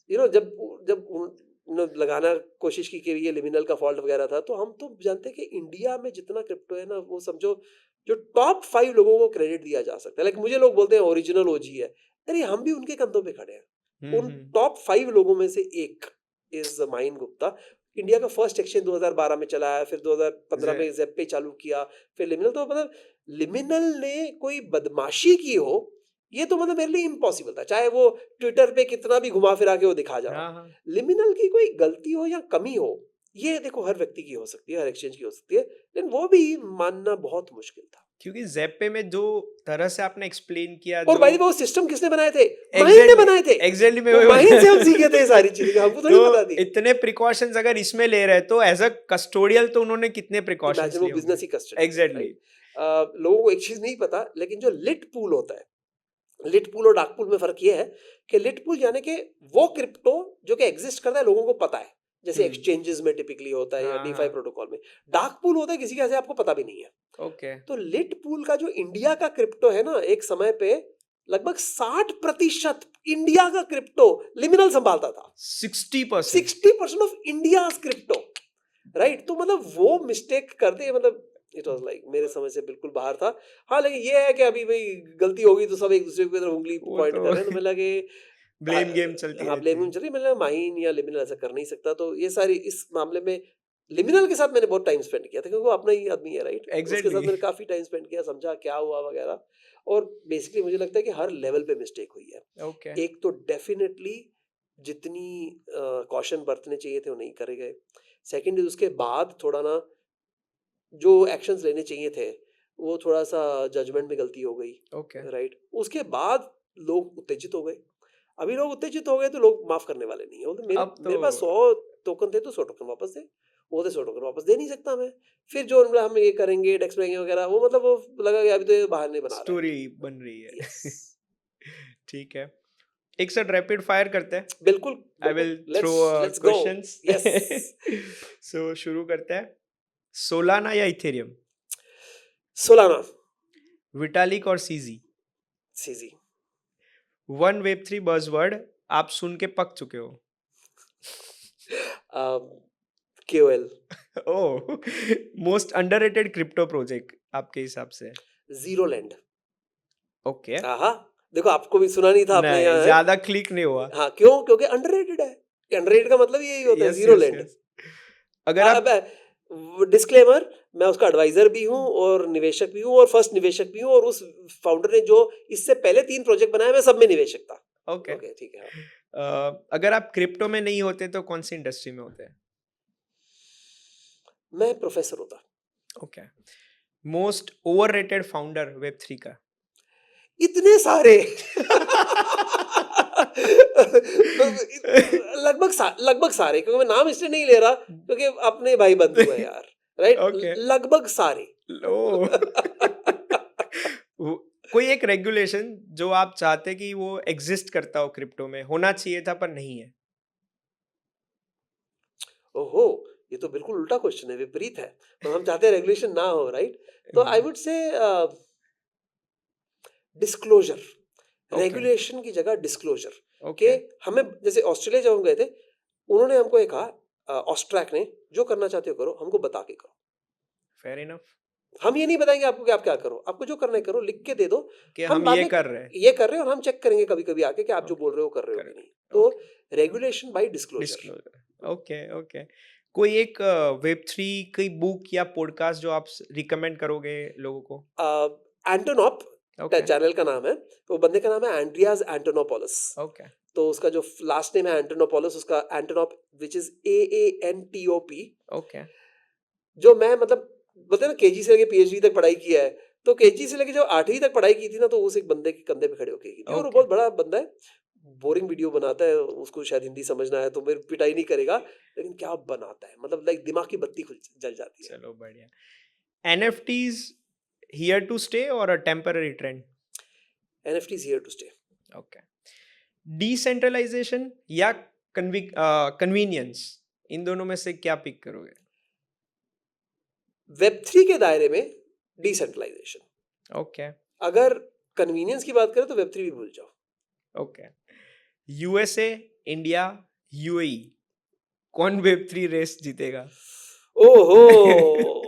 जब जब उन्होंने लगाना कोशिश की कि ये लिमिनल का फॉल्ट वगैरह था, तो हम तो जानते हैं कि इंडिया में जितना क्रिप्टो है ना, वो समझो जो टॉप 5 लोगों को क्रेडिट दिया जा सकता है। लाइक मुझे लोग बोलते हैं ओरिजिनल ओजी है, अरे हम भी उनके कंधों पे खड़े हैं। उन टॉप 5 लोगों में से एक इज माहिन गुप्ता। इंडिया का फर्स्ट एक्सचेंज 2012 में चलाया, फिर 2015 में ज़ेप्पे चालू किया, फिर लिमिनल। तो मतलब लिमिनल ने कोई बदमाशी की हो, ये तो मतलब मेरे लिए इम्पॉसिबल था, चाहे वो ट्विटर पे कितना भी घुमा फिरा के वो दिखा जाओ।
हाँ हाँ
लिमिनल की कोई गलती हो या कमी हो, ये देखो हर व्यक्ति की हो सकती है, हर एक्सचेंज की हो सकती है, लेकिन वो भी मानना बहुत मुश्किल था।
क्योंकि ज़ेप्पे में जो तरह से आपने एक्सप्लेन किया,
और
जो
भाई वो सिस्टम किसने बनाए थे? माहिन ने बनाए थे।
एग्जैक्टली मैं
वो
वही
माहिन से हम सीखे थे ये सारी चीजें, हमको तो नहीं पता
तो
थी।
इतने प्रिकॉशंस अगर इसमें ले रहे हैं तो एज अ कस्टोडियल तो उन्होंने कितने प्रिकॉशंस
इमेजिन वो
लिए होंगे?
बिजनेस ही कस्टडी,
एग्जैक्टली
राइट? लोगों को एक चीज नहीं पता, लेकिन जो लिट पूल होता है, लिट पूल और डार्क पूल में फर्क ये है कि लिट पूल यानी कि वो क्रिप्टो जो कि एग्जिस्ट करता है, लोगों को पता है, जैसे एक्सचेंजेस में टिपिकली होता है या
हाँ
डीफाई
हाँ
प्रोटोकॉल में। डार्क पूल होता है किसी का आपको पता भी नहीं है।
ओके
तो लिट पूल का जो इंडिया का क्रिप्टो है ना, एक समय पे लगभग 60% इंडिया का क्रिप्टो लिमिनल संभालता था।
60%।
60% ऑफ इंडिया क्रिप्टो, राइट? तो मतलब वो मिस्टेक करते, मतलब इट वाज लाइक मेरे समझ से बिल्कुल बाहर था। हाँ, लेकिन ये है कि अभी भाई गलती होगी तो सब एक दूसरे की तरफ उंगली
वो
पॉइंट
तो
कर रहे हैं, तो मैं लगे
ब्लेम गेम चलती
हाँ,
रहती
ब्लेम
है।
चल रही है। मैंने माहिन या लिमिनल ऐसा कर नहीं सकता। तो ये सारी इस मामले में लिमिनल के साथ मैंने बहुत टाइम स्पेंड किया था, क्योंकि वो अपना ही आदमी है, राइट? उसके साथ
एग्जैक्टली
मैंने काफी टाइम स्पेंड किया, समझा क्या हुआ वगैरह। और बेसिकली मुझे लगता है कि हर लेवल पे मिस्टेक हुई है।
ओके
एक तो डेफिनेटली जितनी कॉशन बरतने चाहिए थे वो नहीं करे गए। सेकंड, उसके बाद थोड़ा ना जो एक्शंस लेने चाहिए थे, वो थोड़ा सा जजमेंट में गलती हो गई,
ओके
राइट? उसके बाद लोग उत्तेजित हो गए। अभी लोग उत्तेजित हो गए तो लोग माफ करने वाले नहीं है। बोलते मेरे
अब तो
मेरे पास 100 टोकन थे तो 100 टोकन वापस दे। वो तो 100 टोकन वापस दे नहीं सकता मैं। फिर जो मतलब हम ये करेंगे टैक्स पेंगे वगैरह, वो मतलब वो लगा कि अभी तो ये बहाने बना रहा है।
स्टोरी बन रही
यस,
है। ठीक है, एक साथ रैपिड फायर करते हैं।
बिल्कुल
आई
बिल्कुल।
Will throw
let's let's go.
Questions.
Yes.
So शुरू करते हैं। सोलाना या इथेरियम?
सोलाना।
विटालिक और CZ?
CZ.
One web three buzzword आप सुन के पक चुके हो?
KOL.
Oh, most underrated crypto project आपके हिसाब से?
Zero land.
ओके,
हाँ, देखो आपको भी सुना नहीं था, आपने
नहीं
यहाँ है।
ज्यादा क्लिक नहीं हुआ।
हाँ, क्यों? क्योंकि अंडररेटेड है। अंडररेटेड का मतलब यही होता है,
yes
zero
yes
land.
Yes. अगर आप
अब डिस्क्लेमर, मैं उसका एडवाइजर भी हूँ और निवेशक भी हूँ और फर्स्ट निवेशक भी हूँ, और उस फाउंडर ने जो इससे पहले 3 प्रोजेक्ट बनाए, मैं सब में निवेशक था।
ओके
ओके, ठीक है। हाँ।
अगर आप क्रिप्टो में नहीं होते तो कौन सी इंडस्ट्री में होते हैं?
मैं प्रोफेसर होता।
Okay, most overrated founder web three का?
इतने सारे लगभग सारे, क्योंकि मैं नाम इसलिए नहीं ले रहा क्योंकि अपने भाई बंधु है यार, राइट?
ओके
लगभग सारे।
लो। कोई एक रेगुलेशन जो आप चाहते कि वो एग्जिस्ट करता हो, क्रिप्टो में होना चाहिए था पर नहीं है?
ओहो, ये तो बिल्कुल उल्टा क्वेश्चन है, विपरीत है। तो हम चाहते हैं रेगुलेशन ना हो, राइट? तो I would say disclosure,
okay
regulation की जगह डिस्क्लोजर।
ओके
कि हमें, जैसे ऑस्ट्रेलिया जब हम गए थे, उन्होंने हमको ये कहा ऑस्ट्रैक ने, जो करना चाहते हो करो, हमको बता के करो।
फेयर इनफ
हम ये नहीं बताएंगे आपको कि आप क्या करो, आपको जो करना है करो, लिख के दे दो,
कि
हम
हम
बाद
ये
में
कर रहे हैं।
ये कर रहे हैं और हम चेक करेंगे कभी कभी आके कि आप जो
ओके,
बोल रहे हो कर रहे हो कि
करेक्ट,
नहीं। तो
okay,
regulation bye disclosure.
Disclosure, okay, okay. कोई एक वेब3 की बुक या पॉडकास्ट जो आप रिकमेंड करोगे लोगों को?
एंटोनॉप
ओके,
चैनल का नाम है, तो बंदे का नाम है एंड्रियाज एंटोनोपोलिस।
ओके,
तो उसका जो लास्ट नेम है एंटोनोपोलिस, उसका एंटोनॉप विच इज AANTOP।
ओके,
जो मैं मतलब बोलते हैं ना, केजी से लेके पीएचडी तक पढ़ाई किया है, तो केजी से लेके जो 8वीं तक पढ़ाई की थी ना, तो उस एक बंदे के कंधे पे खड़े होके की थी। और वो
ओके,
बहुत बड़ा बंदा है, बोरिंग वीडियो बनाता है, उसको शायद हिंदी समझना है तो मेरी पिटाई नहीं करेगा, लेकिन क्या बनाता है, मतलब लाइक दिमाग की बत्ती खुल जल जाती है।
चलो बढ़िया। NFTs here to stay or a temporary trend?
NFT is here to stay.
Okay. Decentralisation या कन्वीनियंस, इन दोनों में से क्या पिक करोगे?
Web3 के दायरे में डिसेंट्रलाइजेशन।
ओके,
अगर कन्वीनियंस की बात करें तो Web3 भी भूल जाओ।
ओके। USA, इंडिया, UAE, कौन वेब3 रेस जीतेगा?
ओहो,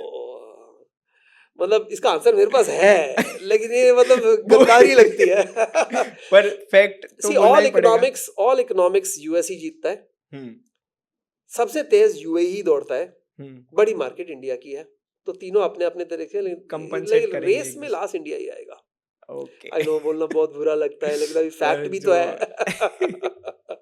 मतलब इसका आंसर मेरे पास है, लेकिन ये मतलब गद्दारी लगती है।
पर फैक्ट तो
सी
बोलना ही पड़ेगा।
ऑल इकोनॉमिक्स यूएस ही जीतता है,
हम्म,
सबसे तेज यूएई ही दौड़ता है,
हम्म,
बड़ी मार्केट इंडिया की है, तो तीनों अपने अपने तरीके से, लेकिन
कंपनसेट करेंगे
रेस
एक
में
दूसरे।
लास्ट इंडिया ही आएगा।
ओके।
आई नो बोलना बहुत बुरा लगता है, लेकिन अभी फैक्ट
पर
भी तो
जो
है।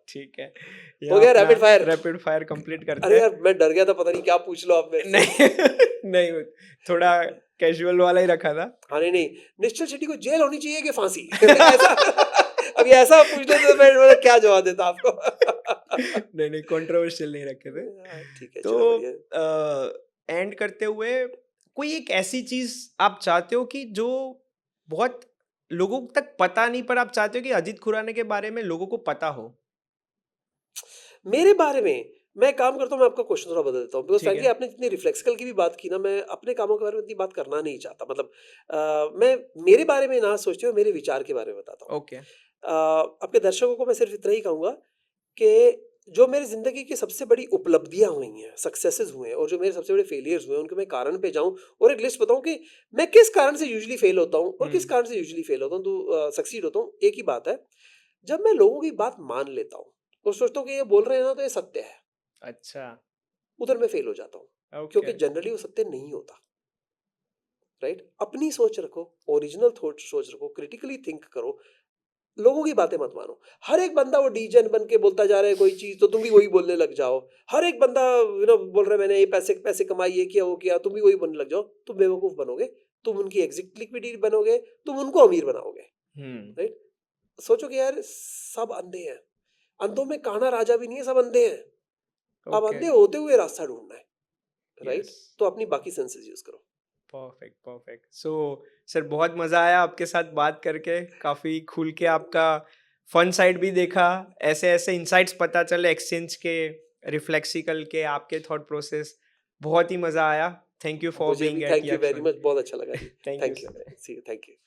ठीक है,
हो
यहाँ
गया
अपना
rapid fire.
Rapid fire complete करते
अरे
हैं।
यार मैं डर गया था, पता नहीं क्या पूछ लो आप मेरे से।
नहीं नहीं, थोड़ा कैजुअल वाला ही रखा था।
हाँ नहीं नहीं, निश्चल शेट्टी को जेल होनी चाहिए कि फांसी? ऐसा अभी ऐसा पूछने तो मैं क्या जवाब देता आपको।
नहीं नहीं, कंट्रोवर्शियल नहीं रखे थे।
ठीक है,
तो
चलो बढ़िया।
एंड करते हुए, कोई एक ऐसी चीज आप चाहते हो कि जो बहुत लोगों तक पता नहीं, पर आप चाहते हो कि अजीत खुराना के बारे में लोगों को पता हो?
मेरे बारे में मैं एक काम करता हूँ, मैं आपका क्वेश्चन थोड़ा बदल देता हूँ, बिकॉज
ठीक
फ्रैंकली
है,
आपने जितनी रिफ्लेक्सिकल की भी बात की ना, मैं अपने कामों के बारे में इतनी बात करना नहीं चाहता। मतलब मैं मेरे बारे में ना सोचते हुए मेरे विचार के बारे में बताता हूँ।
ओके,
आपके दर्शकों को मैं सिर्फ इतना ही कहूँगा कि जो मेरी ज़िंदगी की सबसे बड़ी उपलब्धियाँ हुई हैं, सक्सेसेस हुए हैं, और जो मेरे सबसे बड़े फेलियर्स हुए हैं, उनके मैं कारण पे जाऊँ और एक लिस्ट बताऊँ कि मैं किस कारण से यूजुअली फेल होता हूँ और किस
हम्म,
कारण से यूजुअली फेल होता हूँ, तो सक्सीड होता हूँ। एक ही बात है, जब मैं लोगों की बात मान लेता हूँ और सोचता हूँ कि ये बोल रहे हैं ना तो ये सत्य है,
अच्छा,
उधर मैं फेल हो जाता हूँ,
ओके,
क्योंकि जनरली वो सत्य नहीं होता। राइट, अपनी सोच रखो, ओरिजिनल सोच रखो, क्रिटिकली थिंक करो, लोगों की बातें मत मानो। हर एक बंदा वो डीजन बन के बोलता जा रहा है कोई चीज, तो तुम भी वही बोलने लग जाओ। हर एक बंदा बोल रहा है मैंने ये पैसे पैसे कमाई, ये किया वो किया, तुम भी वही बनने लग जाओ, तुम बेवकूफ बनोगे, तुम उनकी एग्जिट लिक्विडिटी बनोगे, तुम उनको अमीर बनाओगे।
हम्म,
राइट, सोचो कि यार सब अंधे हैं, अंधों में काना राजा भी नहीं है, सब अंधे हैं। अब
ओके,
अंधे होते हुए रास्ता ढूंढना है।
यस,
राइट, तो अपनी बाकी सेंसेस यूज करो।
Perfect, perfect. सो सर, बहुत मज़ा आया आपके साथ बात करके, काफ़ी खुल के आपका फन साइड भी देखा, ऐसे ऐसे इंसाइट्स पता चले एक्सचेंज के, रिफ्लेक्सिकल के, आपके थॉट प्रोसेस, बहुत ही मज़ा आया। थैंक यू फॉर
मुझे भी
being at
thank you very
Yakshvant.
Much, बहुत अच्छा लगा जी।
Thank you
thank you,
sir.
See you, thank you.